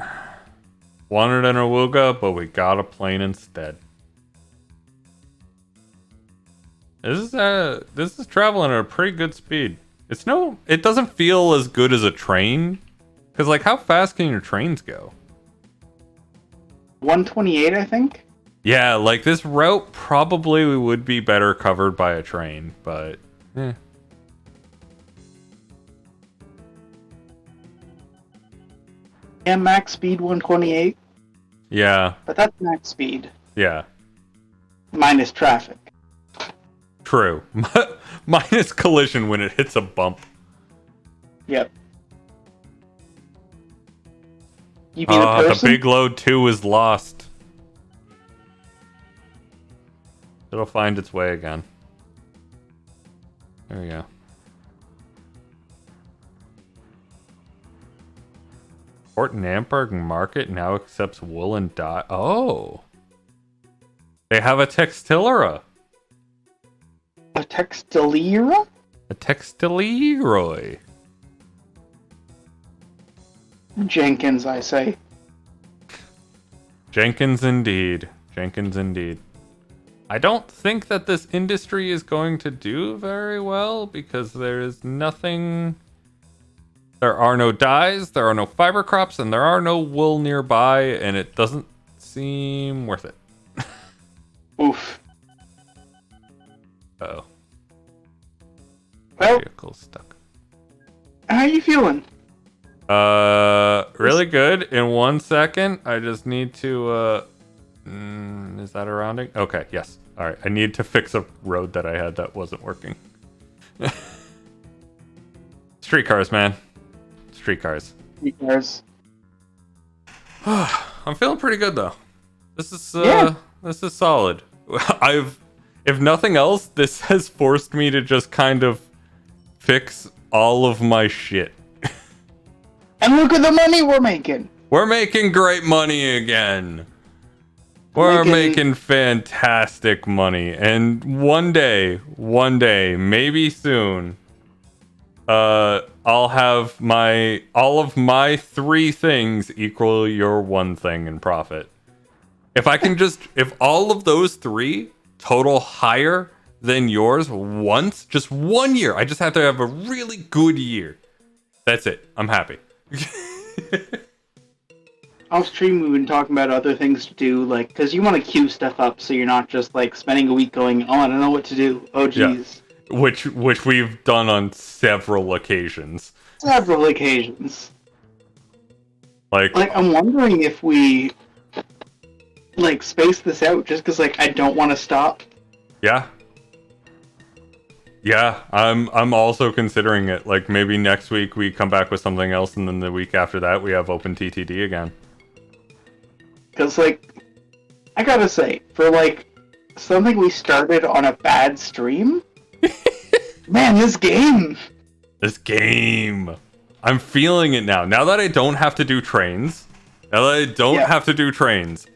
Wanted an Awuga, but we got a plane instead. This is traveling at a pretty good speed. It doesn't feel as good as a train. Cause like, how fast can your trains go? 128, I think. Yeah, like this route probably would be better covered by a train, but eh. Yeah, max speed 128. Yeah. But that's max speed. Yeah. Minus traffic. True. Minus collision when it hits a bump. Yep. You be the person? The big load 2 is lost. It'll find its way again. There we go. Port Namberg Market now accepts woolen dye. Oh. They have a textilera. A textilera? A textileroy. Jenkins, I say. Jenkins indeed. Jenkins indeed. I don't think that this industry is going to do very well because there is nothing... There are no dyes, there are no fiber crops, and there are no wool nearby, and it doesn't seem worth it. Oof. Uh-oh. Well, Vehicle stuck. how you feeling? Really good. In 1 second, I just need to, is that a rounding? Okay, yes. Alright, I need to fix a road that I had that wasn't working. Streetcars, man. Streetcars. Because I'm feeling pretty good though. This is Yeah. this is solid. If nothing else, this has forced me to just kind of fix all of my shit. and look at the money we're making. We're making great money again. We're making fantastic money, and one day, maybe soon, I'll have all of my 3 things equal your 1 thing in profit. If all of those 3 total higher than yours once, just 1 year, I just have to have a really good year. That's it. I'm happy. Off stream, we've been talking about other things to do, like, because you want to queue stuff up so you're not just, like, spending a week going, oh, I don't know what to do. Oh, geez. Yeah. Which we've done on several occasions. Several occasions. Like, I'm wondering if we, like, space this out just because, like, I don't want to stop. yeah. Yeah, I'm also considering it. Like, maybe next week we come back with something else, and then the week after that we have OpenTTD again. Because, like, I gotta say, for, like, something we started on a bad stream, man, this game! This game! I'm feeling it now. Now that I don't have to do trains,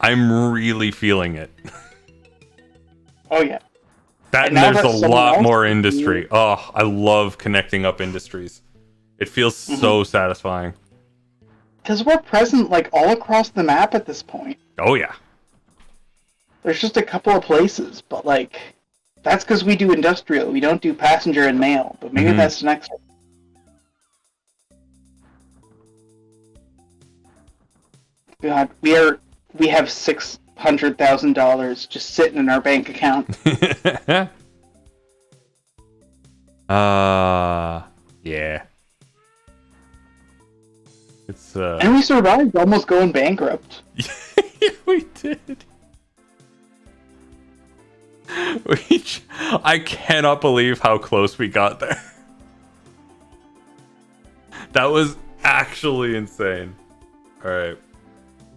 I'm really feeling it. Oh, yeah. And there's a lot more industry. Oh, I love connecting up industries. It feels so satisfying. Because we're present, like, all across the map at this point. Oh, yeah. There's just a couple of places, but, like, that's because we do industrial. We don't do passenger and mail, but maybe that's the next one. God, we have $600,000 just sitting in our bank account. Yeah. It's And we survived almost going bankrupt. we did. I cannot believe how close we got there. That was actually insane. All right.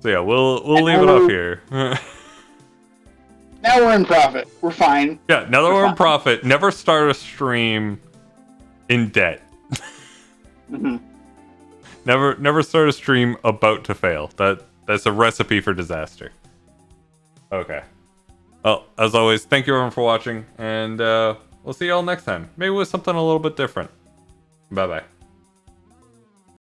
So yeah, we'll leave it off here. Now we're in profit. We're fine. Yeah, now that we're in profit, never start a stream in debt. Never start a stream about to fail. That's a recipe for disaster. Okay. Well, as always, thank you everyone for watching, and we'll see y'all next time. Maybe with something a little bit different. Bye-bye.